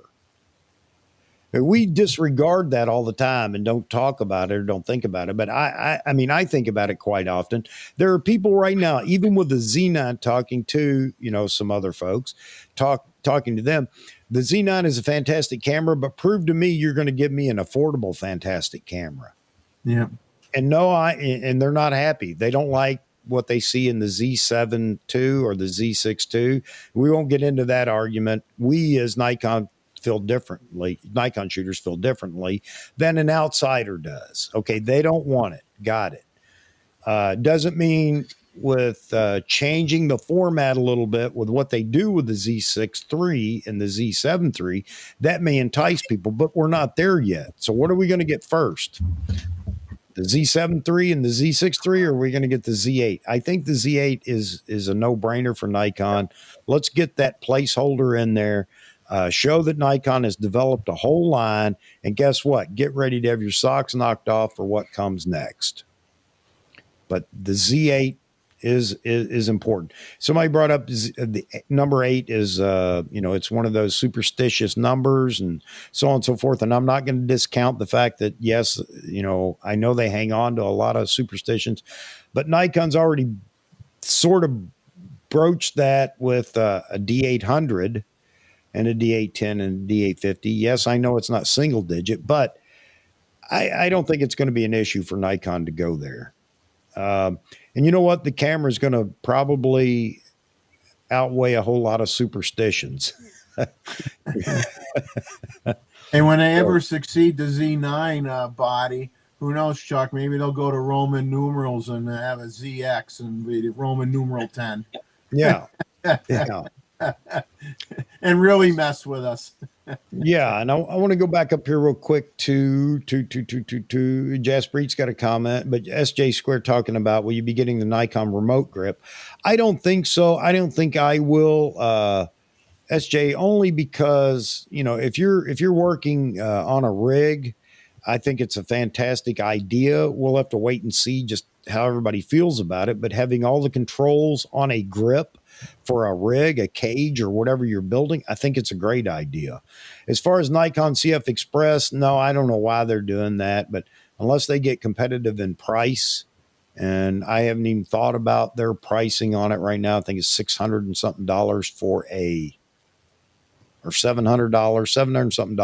We disregard that all the time and don't talk about it or don't think about it. But I mean, I think about it quite often. There are people right now, even with the Z9, talking to, some other folks, talking to them. The Z9 is a fantastic camera, but prove to me you're going to give me an affordable, fantastic camera. Yeah. And and they're not happy. They don't like what they see in the Z7 II or the Z6 II. We won't get into that argument. We as Nikon shooters feel differently than an outsider does. Okay, they don't want it. Got it. Doesn't mean with changing the format a little bit with what they do with the Z6 III and the Z7 III, that may entice people, but we're not there yet. So what are we going to get first? The Z7 III and the Z6 III, or are we going to get the Z8? I think the Z8 is a no-brainer for Nikon. Let's get that placeholder in there. Show that Nikon has developed a whole line, and guess what? Get ready to have your socks knocked off for what comes next. But the Z8 is important. Somebody brought up the number 8 is, it's one of those superstitious numbers and so on and so forth. And I'm not going to discount the fact that, yes, I know they hang on to a lot of superstitions, but Nikon's already sort of broached that with a D800 and a D810 and a D850. Yes, I know it's not single digit, but I don't think it's going to be an issue for Nikon to go there. And you know what? The camera is going to probably outweigh a whole lot of superstitions. And when they ever succeed the Z9 body, who knows, Chuck? Maybe they'll go to Roman numerals and have a ZX and be the Roman numeral 10. Yeah. Yeah. And really mess with us. Yeah, and I want to go back up here real quick to Jaspreet's got a comment, but SJ Square talking about will you be getting the Nikon remote grip? I don't think so. I don't think I will. SJ, only because if you're working on a rig, I think it's a fantastic idea. We'll have to wait and see just how everybody feels about it. But having all the controls on a grip for a rig, a cage, or whatever you're building, I think it's a great idea. As far as Nikon CF Express, no, I don't know why they're doing that, but unless they get competitive in price, and I haven't even thought about their pricing on it right now. I think it's $600 and something for or $700, $700 and something.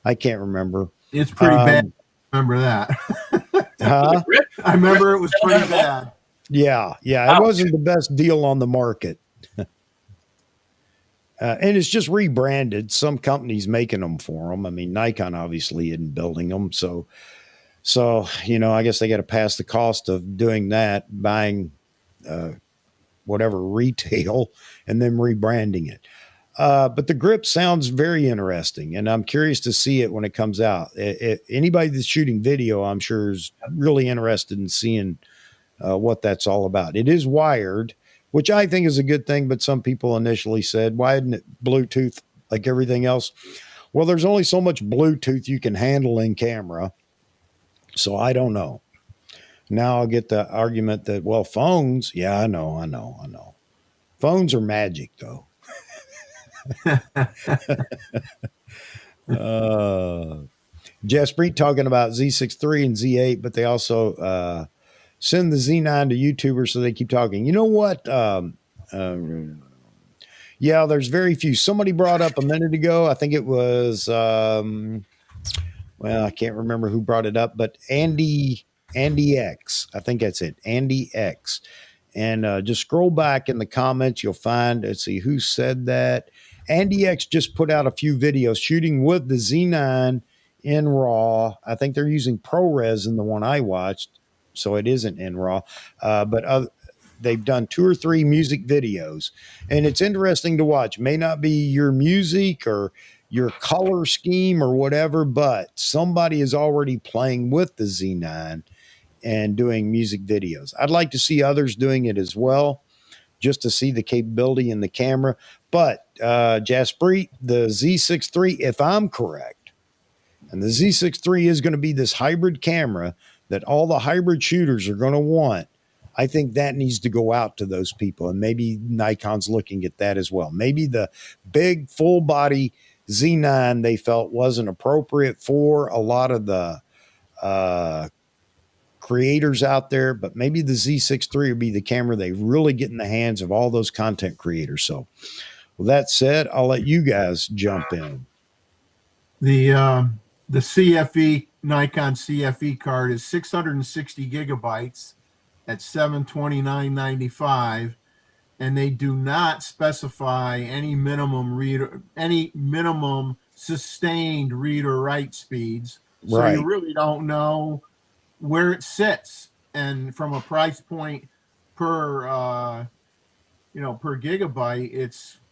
I can't remember. It's pretty bad. Remember that? Huh? I remember it was pretty bad. Yeah. It wasn't the best deal on the market. And it's just rebranded. Some companies making them for them. I mean, Nikon obviously isn't building them. So, I guess they got to pass the cost of doing that, buying whatever retail and then rebranding it. But the grip sounds very interesting, and I'm curious to see it when it comes out. Anybody that's shooting video, I'm sure, is really interested in seeing what that's all about. It is wired, which I think is a good thing, but some people initially said, why isn't it Bluetooth like everything else? Well, there's only so much Bluetooth you can handle in camera, so I don't know. Now I'll get the argument that, well, phones, yeah, I know. Phones are magic, though. Jaspreet talking about Z6 III and Z8, but they also send the Z9 to YouTubers, so they keep talking. You know what? Yeah, there's very few. Somebody brought up a minute ago, I think it was I can't remember who brought it up, but Andy X. I think that's it. Andy X. And just scroll back in the comments, you'll find, let's see who said that. Andy X just put out a few videos shooting with the Z9 in RAW. I think they're using ProRes in the one I watched, so it isn't in RAW. But they've done 2 or 3 music videos, and it's interesting to watch. May not be your music or your color scheme or whatever, but somebody is already playing with the Z9 and doing music videos. I'd like to see others doing it as well, just to see the capability in the camera. But Jaspreet, the Z6 III, if I'm correct, and the Z6 III is going to be this hybrid camera that all the hybrid shooters are going to want, I think that needs to go out to those people. And maybe Nikon's looking at that as well. Maybe the big full body Z9 they felt wasn't appropriate for a lot of the creators out there, but maybe the Z6 III will be the camera they really get in the hands of all those content creators. So with that said, I'll let you guys jump in. The CFE Nikon CFE card is 660 gigabytes at $729.95, and they do not specify any minimum sustained read or write speeds. So Right. you really don't know where it sits, and from a price point per per gigabyte,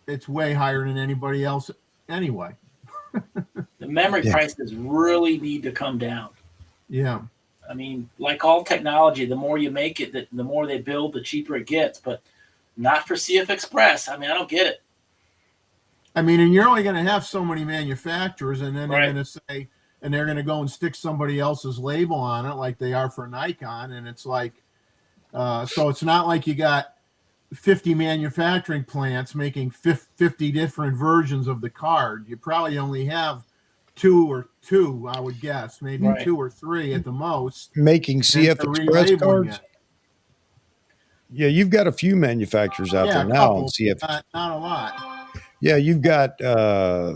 it's way higher than anybody else anyway. The memory prices really need to come down. Yeah. I mean, like all technology, the more you make it, the more they build, the cheaper it gets. But not for CF Express. I mean, I don't get it. I mean, and you're only going to have so many manufacturers, and then they're Right. going to say, and they're going to go and stick somebody else's label on it, like they are for Nikon, and it's like, so it's not like you got 50 manufacturing plants making 50 different versions of the card. You probably only have two, I would guess, maybe Right. 2 or 3 at the most. Making CF and Express relabeling cards? it. Yeah, you've got a few manufacturers out Yeah, there a now on couple, CF. not a lot. Yeah, you've got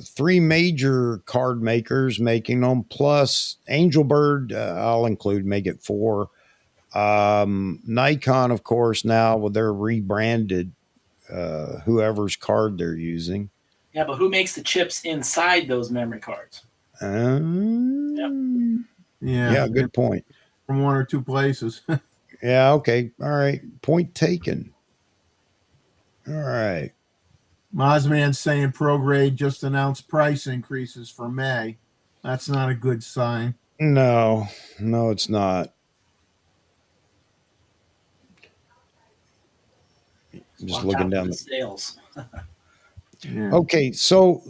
3 major card makers making them, plus Angelbird, I'll include, make it 4. Nikon, of course, now with their rebranded whoever's card they're using. Yeah, but who makes the chips inside those memory cards? Yeah, Yeah, good point. From 1 or 2 places. Yeah, okay. All right. Point taken. All right. Mozman's saying ProGrade just announced price increases for May. That's not a good sign. No, it's not. Just On looking top of down the the sales. Yeah. Okay, so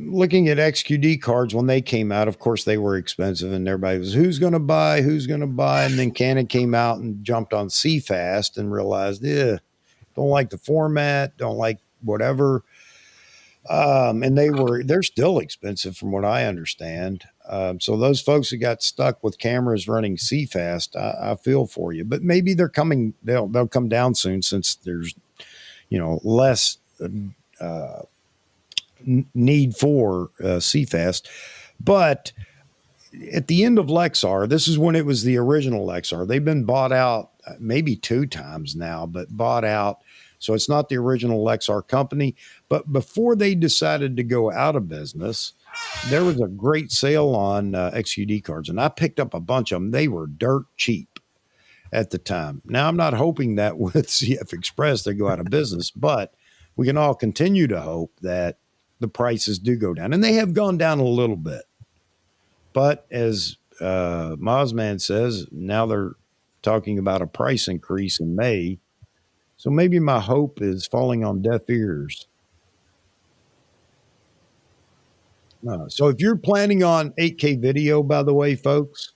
looking at XQD cards when they came out, of course they were expensive, and everybody was who's going to buy, and then Canon came out and jumped on CFast and realized, don't like the format, don't like whatever, and they're still expensive from what I understand. So those folks who got stuck with cameras running CFast, I feel for you, but maybe they're coming. They'll come down soon since there's less. Need for CFast. But at the end of Lexar, this is when it was the original Lexar. They've been bought out maybe 2 times now, but bought out. So it's not the original Lexar company. But before they decided to go out of business, there was a great sale on XUD cards, and I picked up a bunch of them. They were dirt cheap at the time. Now, I'm not hoping that with CF Express they go out of business, but we can all continue to hope that the prices do go down, and they have gone down a little bit. But as Mozman says, now they're talking about a price increase in May. So maybe my hope is falling on deaf ears. So if you're planning on 8K video, by the way, folks,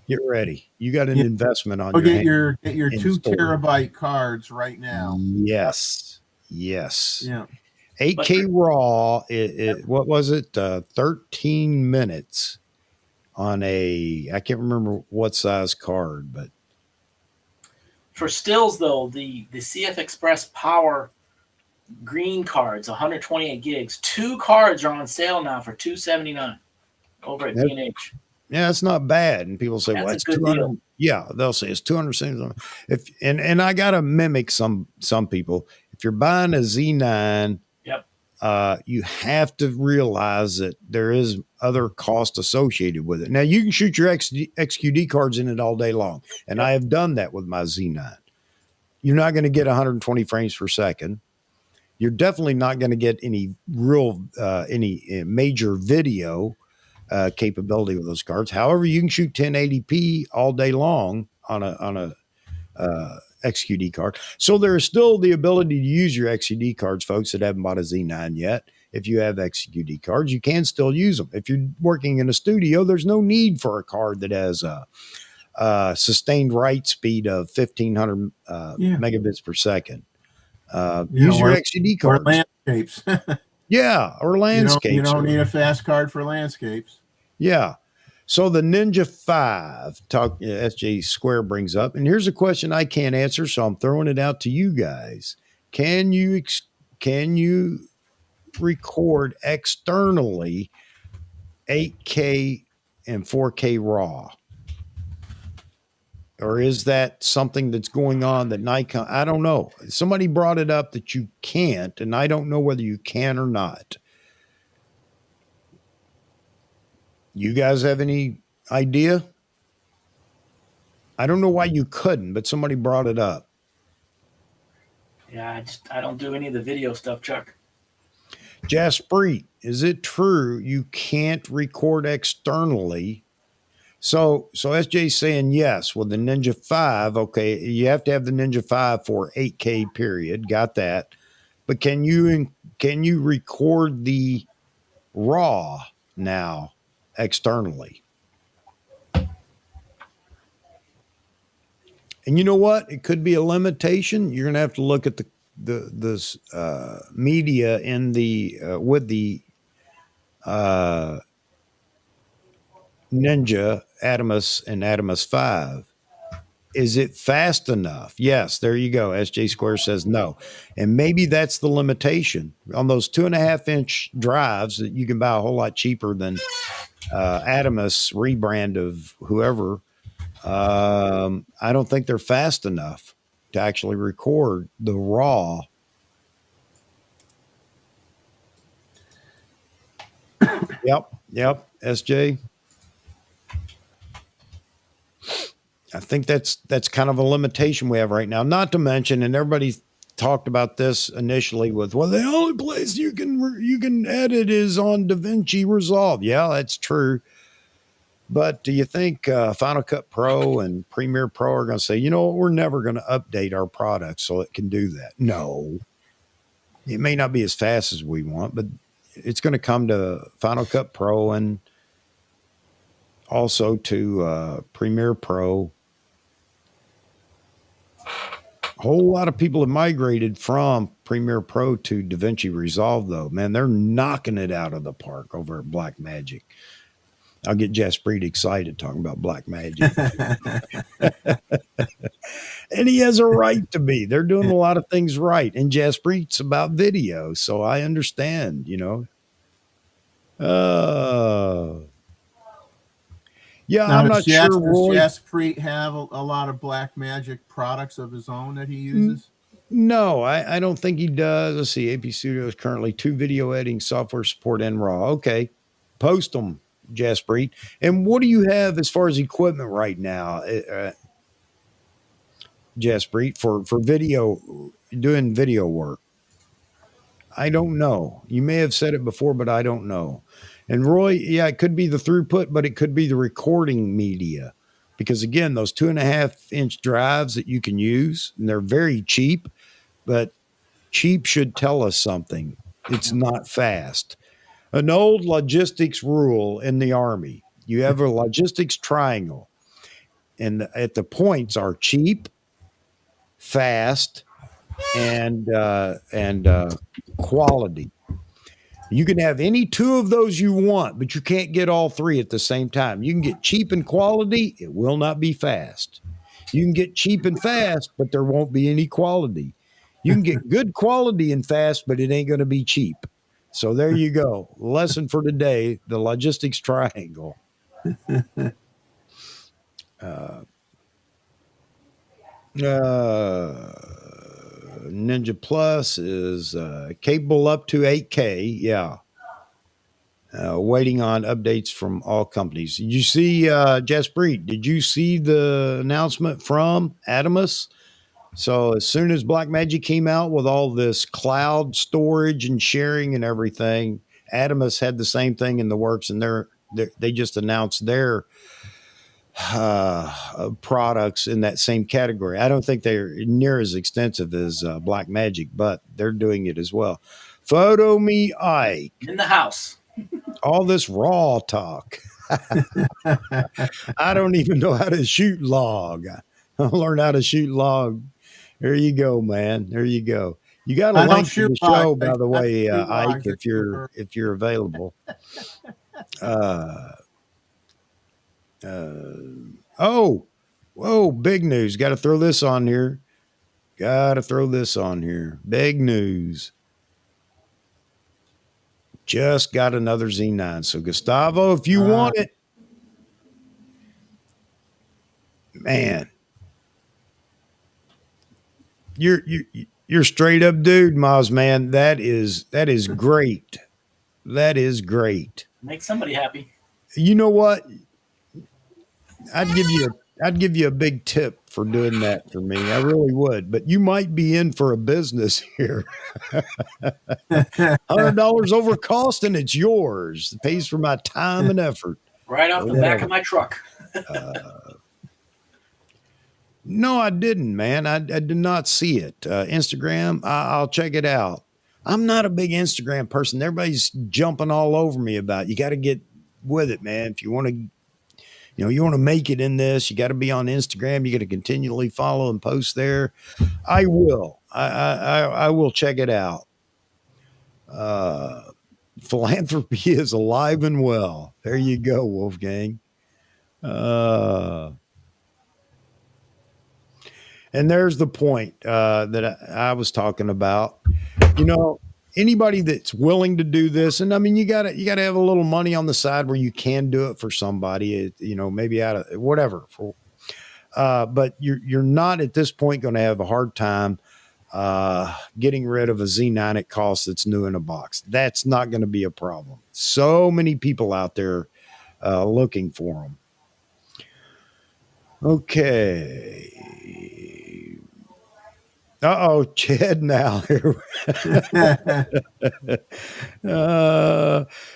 get ready. You got an investment on Get your your 2 terabyte cards right now. Yes. Yeah. 8K raw. What was it? 13 minutes on I can't remember what size card, but For stills though, the CF Express Power green cards, 128 gigs. 2 cards are on sale now for $279 over at B&H. Yeah, it's not bad. And people say, That's well, a it's good 200. deal. Yeah, they'll say it's 200. And I got to mimic some people. If you're buying a Z9, you have to realize that there is other cost associated with it. Now, you can shoot your XQD cards in it all day long, and I have done that with my Z9. You're not going to get 120 frames per second. You're definitely not going to get any any major video capability with those cards. However, you can shoot 1080p all day long on a XQD card. So there is still the ability to use your XQD cards, folks that haven't bought a Z9 yet. If you have XQD cards, you can still use them. If you're working in a studio, there's no need for a card that has a sustained write speed of 1500 megabits per second. Use your XQD cards. Or landscapes. Or landscapes. You don't need a fast card for landscapes. Yeah. So the Ninja 5 SJ Square brings up, and here's a question I can't answer, so I'm throwing it out to you guys. Can you record externally 8K and 4K RAW? Or is that something that's going on that Nikon? I don't know. Somebody brought it up that you can't, and I don't know whether you can or not. You guys have any idea? I don't know why you couldn't, but somebody brought it up. Yeah, I don't do any of the video stuff, Chuck. Jaspreet, is it true you can't record externally? So SJ's saying yes with the Ninja 5. Okay, you have to have the Ninja 5 for 8K period. Got that. But can you record the RAW now externally? And you know what? It could be a limitation. You're going to have to look at the media in the with the Ninja Adamus and Adamus 5. Is it fast enough? Yes, there you go. SJ Square says no. And maybe that's the limitation on those 2.5-inch drives that you can buy a whole lot cheaper than Adamus rebrand of whoever. I don't think they're fast enough to actually record the RAW. Yep, SJ. I think that's kind of a limitation we have right now. Not to mention, and everybody talked about this initially with, well, the only place you can edit is on DaVinci Resolve. Yeah, that's true. But do you think Final Cut Pro and Premiere Pro are going to say, you know what, we're never going to update our product so it can do that? No. It may not be as fast as we want, but it's going to come to Final Cut Pro and also to Premiere Pro. A whole lot of people have migrated from Premiere Pro to DaVinci Resolve, though. Man, they're knocking it out of the park over at Blackmagic. I'll get Jaspreet excited talking about Blackmagic. And he has a right to be. They're doing a lot of things right. And Jaspreet's about video, so I understand, you know. Yeah, Now, I'm not sure, does Roy. Jaspreet have a lot of Blackmagic products of his own that he uses? No, I don't think he does. Let's see. AP Studio is currently 2 video editing software support and RAW. Okay. Post them, Jaspreet. And what do you have as far as equipment right now, Jaspreet, for video, doing video work? I don't know. You may have said it before, but I don't know. And Roy, yeah, it could be the throughput, but it could be the recording media. Because again, those 2.5-inch drives that you can use, and they're very cheap, but cheap should tell us something. It's not fast. An old logistics rule in the Army, you have a logistics triangle, and at the points are cheap, fast, and quality. You can have any 2 of those you want, but you can't get all 3 at the same time. You can get cheap and quality. It will not be fast. You can get cheap and fast, but there won't be any quality. You can get good quality and fast, but it ain't going to be cheap. So there you go. Lesson for today, the logistics triangle. Ninja Plus is capable up to 8K. Yeah. Waiting on updates from all companies. Did you see, Jaspreet, did you see the announcement from Adamus? So as soon as Blackmagic came out with all this cloud storage and sharing and everything, Adamus had the same thing in the works, and they just announced their products in that same category. I don't think they're near as extensive as Blackmagic, but they're doing it as well. Photo Me Ike. In the house. All this raw talk. I don't even know how to shoot log. I'll learn how to shoot log. There you go, man. There you go. You got a link to the show, by the way, Ike, if you're available. Whoa, big news. Got to throw this on here. Big news. Just got another Z9. So Gustavo, if you want it, man, you're straight up dude, Moz, man. That is great. That is great. Make somebody happy. You know what? I'd give you a big tip for doing that for me. I really would. But you might be in for a business here. $100 over cost, and it's yours. It pays for my time and effort. Right off the back of my truck. No, I didn't, man. I did not see it. Instagram, I'll check it out. I'm not a big Instagram person. Everybody's jumping all over me about it. You got to get with it, man. If you want to, you want to make it in this, you got to be on Instagram. You got to continually follow and post there. I will. I will check it out. Philanthropy is alive and well. There you go, Wolfgang. And there's the point that I was talking about. Anybody that's willing to do this, and I mean, you gotta have a little money on the side where you can do it for somebody, maybe out of whatever. But you're not at this point going to have a hard time getting rid of a Z9 at cost that's new in a box. That's not going to be a problem. So many people out there looking for them. Okay. Uh-oh, Chad now.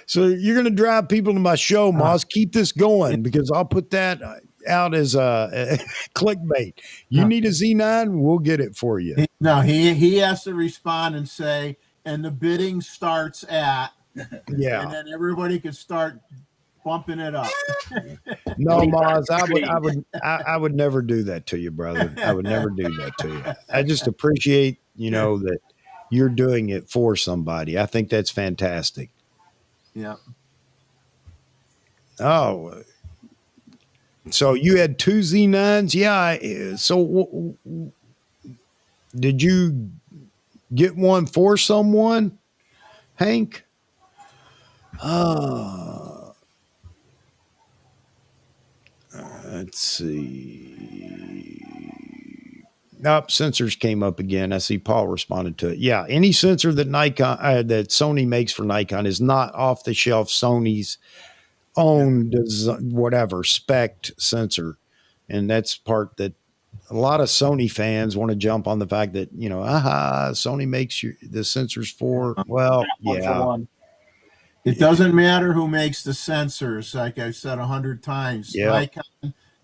So you're going to drive people to my show, Moss. Keep this going because I'll put that out as a clickbait. You No. need a Z9, we'll get it for you. he has to respond and say, and the bidding starts at, Yeah. and then everybody can start bumping it up. No, Moz, I would never do that to you, brother. I would never do that to you. I just appreciate, that you're doing it for somebody. I think that's fantastic. Yeah. Oh, so you had two Z9s? Yeah. So did you get one for someone, Hank? Let's see. Nope, sensors came up again. I see Paul responded to it. Yeah, any sensor that that Sony makes for Nikon is not off the shelf Sony's own whatever spec sensor, and that's part that a lot of Sony fans want to jump on the fact that Sony makes the sensors for. Well, One for yeah, one. It doesn't matter who makes the sensors, like I've said 100 times. Yeah.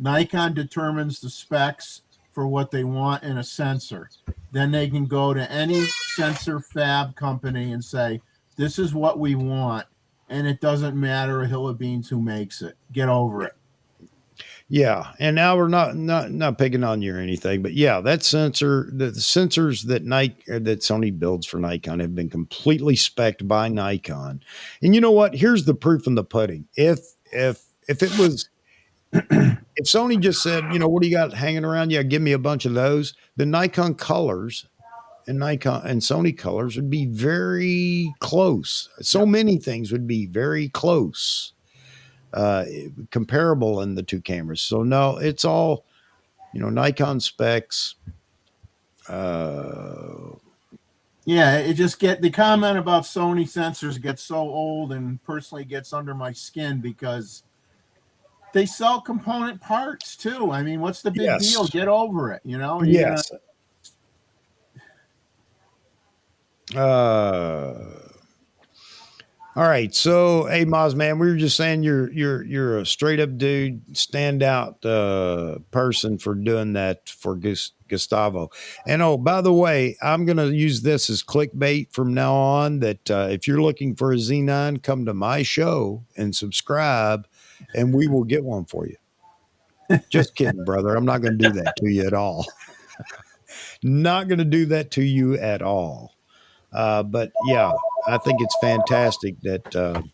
Nikon determines the specs for what they want in a sensor. Then they can go to any sensor fab company and say, this is what we want. And it doesn't matter a hill of beans who makes it. Get over it. Yeah, and now we're not picking on you or anything, but yeah, that sensor, the sensors that that Sony builds for Nikon have been completely spec'd by Nikon. And you know what? Here's the proof in the pudding. If it was, if Sony just said, what do you got hanging around? Yeah, give me a bunch of those. The Nikon colors and Nikon and Sony colors would be very close. So many things would be very close. Comparable in the two cameras. So no, it's all, Nikon specs. Yeah, it just the comment about Sony sensors gets so old and personally gets under my skin because they sell component parts too. I mean, what's the big deal? Get over it, Yes. All right, so hey, Moz, man, we were just saying you're a straight up dude, standout person for doing that for Gustavo. And oh, by the way, I'm gonna use this as clickbait from now on. That if you're looking for a Z9, come to my show and subscribe, and we will get one for you. Just kidding, brother. I'm not gonna do that to you at all. Not gonna do that to you at all. But yeah, I think it's fantastic that that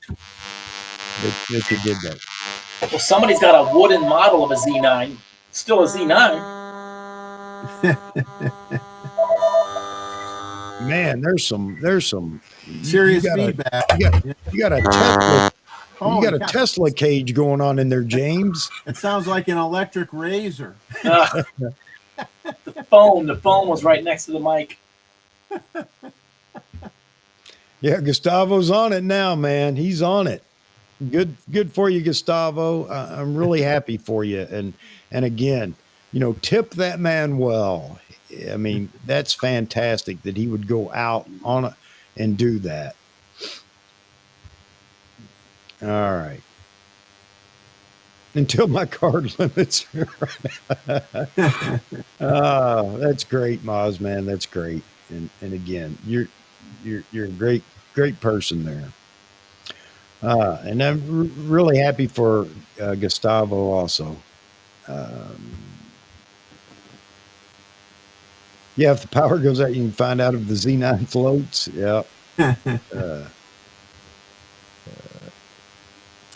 you did that. Well, somebody's got a wooden model of a Z9. Still a Z9. Man, there's some serious feedback. You got a Tesla. You got a Tesla cage going on in there, James. It sounds like an electric razor. The phone was right next to the mic. Yeah, Gustavo's on it now, man. He's on it. Good for you, Gustavo. I'm really happy for you. And again, tip that man well. I mean, that's fantastic that he would go out on it and do that. All right. Until my card limits. Oh, that's great, Moz, man. That's great. And again, you're a great person there. And I'm really happy for Gustavo also. Yeah, if the power goes out, you can find out if the Z9 floats. Yeah.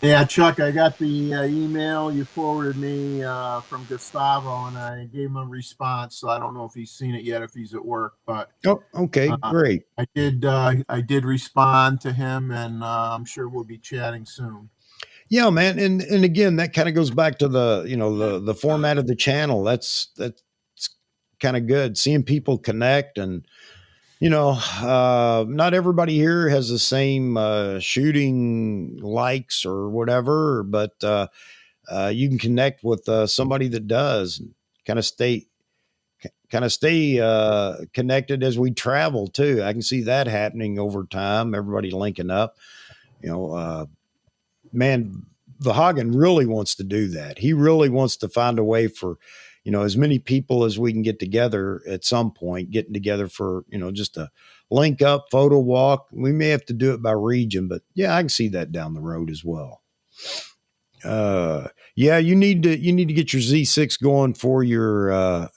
Yeah, Chuck, I got the email you forwarded me from Gustavo, and I gave him a response. So I don't know if he's seen it yet, if he's at work, but oh, okay, great. I did respond to him, and I'm sure we'll be chatting soon. Yeah, man, and again, that kind of goes back to the the format of the channel. That's kind of good, seeing people connect and. Not everybody here has the same shooting likes or whatever, but you can connect with somebody that does and kind kind of stay connected as we travel too. I can see that happening over time. Everybody linking up. You know, man, Vahagan really wants to do that. He really wants to find a way for, as many people as we can get together at some point, getting together for, just a link up photo walk. We may have to do it by region, but yeah, I can see that down the road as well. Yeah, you need to get your Z6 going for your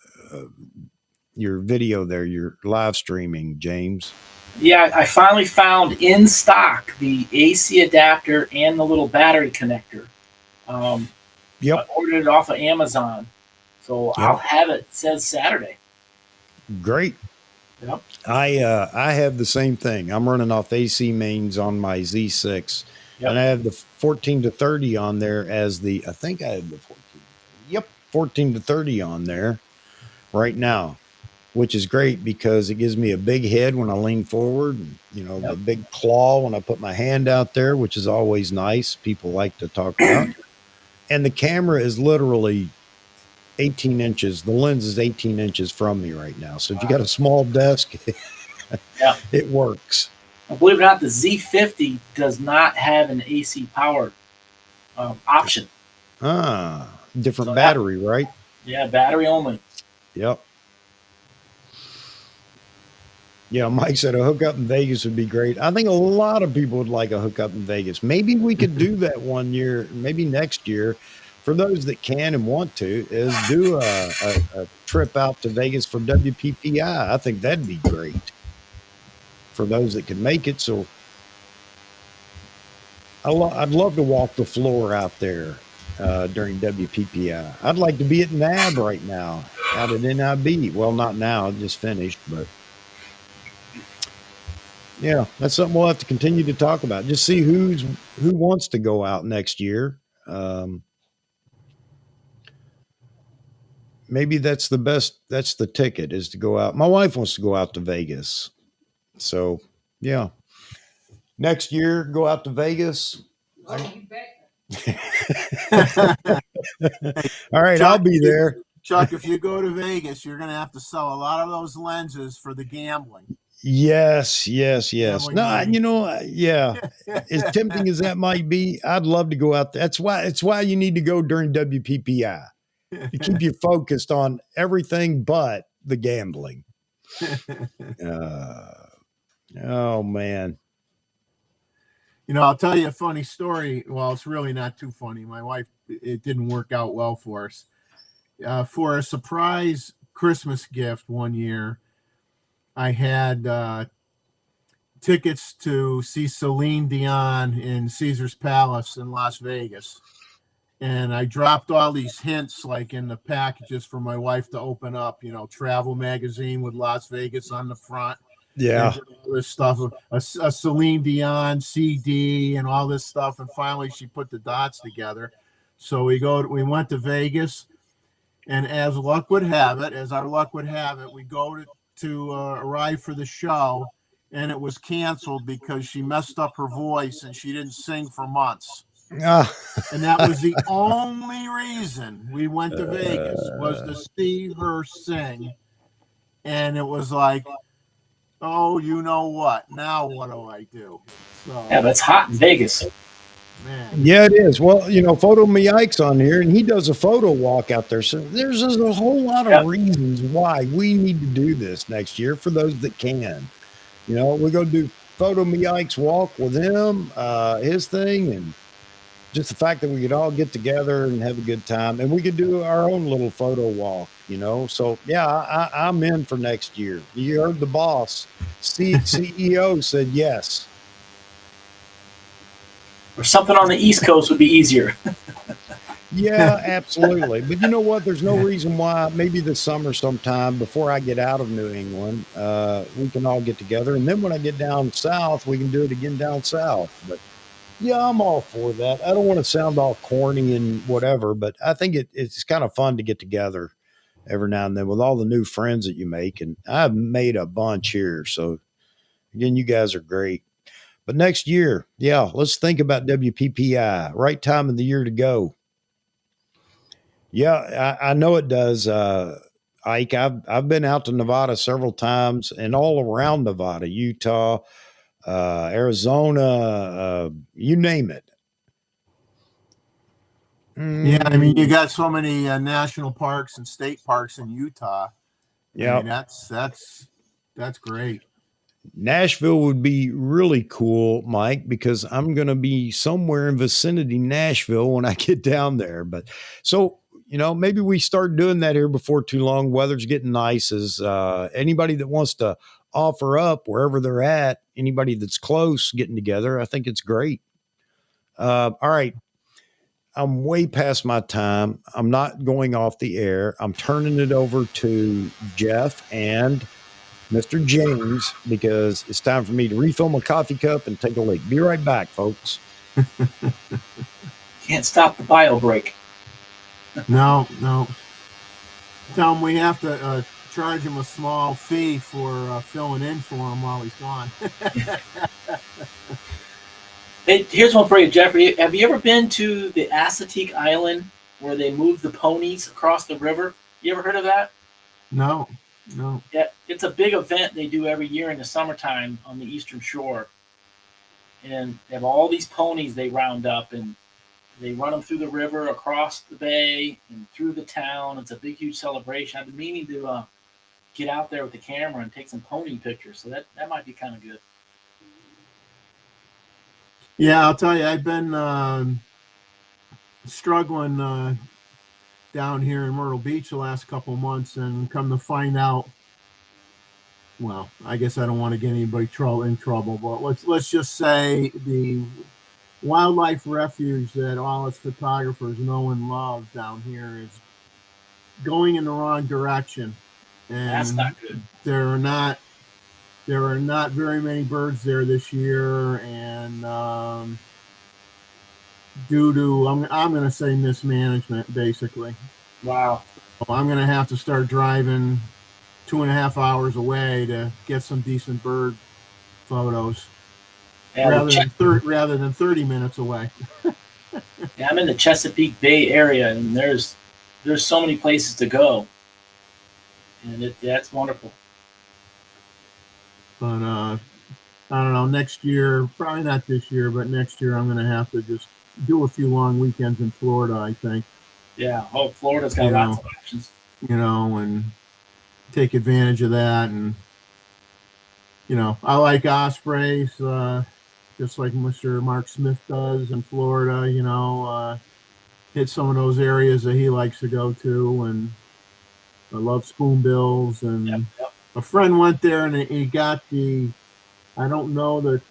video there, your live streaming, James. Yeah, I finally found in stock the AC adapter and the little battery connector. Yep. I ordered it off of Amazon, so Yep. I'll have it. It says Saturday. Great. Yep. I have the same thing. I'm running off AC mains on my Z6, Yep. and I have the 14 to 30 on there as the. I think I have the 14. Yep, 14 to 30 on there right now, which is great because it gives me a big head when I lean forward, and Yep. the big claw when I put my hand out there, which is always nice. People like to talk about. And the camera is literally 18 inches. The lens is 18 inches from me right now. So if you got a small desk, Yeah. it works. Believe it or not, the Z50 does not have an AC power option. Different So battery, right? Yeah, battery only. Yep. Yeah, Mike said a hookup in Vegas would be great. I think a lot of people would like a hookup in Vegas. Maybe we could do that one year, maybe next year. For those that can and want to, is do a trip out to Vegas for WPPI. I think that'd be great for those that can make it. So I'd love to walk the floor out there during WPPI. I'd like to be at NAB right now, out at NIB. Well, not now, it just finished, but yeah, that's something we'll have to continue to talk about. Just see who wants to go out next year. Maybe that's the ticket, is to go out. My wife wants to go out to Vegas. So yeah. Next year, go out to Vegas. All right, Chuck, I'll be there. Chuck, if you go to Vegas, you're going to have to sell a lot of those lenses for the gambling. Yes. Gambling No, money. yeah. As tempting as that might be, I'd love to go out there. It's why you need to go during WPPI. To keep you focused on everything but the gambling. Oh man. I'll tell you a funny story. Well, it's really not too funny. My wife, it didn't work out well for us. For a surprise Christmas gift one year, I had tickets to see Celine Dion in Caesar's Palace in Las Vegas. And I dropped all these hints like in the packages for my wife to open up, travel magazine with Las Vegas on the front. Yeah. And all this stuff, a Celine Dion CD and all this stuff. And finally she put the dots together. So we went to Vegas, and as our luck would have it, we go to arrive for the show, and it was canceled because she messed up her voice and she didn't sing for months. And that was the only reason we went to Vegas, was to see her sing. And it was like, oh, you know what? Now what do I do? So, Yeah, that's hot in Vegas. man. Yeah, it is. Well, Photo Me Ike's on here, and he does a photo walk out there. So there's a whole lot of reasons why we need to do this next year for those that can. We're going to do Photo Me Ike's walk with him, his thing, and just the fact that we could all get together and have a good time, and we could do our own little photo walk, So yeah, I'm in for next year. You heard the boss, CEO said yes. Or something on the East Coast would be easier. Yeah, absolutely. But you know what? There's no reason why. Maybe this summer sometime before I get out of New England, we can all get together, and then when I get down south, we can do it again down south. But yeah, I'm all for that. I don't want to sound all corny and whatever, but I think it's kind of fun to get together every now and then with all the new friends that you make. And I've made a bunch here. So again, you guys are great. But next year, yeah, let's think about WPPI. Right time of the year to go. Yeah, I know it does. Ike, I've been out to Nevada several times, and all around Nevada, Utah, Arizona, you name it. Yeah, I mean, you got so many national parks and state parks in Utah. Yeah, I mean, that's great. Nashville would be really cool, Mike, because I'm going to be somewhere in vicinity Nashville when I get down there. But so, maybe we start doing that here before too long. Weather's getting nice. Is anybody that wants to offer up wherever they're at, anybody that's close getting together, I think it's great. All right. I'm way past my time. I'm not going off the air. I'm turning it over to Jeff and Mr. James, because it's time for me to refill my coffee cup and take a leak. Be right back, folks. Can't stop the bio break. No. Tell him we have to charge him a small fee for filling in for him while he's gone. Hey, here's one for you, Jeffrey. Have you ever been to the Assateague Island where they move the ponies across the river? You ever heard of that? No. Yeah, it's a big event they do every year in the summertime on the Eastern Shore. And they have all these ponies they round up, and they run them through the river, across the bay, and through the town. It's a big, huge celebration. I've been meaning to get out there with the camera and take some pony pictures, so that might be kind of good. Yeah, I'll tell you, I've been struggling down here in Myrtle Beach the last couple of months, and come to find out, well, I guess I don't want to get anybody in trouble, but let's just say the wildlife refuge that all us photographers know and love down here is going in the wrong direction. And That's not good. There are not very many birds there this year, and due to I'm going to say mismanagement, basically. Wow. So I'm going to have to start driving 2.5 hours away to get some decent bird photos, Yeah, rather than 30 minutes away. Yeah, I'm in the Chesapeake Bay area, and there's so many places to go, and that's wonderful. But I don't know, next year, probably not this year, but next year I'm going to have to just do a few long weekends in Florida, I think. Yeah, Florida's got lots of options. And take advantage of that. And, I like ospreys, just like Mr. Mark Smith does in Florida, hit some of those areas that he likes to go to. And I love spoonbills. And Yep. a friend went there and he got I don't know the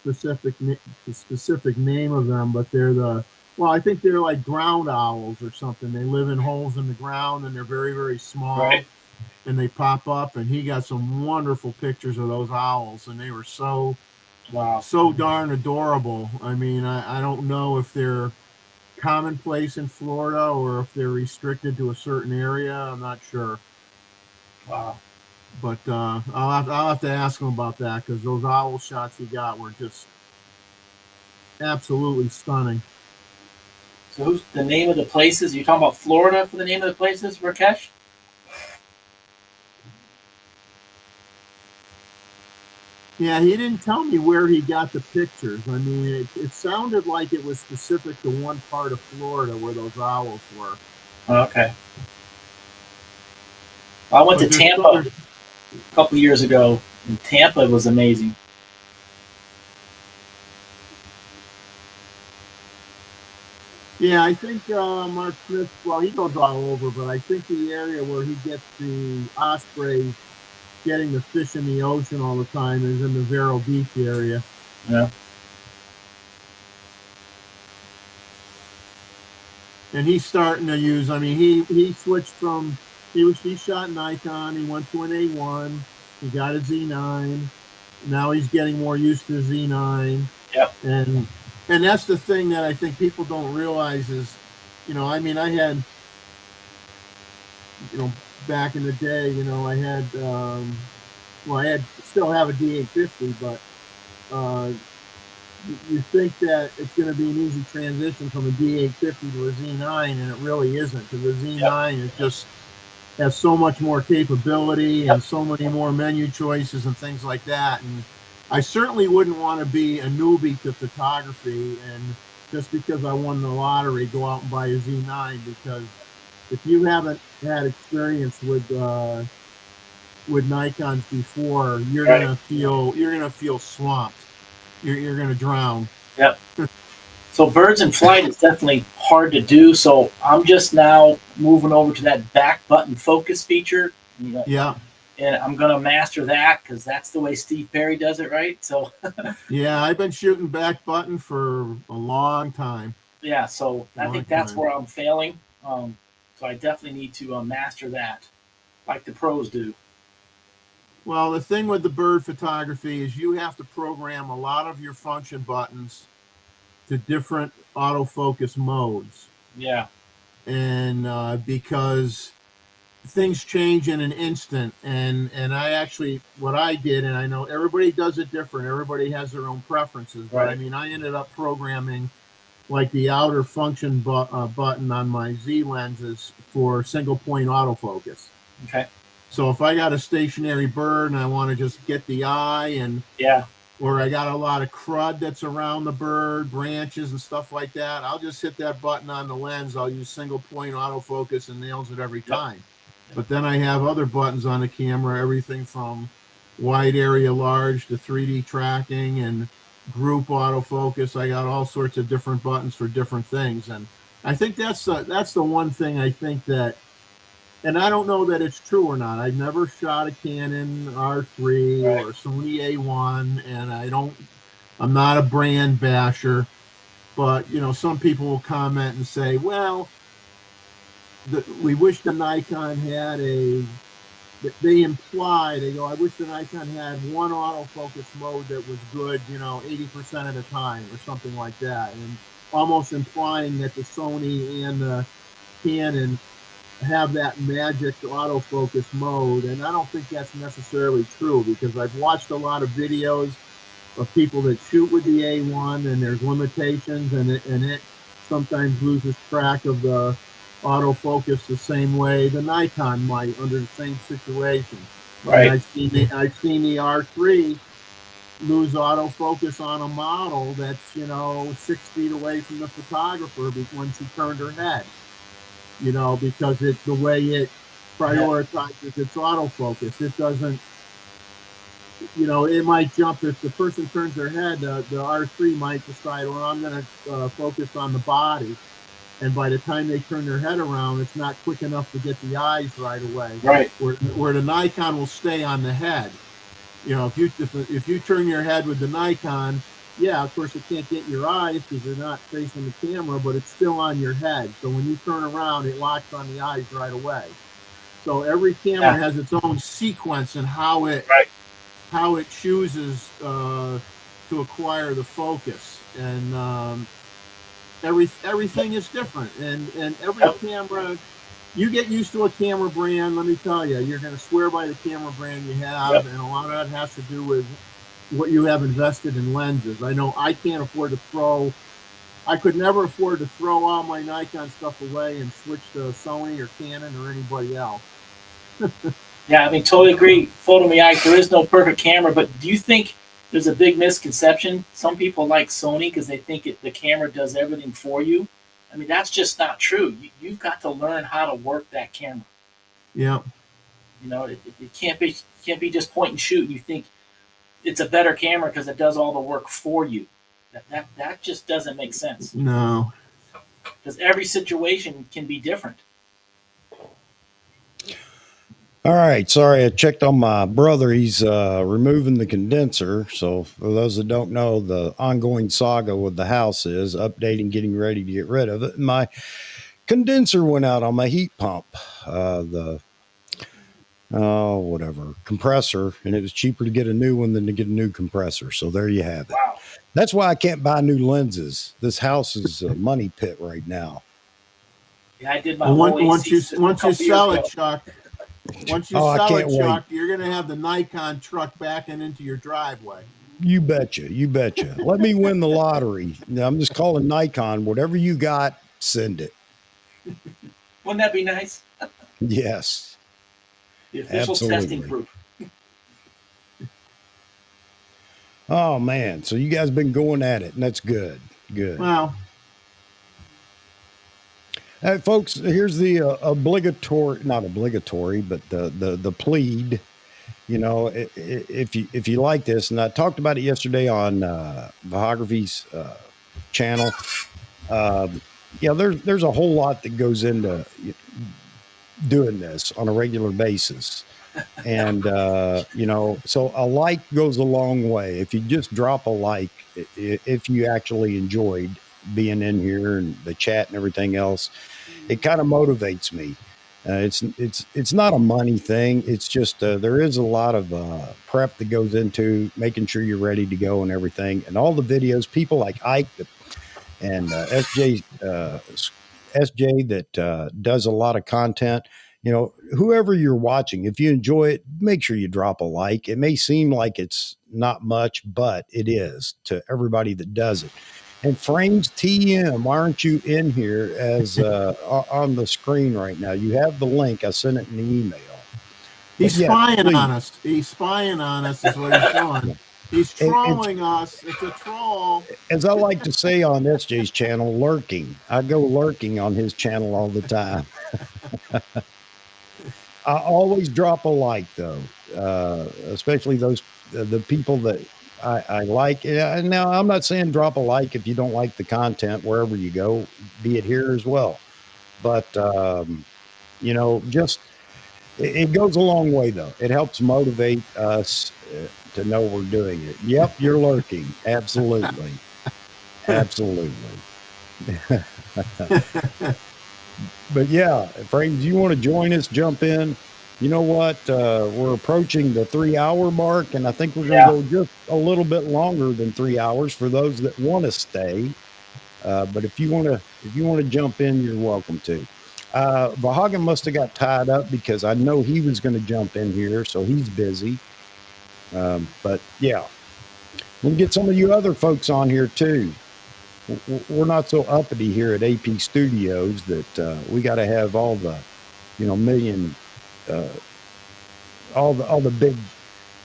specific name of them, but I think they're like ground owls or something. They live in holes in the ground, and they're very, very small. Right. And they pop up, and he got some wonderful pictures of those owls, and they were so darn adorable. I mean, I don't know if they're commonplace in Florida or if they're restricted to a certain area. I'm not sure. Wow. But I'll have to ask him about that, because those owl shots he got were just absolutely stunning. So who's the name of the places? You're talking about Florida for the name of the places, Rakesh? Yeah, he didn't tell me where he got the pictures. I mean, it sounded like it was specific to one part of Florida where those owls were. Okay. I went to Tampa a couple years ago, and Tampa was amazing. Yeah, I think Mark Smith, he goes all over, but I think the area where he gets the ospreys getting the fish in the ocean all the time is in the Vero Beach area. Yeah. And he's starting to use, he switched from, he shot Nikon, he went to an A1, he got a Z9, now he's getting more used to Z9. Yep. And that's the thing that I think people don't realize is, I had, back in the day, I had, still have a D850, but you think that it's going to be an easy transition from a D850 to a Z9, and it really isn't, because the Z9 is just has so much more capability Yep. and so many more menu choices and things like that. And I certainly wouldn't want to be a newbie to photography and just because I won the lottery, go out and buy a Z9, because if you haven't had experience with Nikons before, you're Right. gonna feel swamped. You're gonna drown. Yep. So birds in flight is definitely hard to do. So I'm just now moving over to that back button focus feature. You know, Yeah, and I'm gonna master that because that's the way Steve Perry does it, right? So yeah. I've been shooting back button for a long time. yeah, so I Long think that's time. where I'm failing. So I definitely need to master that, like the pros do. Well, the thing with the bird photography is you have to program a lot of your function buttons to different autofocus modes. Yeah, And because things change in an instant, and I actually, what I did, and I know everybody does it different, everybody has their own preferences, but I right. mean, I ended up programming like the outer function button on my Z lenses for single point autofocus. Okay. So if I got a stationary bird and I want to just get the eye, and Yeah. or I got a lot of crud that's around the bird, branches and stuff like that, I'll just hit that button on the lens. I'll use single point autofocus and nails it every time. But then I have other buttons on the camera, everything from wide area large to 3D tracking and group autofocus. I got all sorts of different buttons for different things. And I think that's the one thing I think that, and I don't know that it's true or not. I've never shot a Canon R3 Right. or a Sony A1, and I'm not a brand basher, but you know, some people will comment and say, well, we wish the Nikon had they imply, they go, I wish the Nikon had one autofocus mode that was good, 80% of the time or something like that. And almost implying that the Sony and the Canon have that magic autofocus mode. And I don't think that's necessarily true, because I've watched a lot of videos of people that shoot with the A1 and there's limitations, and it sometimes loses track of the autofocus the same way the Nikon might under the same situation. Right. And I've seen the R3 lose autofocus on a model that's 6 feet away from the photographer when she turned her head. Because it's the way it prioritizes its autofocus. It doesn't. It might jump if the person turns their head. The R3 might decide, well, I'm going to focus on the body. And by the time they turn their head around, it's not quick enough to get the eyes right away. Right. Where the Nikon will stay on the head. If you turn your head with the Nikon, yeah, of course it can't get your eyes because they're not facing the camera, but it's still on your head. So when you turn around, it locks on the eyes right away. So every camera has its own sequence and how it chooses to acquire the focus, and everything is different, and every camera, you get used to a camera brand, let me tell you, you're going to swear by the camera brand you have, and a lot of that has to do with what you have invested in lenses. I know I can't afford to I could never afford to throw all my Nikon stuff away and switch to Sony or Canon or anybody else. Yeah, I mean, totally agree. Photomic, there is no perfect camera, but do you think there's a big misconception? Some people like Sony because they think the camera does everything for you. I mean, that's just not true. You've got to learn how to work that camera. Yeah. It can't be just point and shoot. You think it's a better camera because it does all the work for you. That just doesn't make sense. No. Because every situation can be different. All right. Sorry, I checked on my brother. He's removing the condenser. So for those that don't know, the ongoing saga with the house is updating, getting ready to get rid of it. And my condenser went out on my heat pump, whatever compressor, and it was cheaper to get a new one than to get a new compressor. So there you have it. Wow. That's why I can't buy new lenses. This house is a money pit right now. Yeah, I did my once you sell it, Chuck. Once you sell it, Chuck, you're going to have the Nikon truck backing into your driveway. You betcha. You betcha. Let me win the lottery. Now, I'm just calling Nikon. Whatever you got, send it. Wouldn't that be nice? Yes. The official testing Absolutely. group. Oh man, so you guys been going at it, and that's good. Good. Well, Hey, folks, here's the obligatory, not obligatory, but the plead. You know, if you like this, and I talked about it yesterday on Vahography's channel. Yeah, there's a whole lot that goes into doing this on a regular basis. And you know, so a like goes a long way. If you just drop a like, if you actually enjoyed being in here and the chat and everything else, it kind of motivates me. It's not a money thing. It's just there is a lot of prep that goes into making sure you're ready to go and everything. And all the videos, people like Ike and SJ that does a lot of content. You know, whoever you're watching, if you enjoy it, make sure you drop a like. It may seem like it's not much, but it is to everybody that does it. And Frames TM, why aren't you in here as on the screen right now? You have the link. I sent it in the email. he's Yeah, spying please. on us. He's spying on us is what he's doing. He's trolling us. It's a troll. As I like to say on SJ's channel, lurking. I go lurking on his channel all the time. I always drop a like, though, especially those the people that I like. Now, I'm not saying drop a like if you don't like the content wherever you go, be it here as well. But, you know, just it goes a long way, though. It helps motivate us to know we're doing it. Yep, you're lurking. Absolutely. Absolutely. But yeah, Frames, you want to join us, jump in. You know what? We're approaching the 3-hour mark, and I think we're going to go just a little bit longer than 3 hours for those that want to stay. But if you want to jump in, you're welcome to. Vahagan must have got tied up because I know he was going to jump in here, so he's busy. But yeah, we'll get some of you other folks on here too. We're not so uppity here at AP Studios that we got to have all the, you know, all the big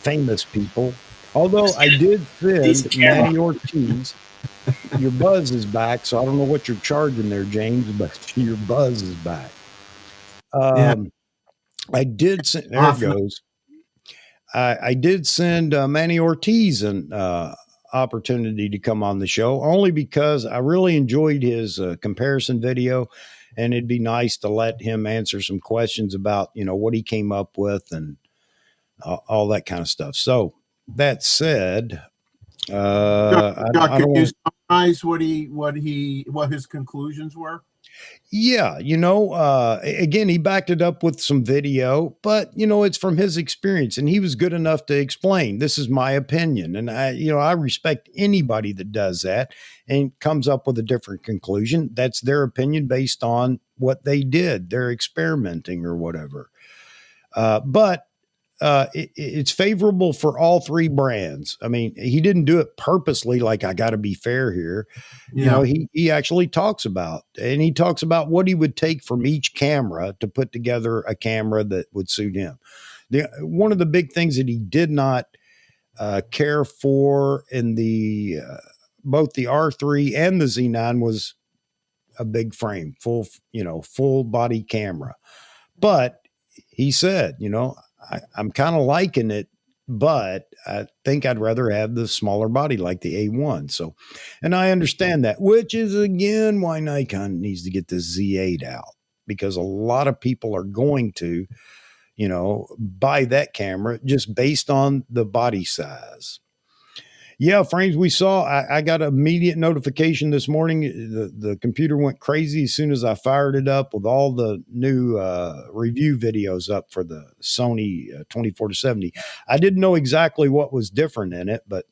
famous people. Although I did send Manny Ortiz. Your buzz is back, so I don't know what you're charging there, James, but your buzz is back. Yeah. I did send. There it goes. I did send Manny Ortiz an opportunity to come on the show, only because I really enjoyed his comparison video, and it'd be nice to let him answer some questions about, you know, what he came up with and all that kind of stuff. So that said, Chuck, can you summarize what his conclusions were? Yeah, you know, again, he backed it up with some video, but you know, it's from his experience, and he was good enough to explain, this is my opinion. And I respect anybody that does that and comes up with a different conclusion. That's their opinion based on what they did, they're experimenting or whatever. But it's favorable for all three brands. I mean, he didn't do it purposely, like I got to be fair here. Yeah. You know, he actually talks about what he would take from each camera to put together a camera that would suit him. One of the big things that he did not care for in the both the R3 and the Z9 was a big frame, full body camera. But he said, you know, I'm kind of liking it, but I think I'd rather have the smaller body like the A1. So, and I understand that, which is again why Nikon needs to get the Z8 out, because a lot of people are going to, you know, buy that camera just based on the body size. Yeah, Frames, we saw, I got an immediate notification this morning. The computer went crazy as soon as I fired it up with all the new review videos up for the Sony 24-70. I didn't know exactly what was different in it, but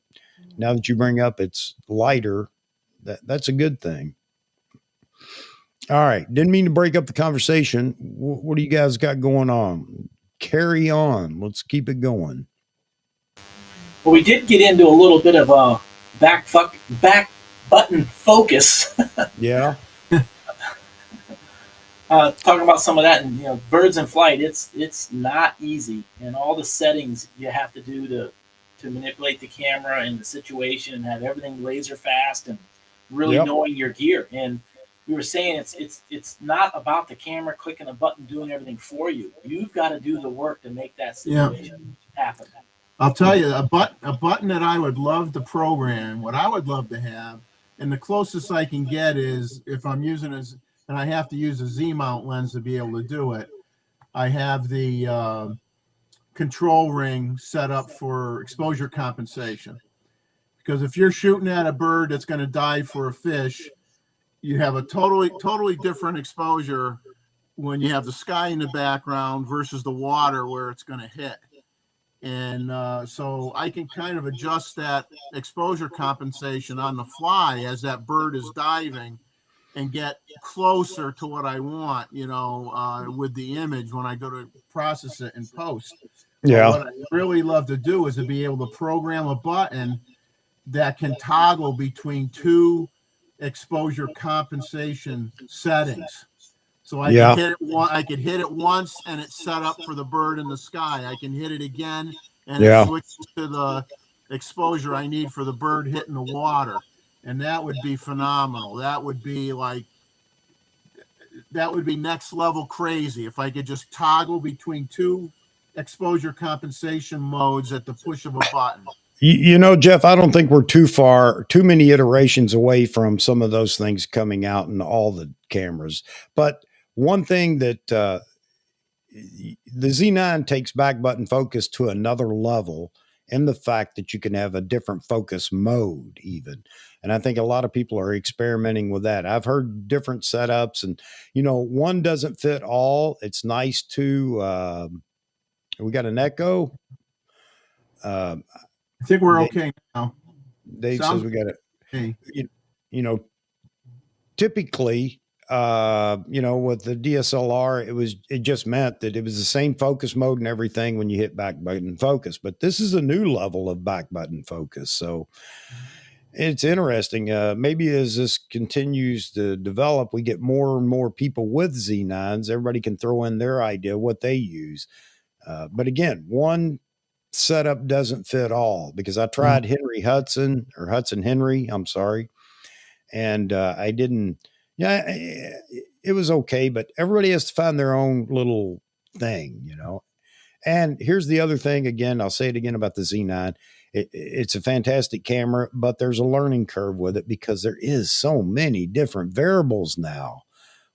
now that you bring up it's lighter, that's a good thing. All right, didn't mean to break up the conversation. What do you guys got going on? Carry on. Let's keep it going. Well, we did get into a little bit of a back button focus. Yeah. talking about some of that, and birds in flight. It's not easy, and all the settings you have to do to manipulate the camera and the situation, and have everything laser fast, and really Yep. knowing your gear. And we were saying it's not about the camera clicking a button doing everything for you. You've got to do the work to make that situation happen. I'll tell you, a button that I would love to program, what I would love to have, and the closest I can get is if I'm using and I have to use a Z-mount lens to be able to do it. I have the control ring set up for exposure compensation. Because if you're shooting at a bird that's going to dive for a fish, you have a totally different exposure when you have the sky in the background versus the water where it's going to hit. And so I can kind of adjust that exposure compensation on the fly as that bird is diving and get closer to what I want, with the image when I go to process it in post. Yeah. But what I really love to do is to be able to program a button that can toggle between two exposure compensation settings. So I can hit it I could hit it once and it's set up for the bird in the sky. I can hit it again and it switches to the exposure I need for the bird hitting the water. And that would be phenomenal. That would be next level crazy if I could just toggle between two exposure compensation modes at the push of a button. Jeff, I don't think we're too many iterations away from some of those things coming out in all the cameras. But one thing that the Z9 takes back button focus to another level in the fact that you can have a different focus mode even. And I think a lot of people are experimenting with that. I've heard different setups and, one doesn't fit all. It's nice to, we got an echo. I think we're okay now. Dave says we got it. Okay. Typically, with the DSLR, it just meant that it was the same focus mode and everything when you hit back button focus. But this is a new level of back button focus. So it's interesting. Maybe as this continues to develop, we get more and more people with Z9s. Everybody can throw in their idea what they use. But again, one setup doesn't fit all because I tried Hudson Henry. I'm sorry. And I didn't. Yeah, it was okay, but everybody has to find their own little thing, And here's the other thing. Again, I'll say it again about the Z9. It's a fantastic camera, but there's a learning curve with it because there is so many different variables now.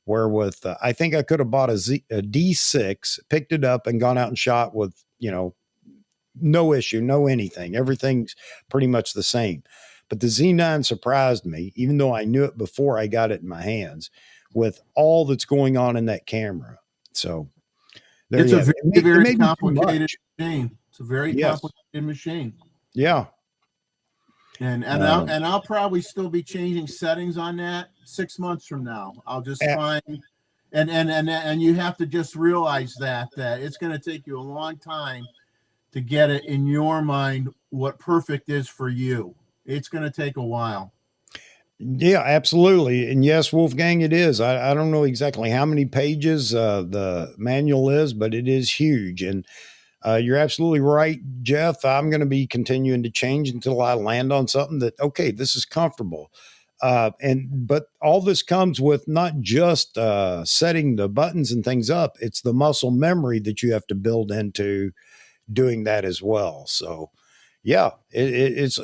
Where with, I think I could have bought a D6, picked it up and gone out and shot with, no issue, no anything. Everything's pretty much the same. But the Z9 surprised me, even though I knew it before I got it in my hands, with all that's going on in that camera. So it's a very complicated machine. It's a very complicated machine. Yeah. And I'll probably still be changing settings on that 6 months from now. I'll just find and you have to just realize that it's going to take you a long time to get it in your mind what perfect is for you. It's going to take a while. Yeah, absolutely. And yes, Wolfgang, it is. I don't know exactly how many pages the manual is, but it is huge. And you're absolutely right, Jeff. I'm going to be continuing to change until I land on something that, okay, this is comfortable. But all this comes with not just setting the buttons and things up. It's the muscle memory that you have to build into doing that as well. So yeah, it's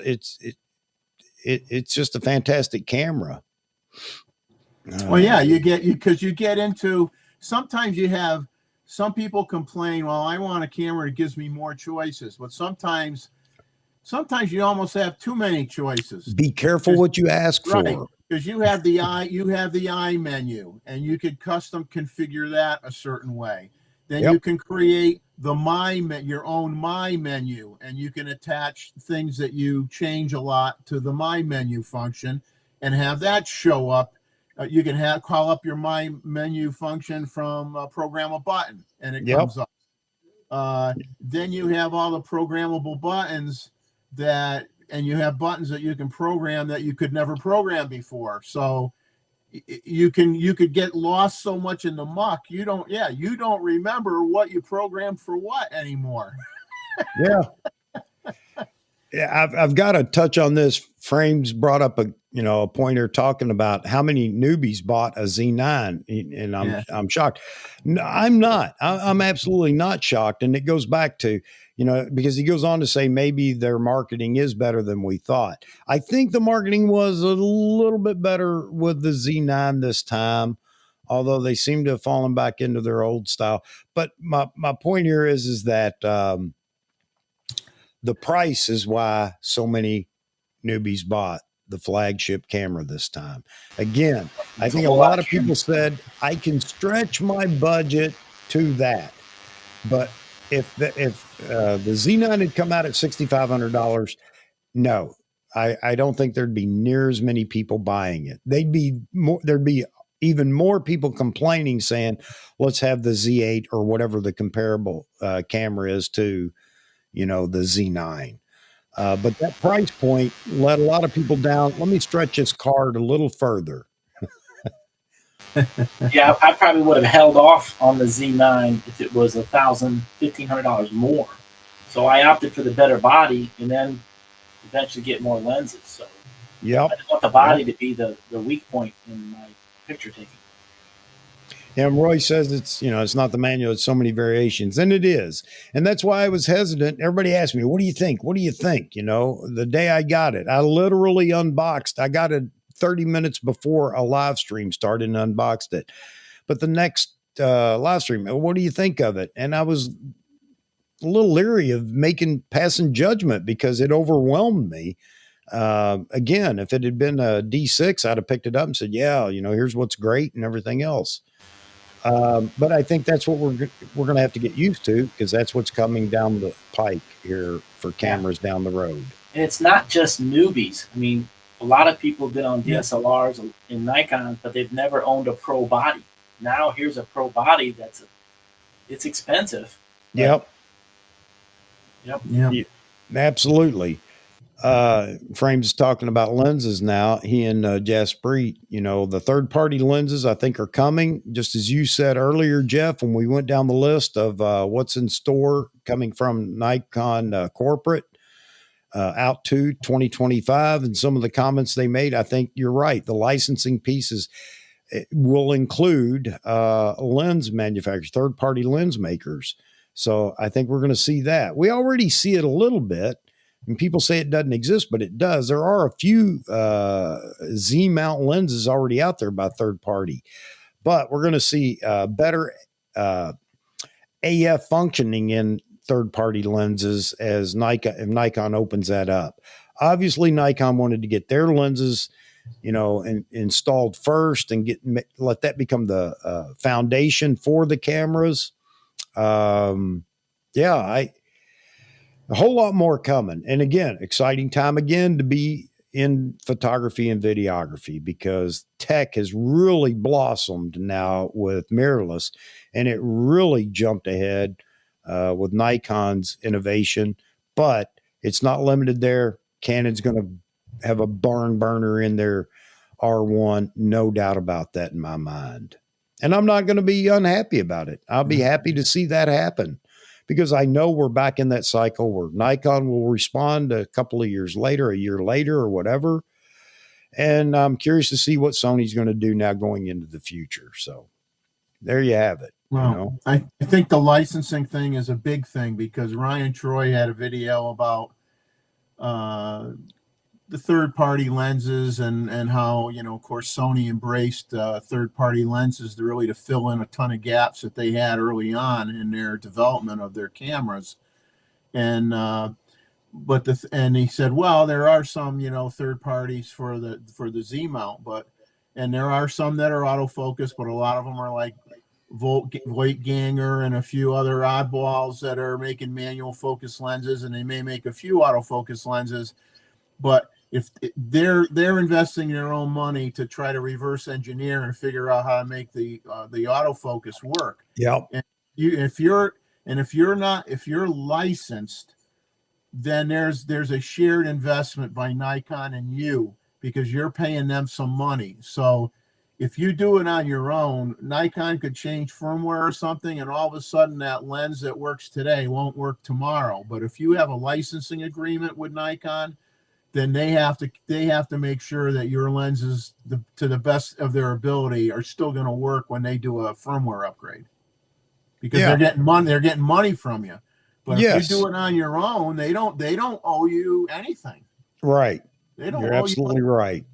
just a fantastic camera. Well, yeah, because you get into, sometimes you have, some people complain, well, I want a camera that gives me more choices, but sometimes you almost have too many choices. Be careful what you ask for. Because you have the I menu and you could custom configure that a certain way. Then you can create your own my menu, and you can attach things that you change a lot to the my menu function and have that show up. You can call up your my menu function from program a button, and it comes up. Then you have all the programmable buttons and you have buttons that you can program that you could never program before. So you could get lost so much in the muck. You don't remember what you programmed for what anymore. Yeah. Yeah, I've got to touch on this. Frames brought up a pointer talking about how many newbies bought a Z9, and I'm shocked. No, I'm not. I'm absolutely not shocked, and it goes back to because he goes on to say maybe their marketing is better than we thought. I think the marketing was a little bit better with the Z9 this time, although they seem to have fallen back into their old style. But my point here is that. The price is why so many newbies bought the flagship camera this time. Again, I think a lot of people said I can stretch my budget to that, but if the Z9 had come out at $6,500, no, I don't think there'd be near as many people buying it. There'd be even more people complaining, saying, "Let's have the Z8 or whatever the comparable camera is to." The Z9. But that price point let a lot of people down. Let me stretch this card a little further. Yeah, I probably would have held off on the Z9 if it was $1,000, $1,500 more. So I opted for the better body and then eventually get more lenses. So yeah, I didn't want the body to be the weak point in my picture taking. And Roy says it's not the manual, it's so many variations. And it is. And that's why I was hesitant. Everybody asked me, what do you think? What do you think? The day I got it, I literally unboxed. I got it 30 minutes before a live stream started and unboxed it. But the next live stream, what do you think of it? And I was a little leery of passing judgment because it overwhelmed me. Again, if it had been a D6, I'd have picked it up and said, yeah, here's what's great and everything else. But I think that's what we're going to have to get used to because that's what's coming down the pike here for cameras down the road. And it's not just newbies. I mean, a lot of people have been on DSLRs and Nikon, but they've never owned a pro body. Now here's a pro body it's expensive. Yep. Yep. Absolutely. Frames is talking about lenses now. He and Jaspreet, the third-party lenses I think are coming. Just as you said earlier, Jeff, when we went down the list of what's in store coming from Nikon corporate out to 2025 and some of the comments they made, I think you're right. The licensing pieces will include lens manufacturers, third-party lens makers. So I think we're going to see that. We already see it a little bit. And people say it doesn't exist, but it does. There are a few Z mount lenses already out there by third party, but we're going to see better AF functioning in third party lenses as Nikon opens that up. Obviously, Nikon wanted to get their lenses, installed first and let that become the foundation for the cameras. A whole lot more coming. And again, exciting time again to be in photography and videography because tech has really blossomed now with mirrorless and it really jumped ahead with Nikon's innovation, but it's not limited there. Canon's going to have a burner in their R1. No doubt about that in my mind. And I'm not going to be unhappy about it. I'll be happy to see that happen. Because I know we're back in that cycle where Nikon will respond a couple of years later, a year later, or whatever. And I'm curious to see what Sony's going to do now going into the future. So there you have it. Well, I think the licensing thing is a big thing because Ryan Troy had a video about the third-party lenses and how, of course, Sony embraced third-party lenses to fill in a ton of gaps that they had early on in their development of their cameras. And and he said, well, there are some, third parties for the Z mount, and there are some that are autofocus, but a lot of them are like Voigtganger and a few other oddballs that are making manual focus lenses, and they may make a few autofocus lenses, but if they're investing their own money to try to reverse engineer and figure out how to make the autofocus work. Yep. And if you're licensed, then there's a shared investment by Nikon and you because you're paying them some money. So if you do it on your own, Nikon could change firmware or something, and all of a sudden that lens that works today won't work tomorrow. But if you have a licensing agreement with Nikon, then they have to make sure that your lenses, to the best of their ability, are still going to work when they do a firmware upgrade, because Yeah. they're getting money from you. But Yes. if you do it on your own, they don't owe you anything. Right. They don't You're owe absolutely you. right.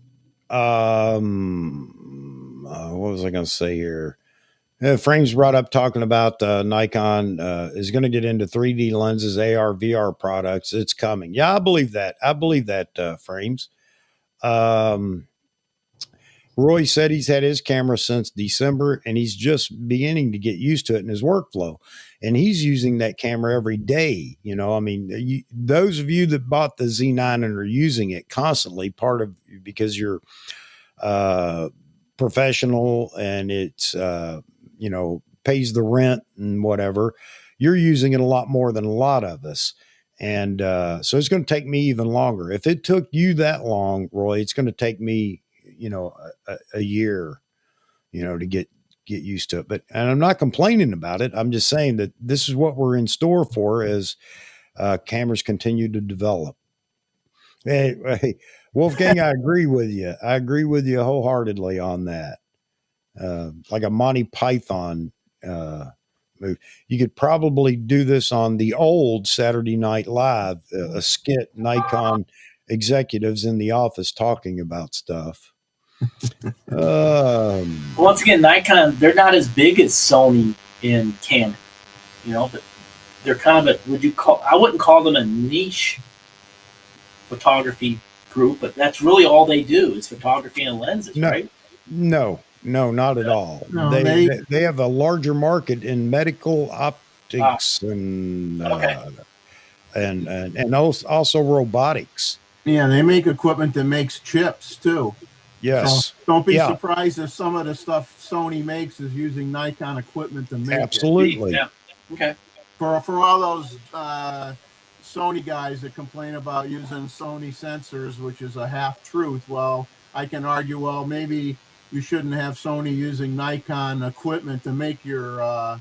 What was I going to say here? Frames brought up talking about Nikon is going to get into 3D lenses, AR, VR products. It's coming. Yeah, I believe that. Frames. Roy said he's had his camera since December and he's just beginning to get used to it in his workflow. And he's using that camera every day. You know, I mean, those of you that bought the Z9 and are using it constantly, because you're professional and it's, pays the rent and whatever, you're using it a lot more than a lot of us. And so it's going to take me even longer. If it took you that long, Roy, it's going to take me, a year, to get used to it. And I'm not complaining about it. I'm just saying that this is what we're in store for as cameras continue to develop. Hey, Wolfgang, I agree with you. I agree with you wholeheartedly on that. Like a Monty Python movie. You could probably do this on the old Saturday Night Live, a skit, Nikon executives in the office talking about stuff. Once again, Nikon, they're not as big as Sony and Canon, but they're kind of I wouldn't call them a niche photography group, but that's really all they do is photography and lenses, right? No, not at all. No, they have a larger market in medical optics and also robotics. Yeah, they make equipment that makes chips too. Yes. So don't be surprised if some of the stuff Sony makes is using Nikon equipment to make Absolutely. it. Yeah. Okay. For all those Sony guys that complain about using Sony sensors, which is a half truth, well, I can argue, well, maybe you shouldn't have Sony using Nikon equipment to make your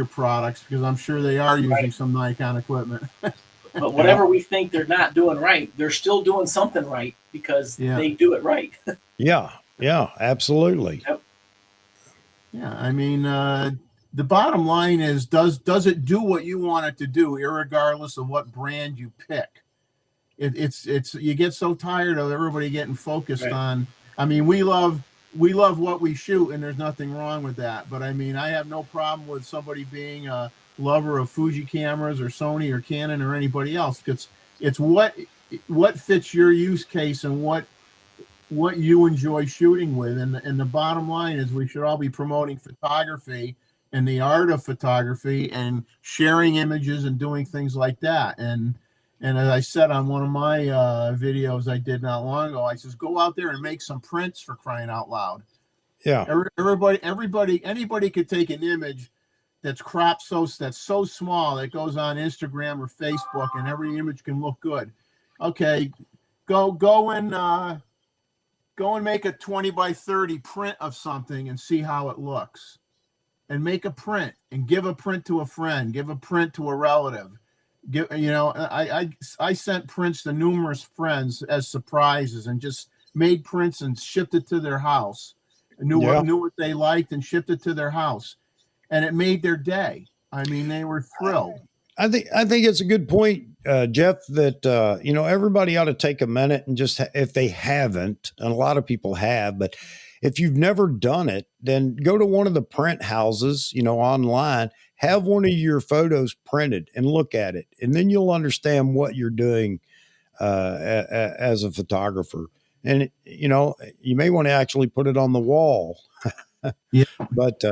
products, because I'm sure they are using some Nikon equipment. But whatever we think they're not doing right, they're still doing something right because they do it right. Yeah, absolutely. Yep. Yeah, I mean, the bottom line is, does it do what you want it to do, irregardless of what brand you pick? It's you get so tired of everybody getting focused on. I mean, we love what we shoot, and there's nothing wrong with that. But I mean, I have no problem with somebody being a lover of Fuji cameras or Sony or Canon or anybody else. It's what fits your use case and what you enjoy shooting with. And the bottom line is, we should all be promoting photography and the art of photography and sharing images and doing things like that. And as I said on one of my videos I did not long ago, I says, go out there and make some prints, for crying out loud. Yeah. Anybody could take an image that's cropped that's so small that goes on Instagram or Facebook, and every image can look good. Okay, go and make a 20 by 30 print of something and see how it looks. And make a print and give a print to a friend, give a print to a relative. I sent prints to numerous friends as surprises, and just made prints and shipped it to their house. Knew what they liked and shipped it to their house. And it made their day. I mean, they were thrilled. I think it's a good point, Jeff, that, everybody ought to take a minute and just, if they haven't, and a lot of people have, but if you've never done it, then go to one of the print houses, online, have one of your photos printed and look at it. And then you'll understand what you're doing as a photographer. And, you may want to actually put it on the wall. Yeah. But,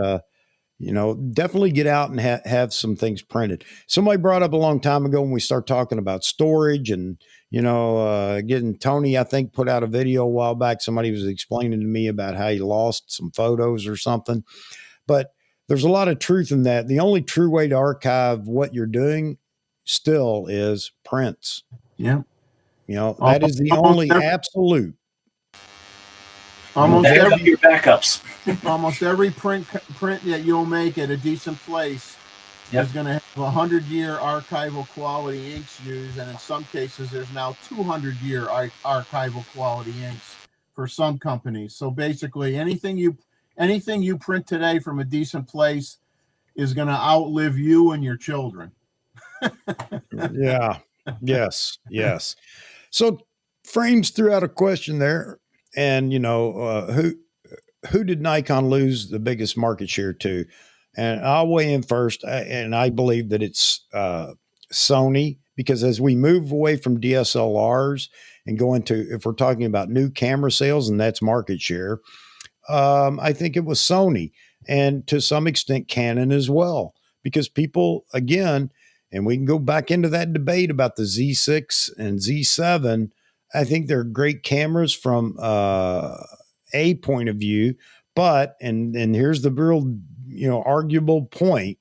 definitely get out and have some things printed. Somebody brought up a long time ago when we start talking about storage and, getting Tony, I think, put out a video a while back. Somebody was explaining to me about how he lost some photos or something. But there's a lot of truth in that. The only true way to archive what you're doing still is prints. Yeah. That is the only absolute. Almost Back every up your backups. almost every print that you'll make at a decent place Yep. is going to have 100-year archival quality inks used, and in some cases, there's now 200-year archival quality inks for some companies. So basically, anything you print today from a decent place is going to outlive you and your children. Yeah. Yes. Yes. So Frames threw out a question there, and who did Nikon lose the biggest market share to? And I'll weigh in first, and I believe that it's Sony, because as we move away from DSLRs and go into, if we're talking about new camera sales, and that's market share, I think it was Sony, and to some extent Canon as well, because people, again, and we can go back into that debate about the Z6 and Z7. I think they're great cameras from a point of view, but and here's the real arguable point: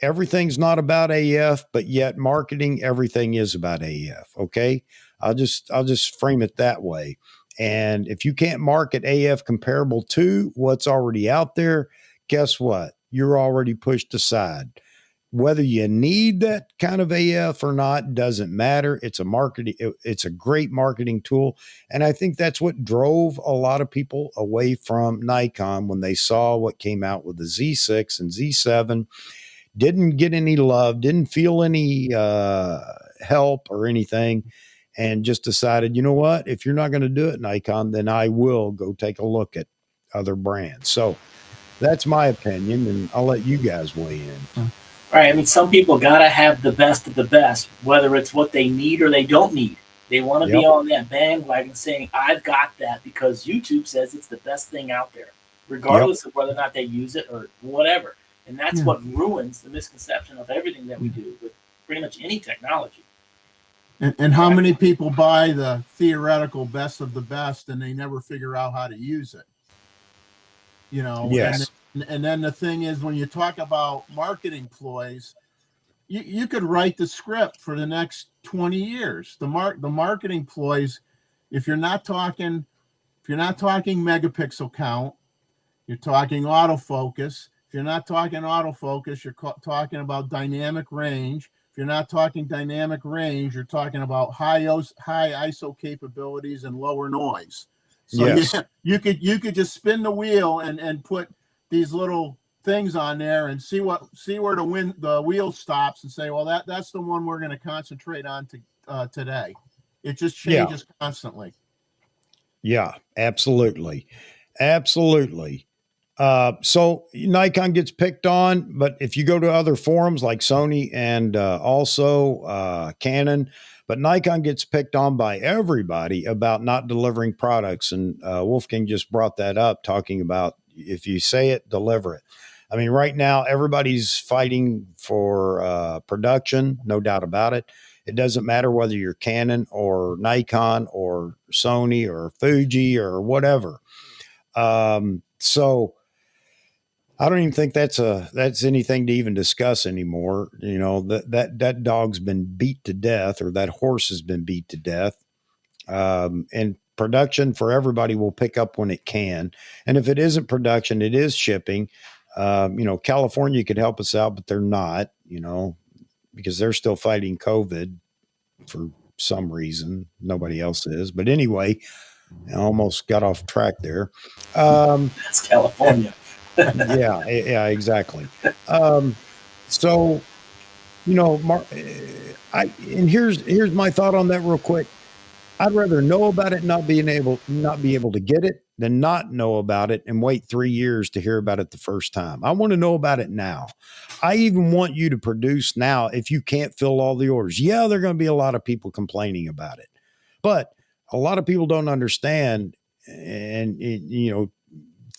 everything's not about AF, but yet marketing everything is about AF. Okay, I'll just frame it that way. And if you can't market AF comparable to what's already out there, guess what? You're already pushed aside. Whether you need that kind of AF or not doesn't matter. It's a great marketing tool. And I think that's what drove a lot of people away from Nikon when they saw what came out with the Z6 and Z7. Didn't get any love, didn't feel any help or anything, and just decided, you know what? If you're not going to do it, Nikon, then I will go take a look at other brands. So that's my opinion, and I'll let you guys weigh in. Right. I mean, some people gotta have the best of the best, whether it's what they need or they don't need. They want to be Yep. on that bandwagon saying, "I've got that," because YouTube says it's the best thing out there, regardless of whether or not they use it or whatever. And that's Yeah. what ruins the misconception of everything that we do with pretty much any technology. And how many people buy the theoretical best of the best and they never figure out how to use it? Yes. And then the thing is, when you talk about marketing ploys, you could write the script for the next 20 years. The marketing ploys, if you're not talking megapixel count, you're talking autofocus. If you're not talking autofocus, you're talking about dynamic range. If you're not talking dynamic range, you're talking about high ISO capabilities and lower noise. So Yes. you could just spin the wheel and put these little things on there and see where the wheel stops and say, well, that's the one we're going to concentrate on today. It just changes constantly. Yeah, absolutely. Absolutely. So Nikon gets picked on, but if you go to other forums like Sony and also Canon, but Nikon gets picked on by everybody about not delivering products. And Wolfgang just brought that up, talking about if you say it, deliver it. I mean, right now, everybody's fighting for production, no doubt about it. It doesn't matter whether you're Canon or Nikon or Sony or Fuji or whatever. So I don't even think that's anything to even discuss anymore. That dog's been beat to death, or that horse has been beat to death. And production for everybody will pick up when it can. And if it isn't production, it is shipping. California could help us out, but they're not, because they're still fighting COVID for some reason. Nobody else is. But anyway, I almost got off track there. That's California. Yeah, exactly. So, and here's my thought on that real quick. I'd rather know about it, not be able to get it, than not know about it and wait 3 years to hear about it the first time. I want to know about it now. I even want you to produce now if you can't fill all the orders. Yeah, there are going to be a lot of people complaining about it, but a lot of people don't understand. And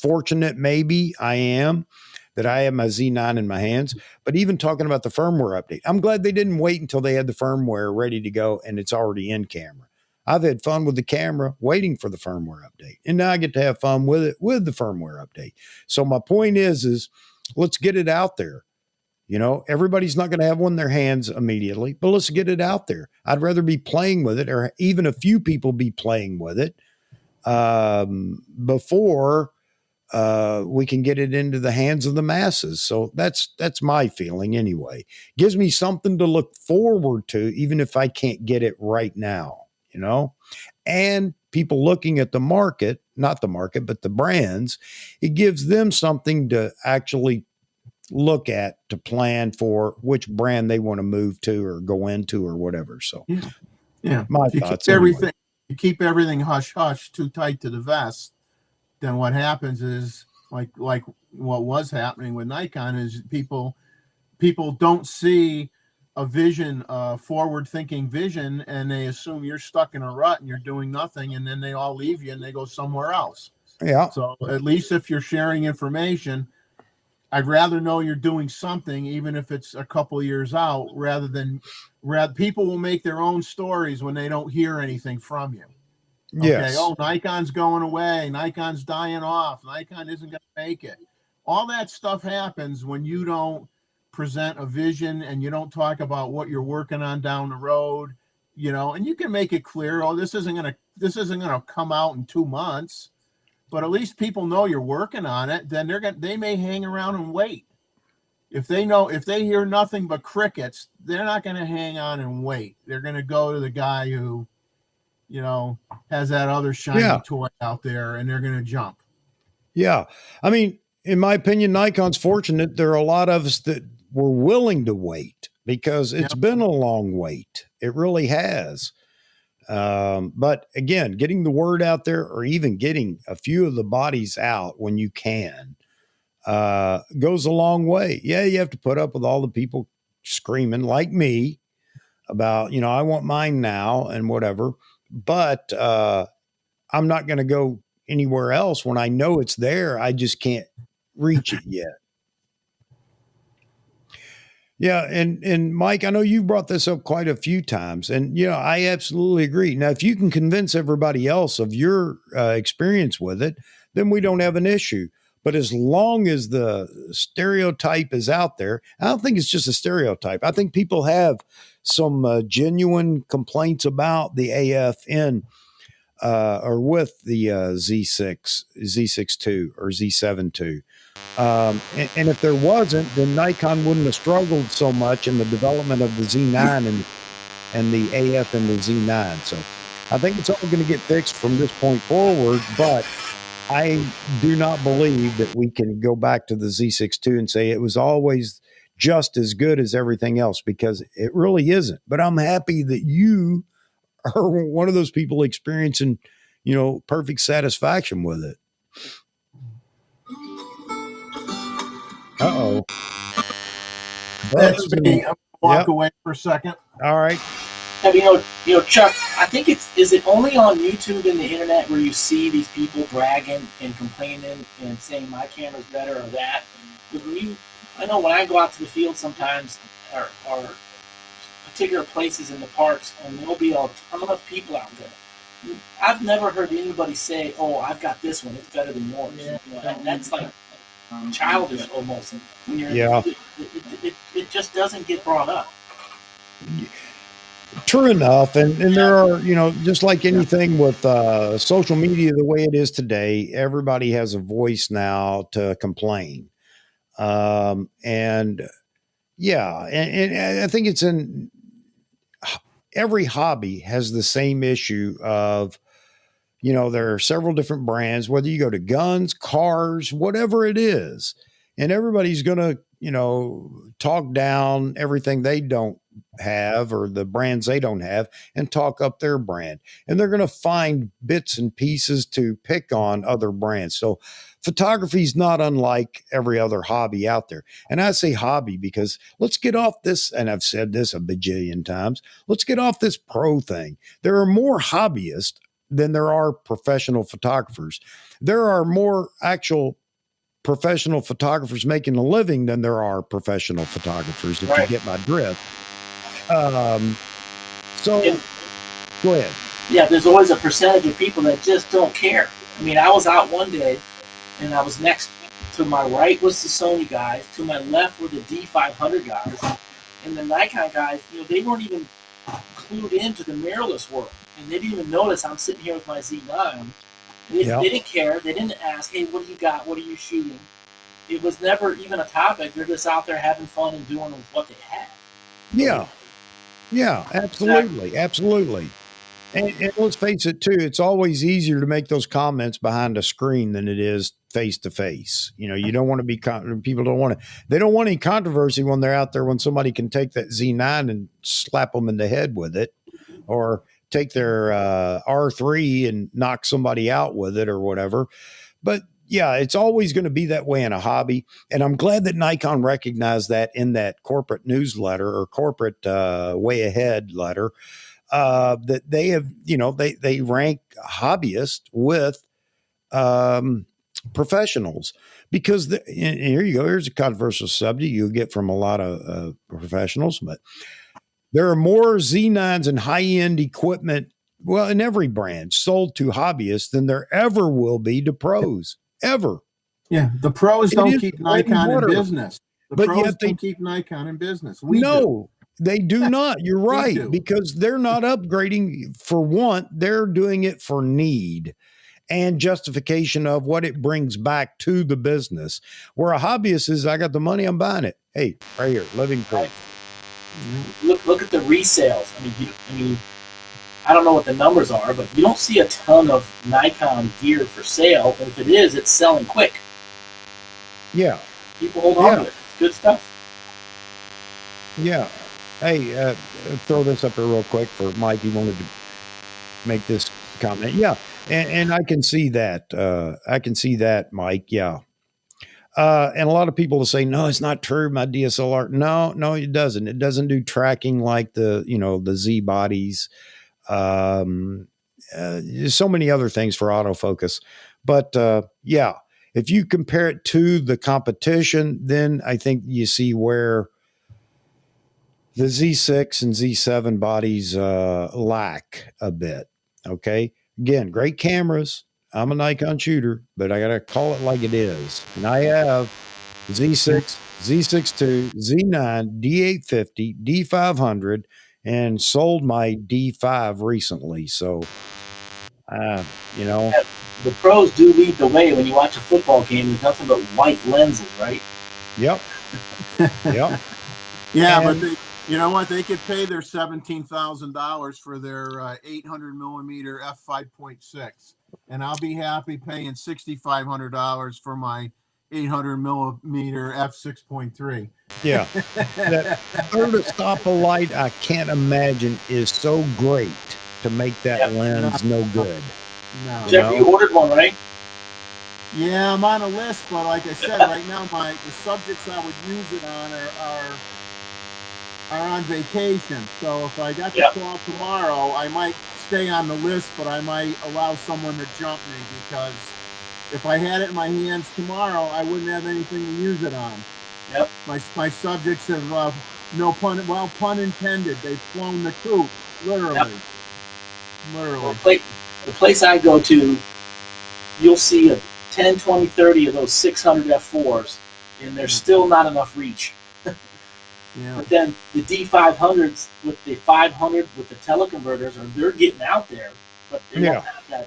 fortunate maybe I am that I have my Z9 in my hands. But even talking about the firmware update, I'm glad they didn't wait until they had the firmware ready to go and it's already in camera. I've had fun with the camera waiting for the firmware update, and now I get to have fun with it with the firmware update. So my point is let's get it out there. Everybody's not going to have one in their hands immediately, but let's get it out there. I'd rather be playing with it, or even a few people be playing with it, before we can get it into the hands of the masses. So that's my feeling anyway. Gives me something to look forward to, even if I can't get it right now, you know? And people looking at the market, not the market, but the brands, it gives them something to actually look at to plan for which brand they want to move to or go into or whatever. So Yeah. my If you thoughts. keep Anyway. everything, you keep everything hush hush, too tight to the vest, then what happens is like what was happening with Nikon is people don't see a vision, forward thinking vision, and they assume you're stuck in a rut and you're doing nothing, and then they all leave you and they go somewhere else. Yeah. So at least if you're sharing information, I'd rather know you're doing something, even if it's a couple of years out, rather people will make their own stories when they don't hear anything from you. Okay. Yes. Oh, Nikon's going away. Nikon's dying off. Nikon isn't going to make it. All that stuff happens when you don't present a vision and you don't talk about what you're working on down the road, you know, and you can make it clear, oh, this isn't going to come out in 2 months, but at least people know you're working on it. Then they may hang around and wait. If they hear nothing but crickets, they're not going to hang on and wait. They're going to go to the guy who, you know, has that other shiny toy out there, and they're going to jump. Yeah. I mean, in my opinion, Nikon's fortunate. There are a lot of us that were willing to wait because it's been a long wait. It really has. But again, getting the word out there or even getting a few of the bodies out when you can goes a long way. Yeah, you have to put up with all the people screaming like me about, you know, I want mine now and whatever. But I'm not going to go anywhere else when I know it's there. I just can't reach it yet. Yeah, and Mike, I know you brought this up quite a few times, and you know I absolutely agree. Now, if you can convince everybody else of your experience with it, then we don't have an issue. But as long as the stereotype is out there, I don't think it's just a stereotype. I think people have some genuine complaints about the AFN or with the Z6, Z6 II, or Z7 II. And if there wasn't, then Nikon wouldn't have struggled so much in the development of the Z9 and the AF and the Z9. So I think it's all going to get fixed from this point forward, but I do not believe that we can go back to the Z6 II and say it was always just as good as everything else, because it really isn't. But I'm happy that you are one of those people experiencing, you know, perfect satisfaction with it. Uh-oh. That's me. I'm walk away for a second. All right. You know, Chuck, I think is it only on YouTube and the internet where you see these people bragging and complaining and saying my camera's better or that? Because I know when I go out to the field sometimes, or particular places in the parks, and there'll be a ton of people out there. I've never heard anybody say, "Oh, I've got this one; it's better than yours." Yeah. You know, and that's like childish almost. When you're, it just doesn't get brought up. True enough. And there are, you know, just like anything with social media, the way it is today, everybody has a voice now to complain. And yeah, and I think it's in every hobby has the same issue of, you know, there are several different brands, whether you go to guns, cars, whatever it is, and everybody's going to, you know, talk down everything they don't have or the brands they don't have and talk up their brand. And they're going to find bits and pieces to pick on other brands. So photography is not unlike every other hobby out there. And I say hobby because let's get off this, and I've said this a bajillion times, let's get off this pro thing. There are more hobbyists than there are professional photographers. There are more actual professional photographers making a living than there are professional photographers, if you get my drift. So go ahead. Yeah, there's always a percentage of people that just don't care. I mean, I was out one day and I was next to my right was the Sony guys, to my left were the D500 guys, and the Nikon guys, you know, they weren't even clued into the mirrorless world, and they didn't even notice I'm sitting here with my Z9, Yeah. They didn't care. They didn't ask, hey, what do you got? What are you shooting? It was never even a topic. They're just out there having fun and doing with what they had. Yeah. Yeah, absolutely. Absolutely. And let's face it, too, it's always easier to make those comments behind a screen than it is face to face. You know, you don't want to be, people don't want to, they don't want any controversy when they're out there when somebody can take that Z9 and slap them in the head with it, or take their R3 and knock somebody out with it or whatever. But yeah, it's always going to be that way in a hobby. And I'm glad that Nikon recognized that in that corporate newsletter or corporate way ahead letter, that they have, you know, they rank hobbyists with professionals, because and here you go. Here's a controversial subject you'll get from a lot of professionals, but there are more Z9s and high end equipment, well, in every brand, sold to hobbyists than there ever will be to pros, ever. Yeah, the pros It don't is keep bread and Nikon in butter. business. The But pros yet they don't keep Nikon in business. We do. no, they do not. You're We right, do. because they're not upgrading for want. They're doing it for need and justification of what it brings back to the business. Where a hobbyist is, I got the money, I'm buying it. Hey, right here, living proof. Look at the resales. I mean, I don't know what the numbers are, but you don't see a ton of Nikon gear for sale. And if it is, it's selling quick. Yeah, People hold on to it. It's good stuff. yeah. Hey, throw this up here real quick for Mike. He wanted to make this comment. Yeah, and I can see that. I can see that, Mike. Yeah. And a lot of people will say, no, it's not true. My DSLR. No, it doesn't. It doesn't do tracking like the Z bodies. There's so many other things for autofocus. But yeah, if you compare it to the competition, then I think you see where the Z6 and Z7 bodies lack a bit. Okay. Again, great cameras. I'm a Nikon shooter, but I got to call it like it is. And I have Z6, Z6 II, Z9, D850, D500, and sold my D5 recently. So, you know, The pros do lead the way. When you watch a football game, there's nothing but white lenses, right? yep, yep, Yeah, And- but you know what? They could pay their $17,000 for their 800 millimeter f5.6, and I'll be happy paying $6,500 for my 800 millimeter f6.3. yeah. That third stop light, I can't imagine, is so great to make that Yep. lens no good. No. Jeff, you ordered one, right? Yeah, I'm on a list, but like I said, right now the subjects I would use it on are on vacation. So if I got the Yep. call tomorrow, I might stay on the list, but I might allow someone to jump me, because if I had it in my hands tomorrow, I wouldn't have anything to use it on. Yep. My subjects have pun intended. They've flown the coop, literally. Yep. Literally. The place I go to, you'll see a 10, 20, 30 of those 600 F4s, and there's still not enough reach. Yeah. But then the D500s with the 500 with the teleconverters, they're getting out there, but they Yeah. don't have that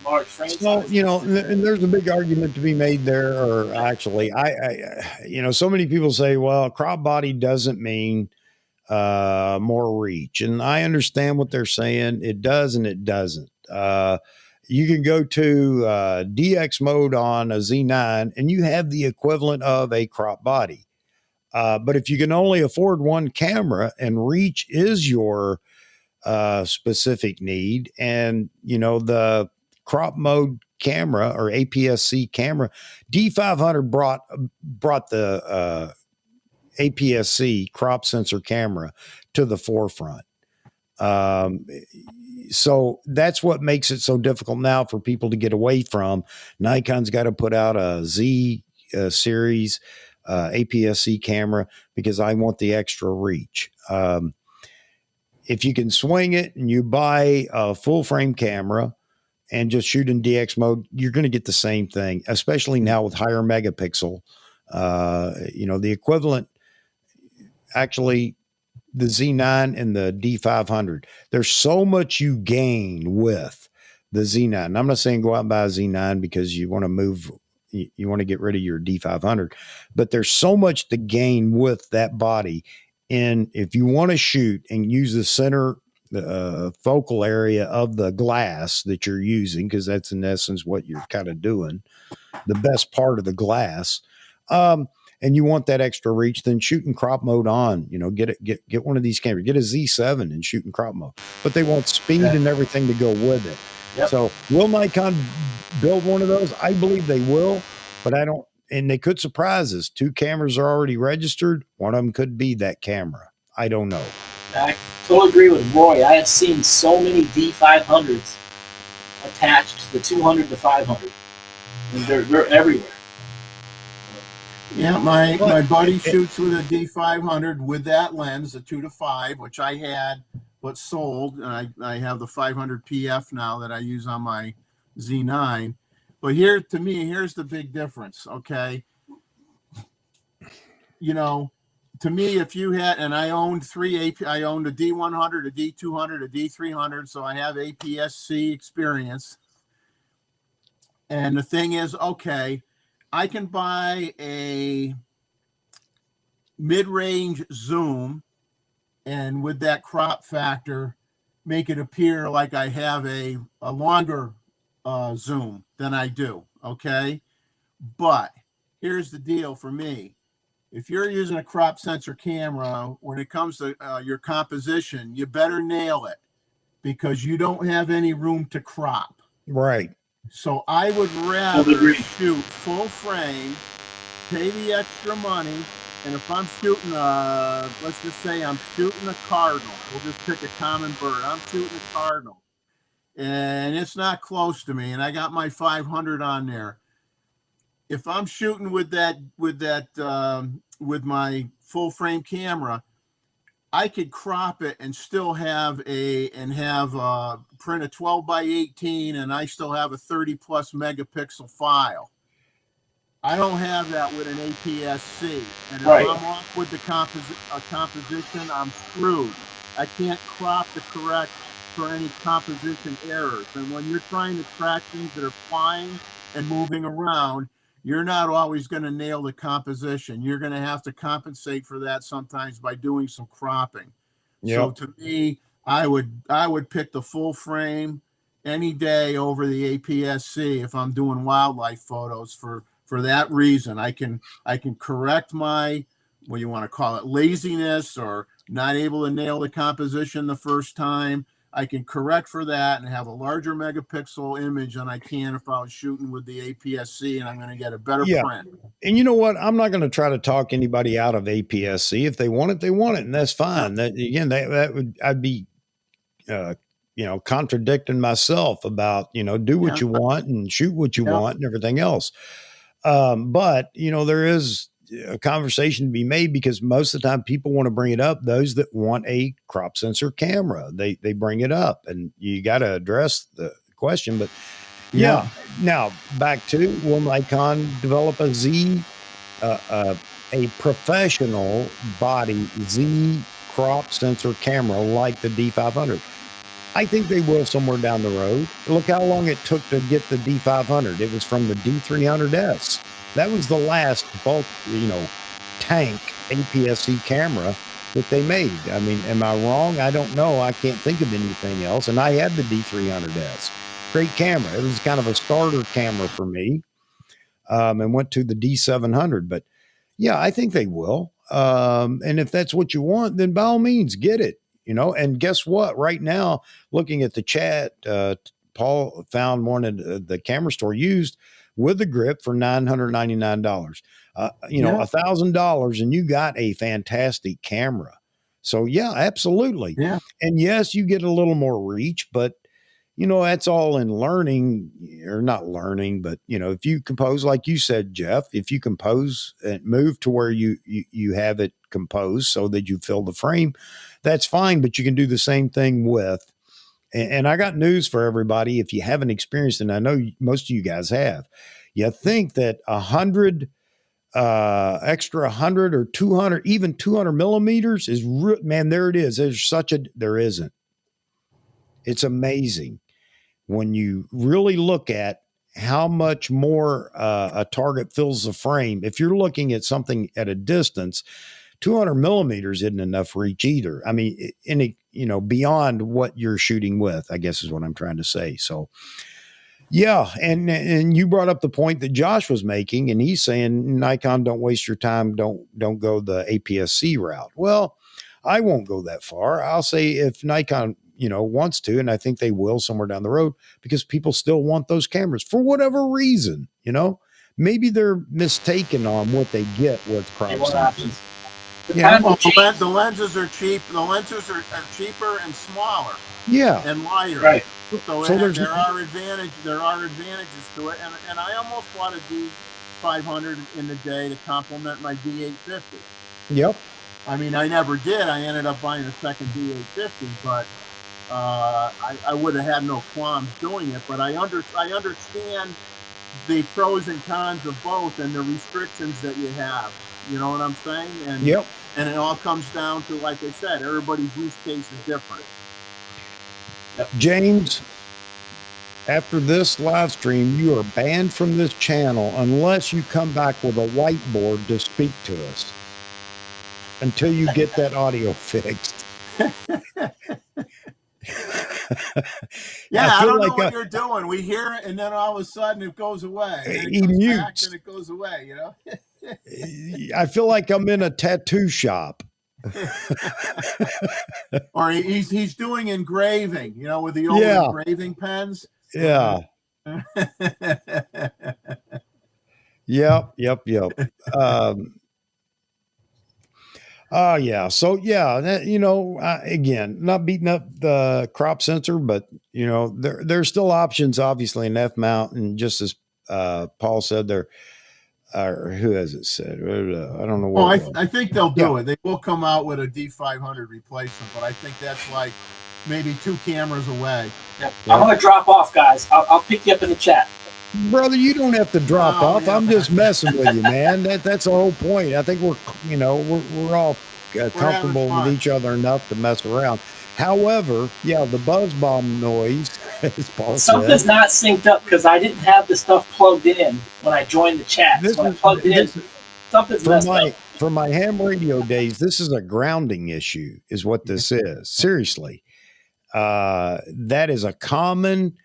large frame So, size. you know, and there's a big argument to be made there, or actually, so many people say, well, crop body doesn't mean more reach. And I understand what they're saying. It does and it doesn't. You can go to DX mode on a Z9 and you have the equivalent of a crop body. But if you can only afford one camera and reach is your specific need, and the crop mode camera or APS-C camera, D500 brought the APS-C crop sensor camera to the forefront. So that's what makes it so difficult now for people to get away from. Nikon's got to put out a Z series APS-C camera because I want the extra reach. If you can swing it and you buy a full frame camera and just shoot in DX mode, you're going to get the same thing, especially now with higher megapixel. The equivalent, actually, the Z9 and the D500. There's so much you gain with the Z9. I'm not saying go out and buy a Z9 because you want to move, you want to get rid of your D500, but there's so much to gain with that body. And if you want to shoot and use the center focal area of the glass that you're using, because that's in essence what you're kind of doing, the best part of the glass, and you want that extra reach, then shoot in crop mode on. Get one of these cameras, get a Z7 and shoot in crop mode. But they want speed and everything to go with it. Yep. So will Nikon build one of those? I believe they will, but I don't. And they could surprise us. 2 cameras are already registered. One of them could be that camera. I don't know. I totally agree with Roy. I have seen so many D500s attached to the 200 to 500, and they're everywhere. Yeah, my buddy shoots with a D500 with that lens, the 2 to 5, which I had but sold, and I have the 500 PF now that I use on my Z9. But here's the big difference, okay? To me, if you had, and I owned I owned a D100, a D200, a D300, so I have APS-C experience. And the thing is, okay, I can buy a mid-range zoom and with that crop factor, make it appear like I have a longer zoom than I do, okay? But here's the deal for me. If you're using a crop sensor camera, when it comes to your composition, you better nail it because you don't have any room to crop. Right. So I would rather shoot full frame, pay the extra money, and if I'm shooting let's just say I'm shooting a cardinal, we'll just pick a common bird. I'm shooting a cardinal, and it's not close to me, and I got my 500 on there. If I'm shooting with my full frame camera, I could crop it and still have print a 12 by 18, and I still have a 30 plus megapixel file. I don't have that with an APS-C, and if I'm off with the composition, I'm screwed. I can't crop to correct for any composition errors. And when you're trying to track things that are flying and moving around, you're not always going to nail the composition. You're going to have to compensate for that sometimes by doing some cropping. Yep. So to me, I would pick the full frame any day over the APS-C if I'm doing wildlife photos for that reason. I can correct my, what you want to call it, laziness or not able to nail the composition the first time. I can correct for that and have a larger megapixel image than I can if I was shooting with the APS-C, and I'm going to get a better print. And you know what? I'm not going to try to talk anybody out of APS-C. If they want it, they want it, and that's fine. That again, I'd be, contradicting myself about, do what you want and shoot what you want and everything else. But there is a conversation to be made because most of the time people want to bring it up. Those that want a crop sensor camera, they bring it up, and you got to address the question. But now back to, will Nikon develop a professional body Z crop sensor camera like the D500? I think they will somewhere down the road. Look how long it took to get the D500. It was from the D300S. That was the last bulk, tank APS-C camera that they made. I mean, am I wrong? I don't know. I can't think of anything else. And I had the D300S. Great camera. It was kind of a starter camera for me, and went to the D700. But yeah, I think they will. And if that's what you want, then by all means, get it. And guess what? Right now, looking at the chat, Paul found one at the camera store used with the grip for $999. $1,000, and you got a fantastic camera. So yeah, absolutely. Yeah. And yes, you get a little more reach, but that's all in learning, or not learning, but if you compose, like you said, Jeff, if you compose and move to where you have it composed so that you fill the frame, that's fine. But you can do the same thing with, and I got news for everybody. If you haven't experienced it, and I know most of you guys have, you think that 100 extra 100 or 200, even 200 millimeters is man, there it is. There isn't. It's amazing. when you really look at how much more a target fills the frame. If you're looking at something at a distance, 200 millimeters isn't enough reach either. I mean, beyond what you're shooting with, I guess is what I'm trying to say. So, yeah, and you brought up the point that Josh was making, and he's saying, Nikon, don't waste your time. Don't go the APS-C route. Well, I won't go that far. I'll say if Nikon, wants to, and I think they will somewhere down the road, because people still want those cameras for whatever reason. Maybe they're mistaken on what they get with crop They want sensors. options. The Yeah. time will Well, change. the lenses are cheap. The lenses are cheaper and smaller Yeah, and lighter. Right. So, So there's- there are advantages to it, and I almost bought a D500 in the day to complement my D850. yep. I mean, I never did. I ended up buying a second D850, but I would have had no qualms doing it. But I understand the pros and cons of both and the restrictions that you have. You know what I'm saying? And Yep. and it all comes down to, like I said, everybody's use case is different. James, after this live stream, you are banned from this channel unless you come back with a whiteboard to speak to us until you get that audio fixed. Yeah, I feel don't know like what you're doing. We hear it, and then all of a sudden it goes away. And He it comes back, mutes. and it goes away. I feel like I'm in a tattoo shop. Or he's doing engraving. With the old Yeah. engraving pens. Yeah. Yep. Oh yeah. So yeah, again, not beating up the crop sensor, but there's still options, obviously, in F mount, and just as Paul said, there. Or who has it said? I don't know Oh, what. I think they'll do it. They will come out with a D500 replacement, but I think that's like maybe 2 cameras away. Yep. I'm gonna drop off, guys. I'll pick you up in the chat. Brother, you don't have to drop Oh, off. yeah. I'm just messing with you, man. That's the whole point. I think we're all comfortable fun. with each other enough to mess around. However, yeah, the buzz bomb noise, as Paul Something's said. not synced up because I didn't have the stuff plugged in when I joined the chat. This So when I is- plugged it in, this- something's messed up. For my ham radio days, this is a grounding issue, is what this is. Seriously. That is a common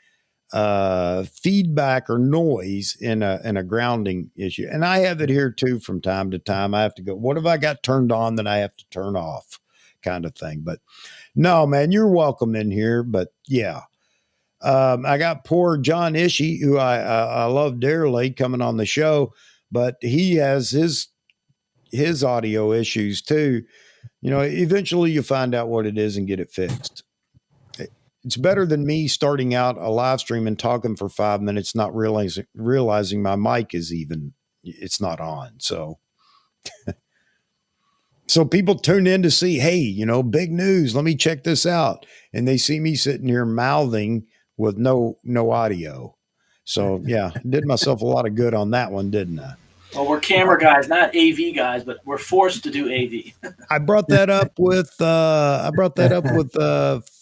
feedback or noise in a grounding issue. And I have it here too from time to time. I have to go, what have I got turned on that I have to turn off, kind of thing. But no, man, you're welcome in here. But yeah. I got poor John Ishii, who I love dearly, coming on the show, but he has his audio issues too. Eventually you find out what it is and get it fixed. It's better than me starting out a live stream and talking for 5 minutes, not realizing my mic it's not on. So people tune in to see, hey, big news. Let me check this out. And they see me sitting here mouthing with no audio. So yeah, did myself a lot of good on that one, didn't I? Well, we're camera guys, not AV guys, but we're forced to do AV. I brought that up with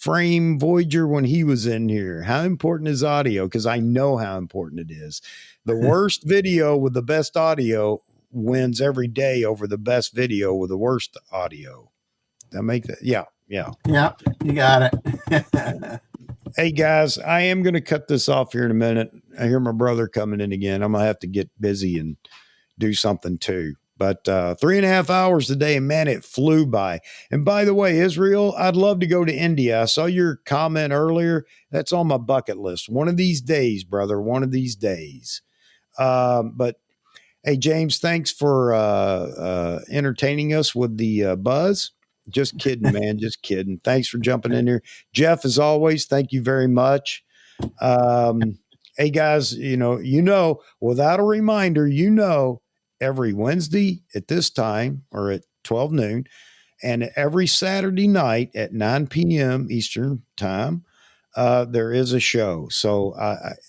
Frame Voyager when he was in here. How important is audio? Because I know how important it is. The worst video with the best audio wins every day over the best video with the worst audio. That make that? Yeah. Yeah, you got it. Hey guys, I am going to cut this off here in a minute. I hear my brother coming in again. I'm going to have to get busy and do something too. But 3.5 hours today, and man, it flew by. And by the way, Israel, I'd love to go to India. I saw your comment earlier. That's on my bucket list. One of these days, brother, one of these days. But hey, James, thanks for entertaining us with the buzz. Just kidding, man. Just kidding. Thanks for jumping in here. Jeff, as always, thank you very much. Hey guys, without a reminder, every Wednesday at this time or at 12 noon and every Saturday night at 9 p.m. Eastern time, there is a show. So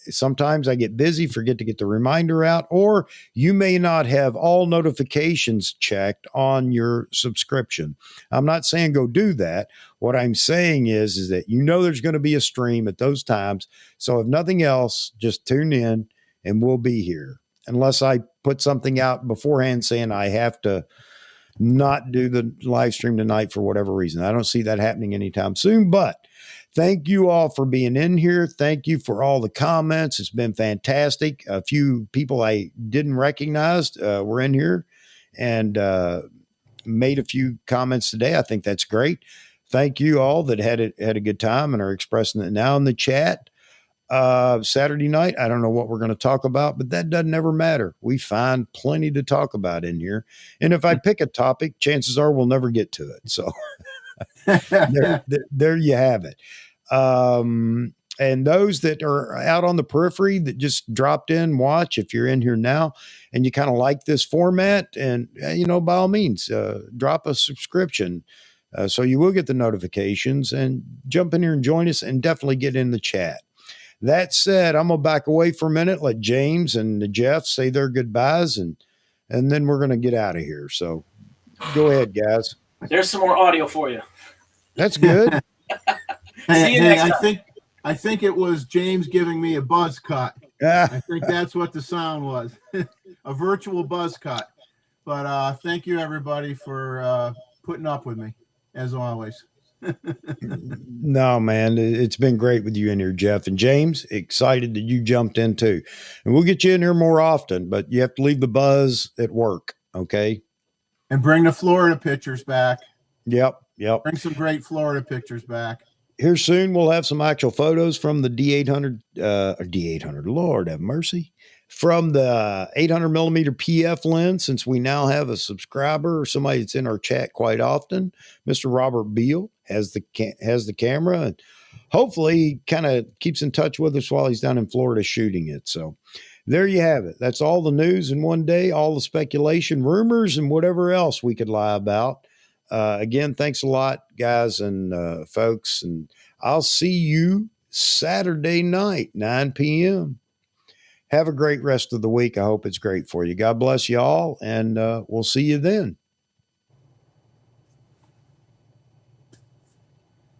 sometimes I get busy, forget to get the reminder out, or you may not have all notifications checked on your subscription. I'm not saying go do that. What I'm saying is that there's going to be a stream at those times. So if nothing else, just tune in and we'll be here. Unless I put something out beforehand saying I have to not do the live stream tonight for whatever reason. I don't see that happening anytime soon, but thank you all for being in here. Thank you for all the comments. It's been fantastic. A few people I didn't recognize were in here and made a few comments today. I think that's great. Thank you all that had a good time and are expressing it now in the chat. Saturday night, I don't know what we're going to talk about, but that doesn't ever matter. We find plenty to talk about in here. And if I pick a topic, chances are we'll never get to it. So there you have it. And those that are out on the periphery that just dropped in, watch, if you're in here now and you kind of like this format, and by all means, drop a subscription. So you will get the notifications, and jump in here and join us, and definitely get in the chat. That said, I'm going to back away for a minute, let James and Jeff say their goodbyes, and then we're going to get out of here. So go ahead, guys. There's some more audio for you. That's good. See you next time. I think it was James giving me a buzz cut. I think that's what the sound was. A virtual buzz cut. But thank you, everybody, for putting up with me, as always. No, man, it's been great with you in here, Jeff. And James, excited that you jumped in too. And we'll get you in here more often, but you have to leave the buzz at work, okay? And bring the Florida pictures back. Yep. Bring some great Florida pictures back. Here soon, we'll have some actual photos from the D800, Lord have mercy, from the 800 millimeter PF lens, since we now have a subscriber or somebody that's in our chat quite often. Mr. Robert Beal has the camera, and hopefully he kind of keeps in touch with us while he's down in Florida shooting it. So there you have it. That's all the news in one day, all the speculation, rumors, and whatever else we could lie about. Again, thanks a lot, guys and folks, and I'll see you Saturday night, 9 p.m. Have a great rest of the week. I hope it's great for you. God bless you all, and we'll see you then.